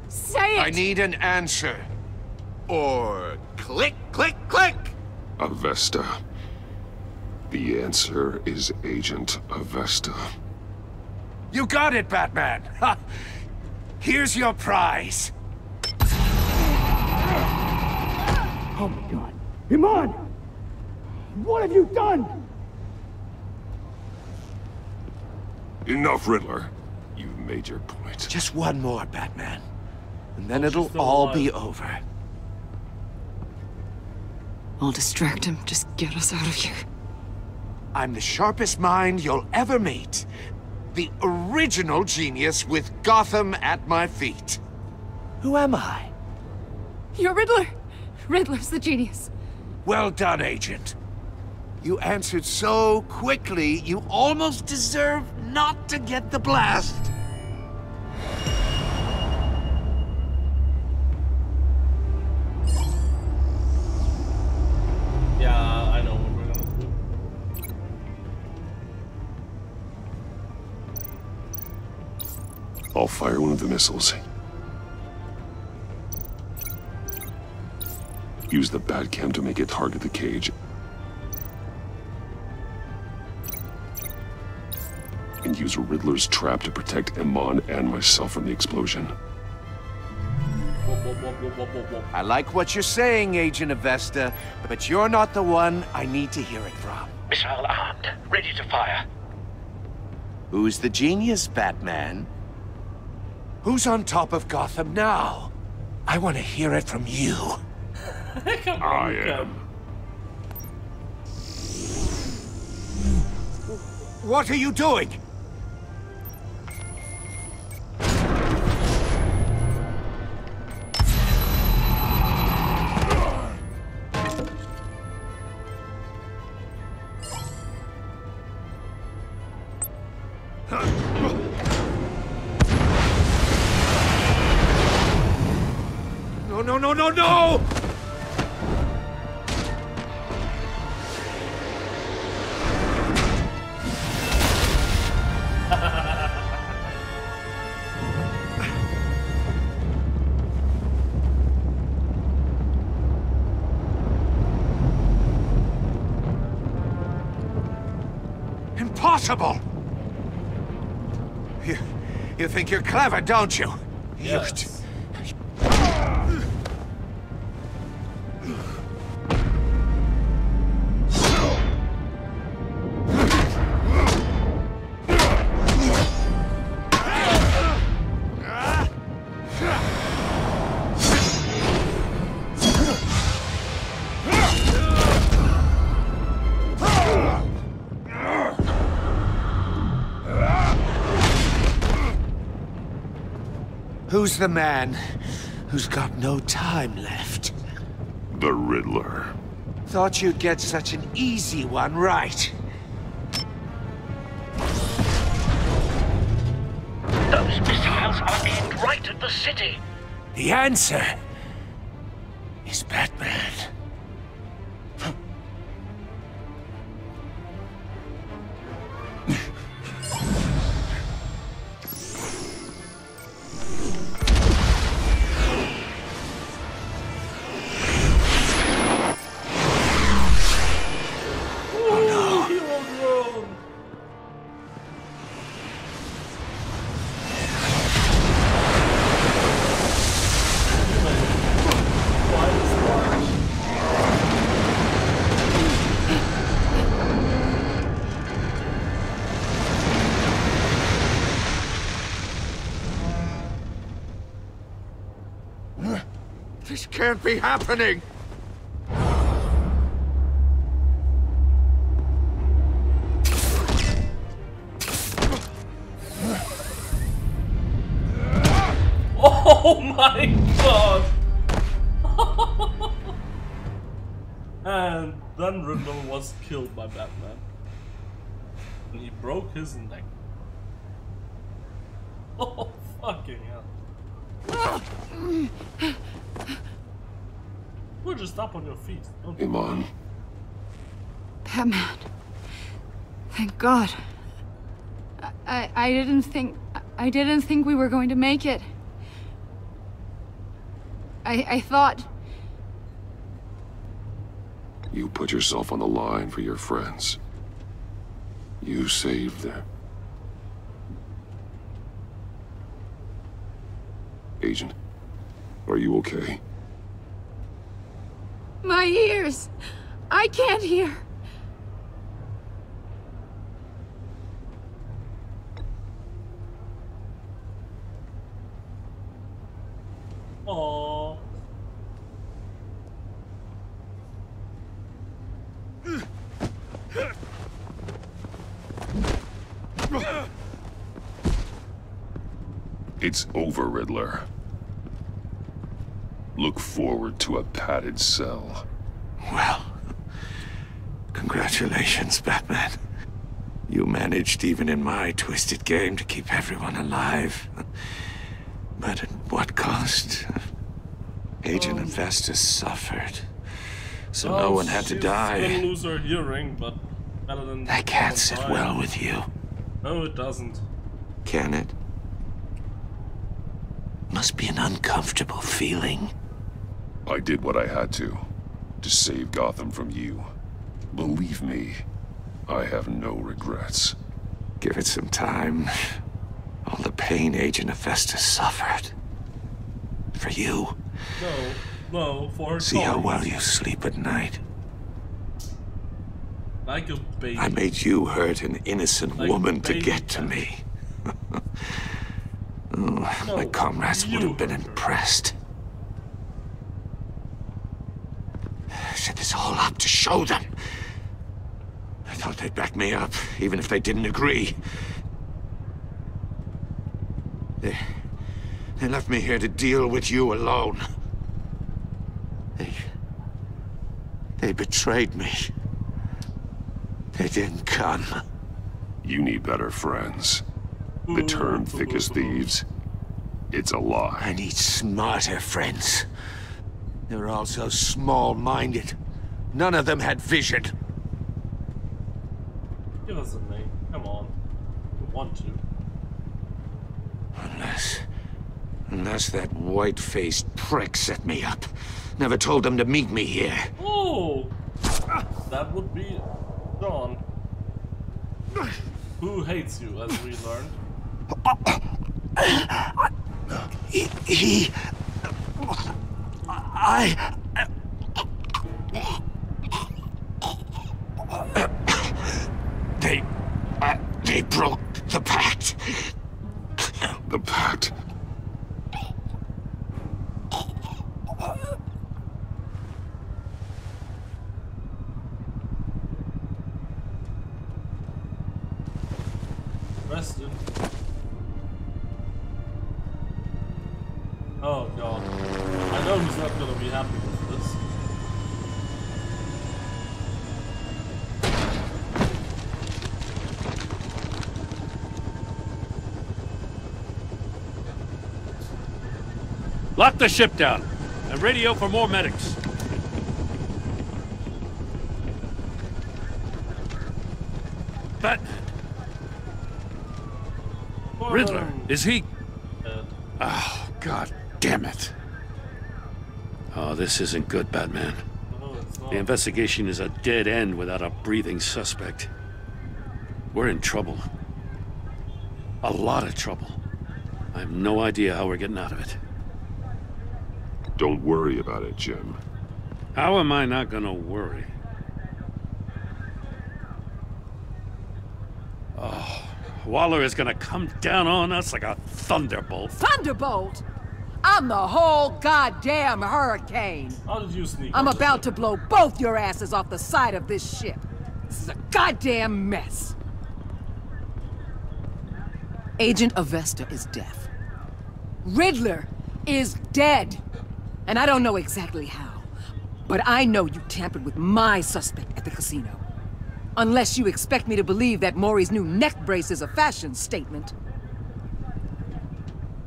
O: Say it!
H: I need an answer. Or click, click, click!
J: Avesta. The answer is Agent Avesta.
H: You got it, Batman! Ha! Here's your prize.
L: Oh my God. Iman! What have you done?
J: Enough, Riddler. You've made your point.
H: Just one more, Batman. And then it'll all be over.
O: I'll distract him. Just get us out of here.
H: I'm the sharpest mind you'll ever meet. The original genius with Gotham at my feet. Who am I?
O: You're Riddler. Riddler's the genius.
H: Well done, Agent. You answered so quickly, you almost deserve not to get the blast.
A: Yeah, I know what we're gonna do.
J: I'll fire one of the missiles. Use the Batcam to make it target the cage. And use Riddler's trap to protect Iman and myself from the explosion.
F: I like what you're saying, Agent Avesta, but you're not the one I need to hear it from.
E: Missile armed, ready to fire.
F: Who's the genius, Batman? Who's on top of Gotham now? I want to hear it from you.
J: I am.
F: What are you doing? No! Impossible! You think you're clever, don't you?
A: Yes.
F: Who's the man who's got no time left?
J: The Riddler.
F: Thought you'd get such an easy one right.
E: Those missiles are aimed right at the city.
F: The answer is Batman. This can't be happening!
A: Oh my god! And then Riddler was killed by Batman. And he broke his neck. Oh, fucking hell. We'll just stop on your feet. Don't
J: Iman.
O: Batman. Thank God. I didn't think we were going to make it. I thought...
J: You put yourself on the line for your friends. You saved them. Agent, are you okay?
O: My ears! I can't hear!
A: Aww.
J: It's over, Riddler. Look forward to a padded cell.
H: Well, congratulations, Batman. You managed, even in my twisted game, to keep everyone alive. But at what cost? Agent Avesta suffered, so no one had to die.
A: She's gonna lose her hearing, but better than
H: that can't sit well with you.
A: No, it doesn't.
H: Can it? Must be an uncomfortable feeling.
J: I did what I had to. to save Gotham from you. Believe me, I have no regrets.
H: Give it some time. All the pain Agent Hephaestus suffered. For you.
A: No, for her.
H: See how well you sleep at night.
A: Like a baby.
H: I made you hurt an innocent woman to get to me. My comrades would have been impressed. I set this all up to show them. I thought they'd back me up, even if they didn't agree. They left me here to deal with you alone. They betrayed me. They didn't come.
J: You need better friends. The term thick as thieves, it's a lie.
H: I need smarter friends. They're all so small-minded. None of them had vision.
A: Give us a name. Come on. We want to.
H: Unless that white-faced prick set me up. Never told them to meet me here.
A: Oh! That would be Dawn. Who hates you, as we learned.
H: They broke the pact.
J: The pact?
A: Rested. Oh god. I know he's not gonna be happy with this.
U: Lock the ship down and radio for more medics. But Riddler, is he? Oh, god damn it. Oh, this isn't good, Batman. The investigation is a dead end without a breathing suspect. We're in trouble. A lot of trouble. I have no idea how we're getting out of it.
J: Don't worry about it, Jim.
U: How am I not gonna worry? Oh, Waller is gonna come down on us like a thunderbolt.
P: Thunderbolt? I'm the whole goddamn hurricane.
A: How did you sneak?
P: I'm about to blow both your asses off the side of this ship. This is a goddamn mess. Agent Avesta is deaf. Riddler is dead. And I don't know exactly how, but I know you tampered with my suspect at the casino. Unless you expect me to believe that Maury's new neck brace is a fashion statement.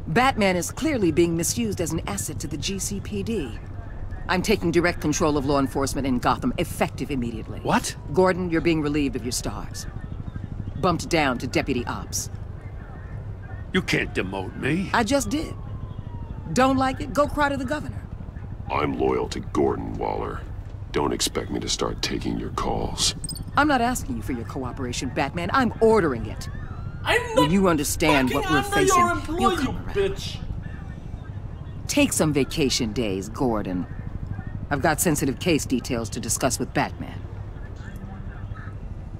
P: Batman is clearly being misused as an asset to the GCPD. I'm taking direct control of law enforcement in Gotham, effective immediately.
U: What?
P: Gordon, you're being relieved of your stars. Bumped down to Deputy Ops.
U: You can't demote me.
P: I just did. Don't like it? Go cry to the governor.
J: I'm loyal to Gordon, Waller. Don't expect me to start taking your calls.
P: I'm not asking you for your cooperation, Batman. I'm ordering it.
A: I'm not.
P: When you understand what we're facing,
A: your employee,
P: you'll come around.
A: Bitch.
P: Take some vacation days, Gordon. I've got sensitive case details to discuss with Batman.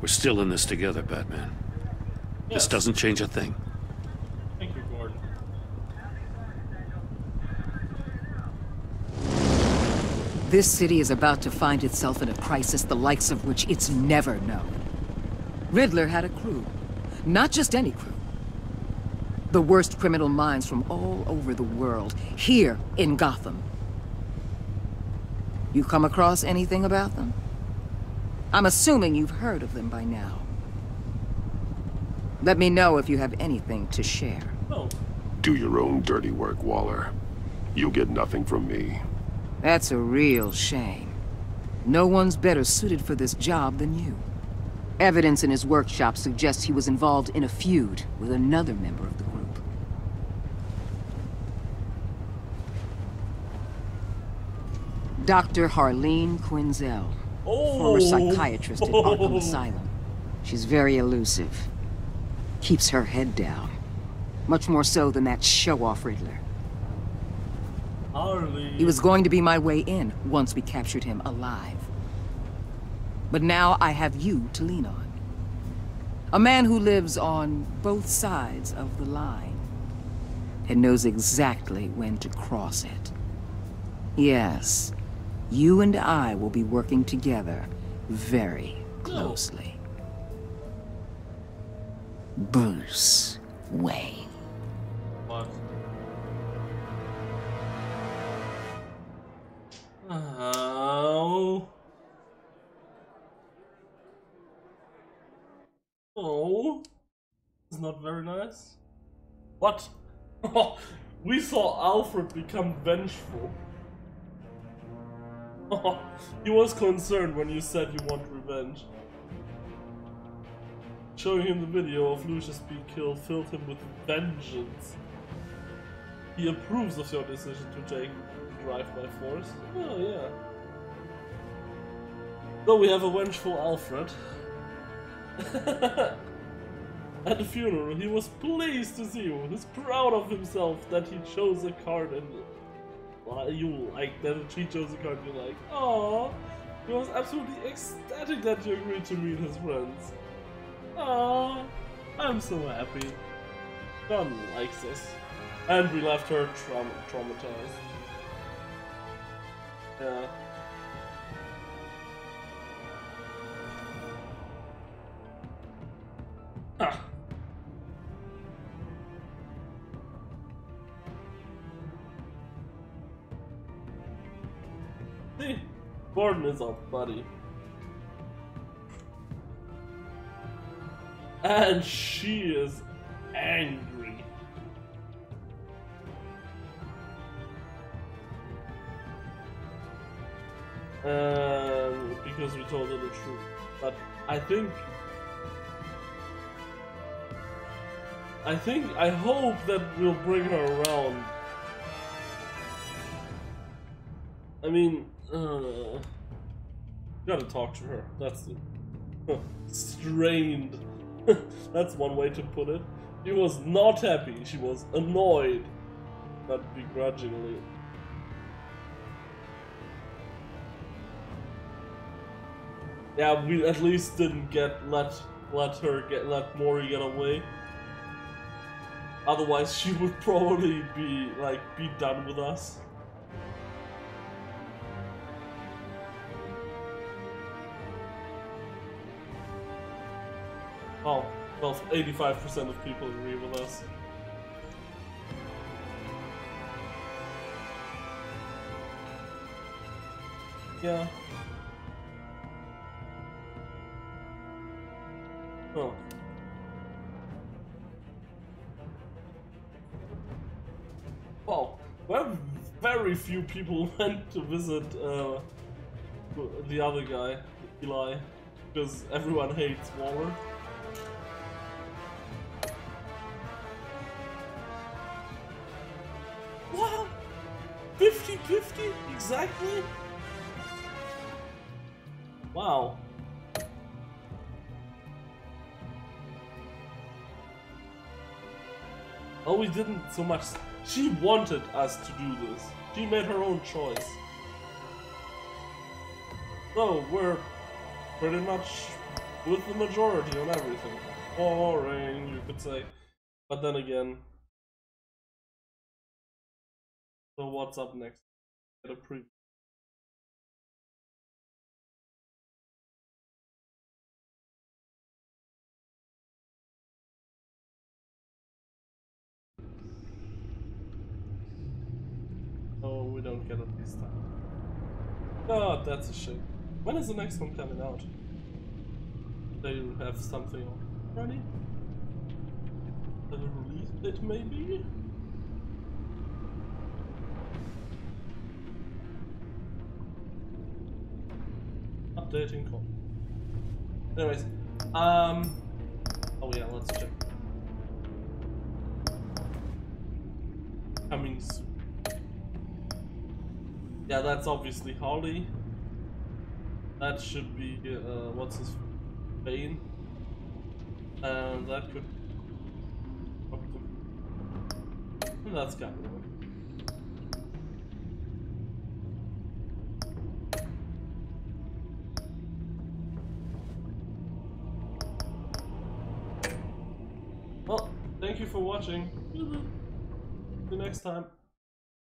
U: We're still in this together, Batman.
A: Yes.
U: This doesn't change a thing.
A: Thank you, Gordon.
P: This city is about to find itself in a crisis the likes of which it's never known. Riddler had a crew. Not just any crew. The worst criminal minds from all over the world, here in Gotham. You come across anything about them? I'm assuming you've heard of them by now. Let me know if you have anything to share.
A: Oh.
J: Do your own dirty work, Waller. You'll get nothing from me.
P: That's a real shame. No one's better suited for this job than you. Evidence in his workshop suggests he was involved in a feud with another member of the group. Dr. Harleen Quinzel, former psychiatrist at Arkham Asylum. She's very elusive. Keeps her head down. Much more so than that show-off Riddler.
A: Harley.
P: He was going to be my way in once we captured him alive. But now I have you to lean on. A man who lives on both sides of the line and knows exactly when to cross it. Yes, you and I will be working together very closely. Bruce Wayne.
A: What? Oh. Oh. It's not very nice. What? We saw Alfred become vengeful. He was concerned when you said you want revenge. Showing him the video of Lucius being killed filled him with vengeance. He approves of your decision to take drive by force. Oh yeah. So we have a vengeful Alfred. At the funeral, he was pleased to see you. He's proud of himself that he chose a card and you like that she chose a card you like. Oh, he was absolutely ecstatic that you agreed to meet his friends. Oh, I'm so happy. John likes us. And we left her traumatized. Yeah. Ah. See? Gordon is our buddy. And she is angry. Because we told her the truth. But I hope that we'll bring her around. I mean, gotta talk to her. That's it. Strained. That's one way to put it. She was not happy. She was annoyed, but begrudgingly. Yeah, we at least didn't let Mori get away. Otherwise, she would probably be done with us. Oh, well, 85% of people agree with us. Yeah. Oh. Well, very few people went to visit the other guy, Eli, because everyone hates Waller. What? 50-50? Exactly? Wow. Oh, we didn't so much. She wanted us to do this. She made her own choice. So, we're pretty much with the majority on everything. Boring, you could say. But then again. So what's up next? Get a preview. Oh, we don't get it this time. God, that's a shame. When is the next one coming out? They have something already? A release date, maybe? Updating call. Anyways, oh yeah, let's check. Coming soon. Yeah, that's obviously Holly. That should be, what's his Bane. And that could... And that's Catwoman. Well, thank you for watching. See you next time.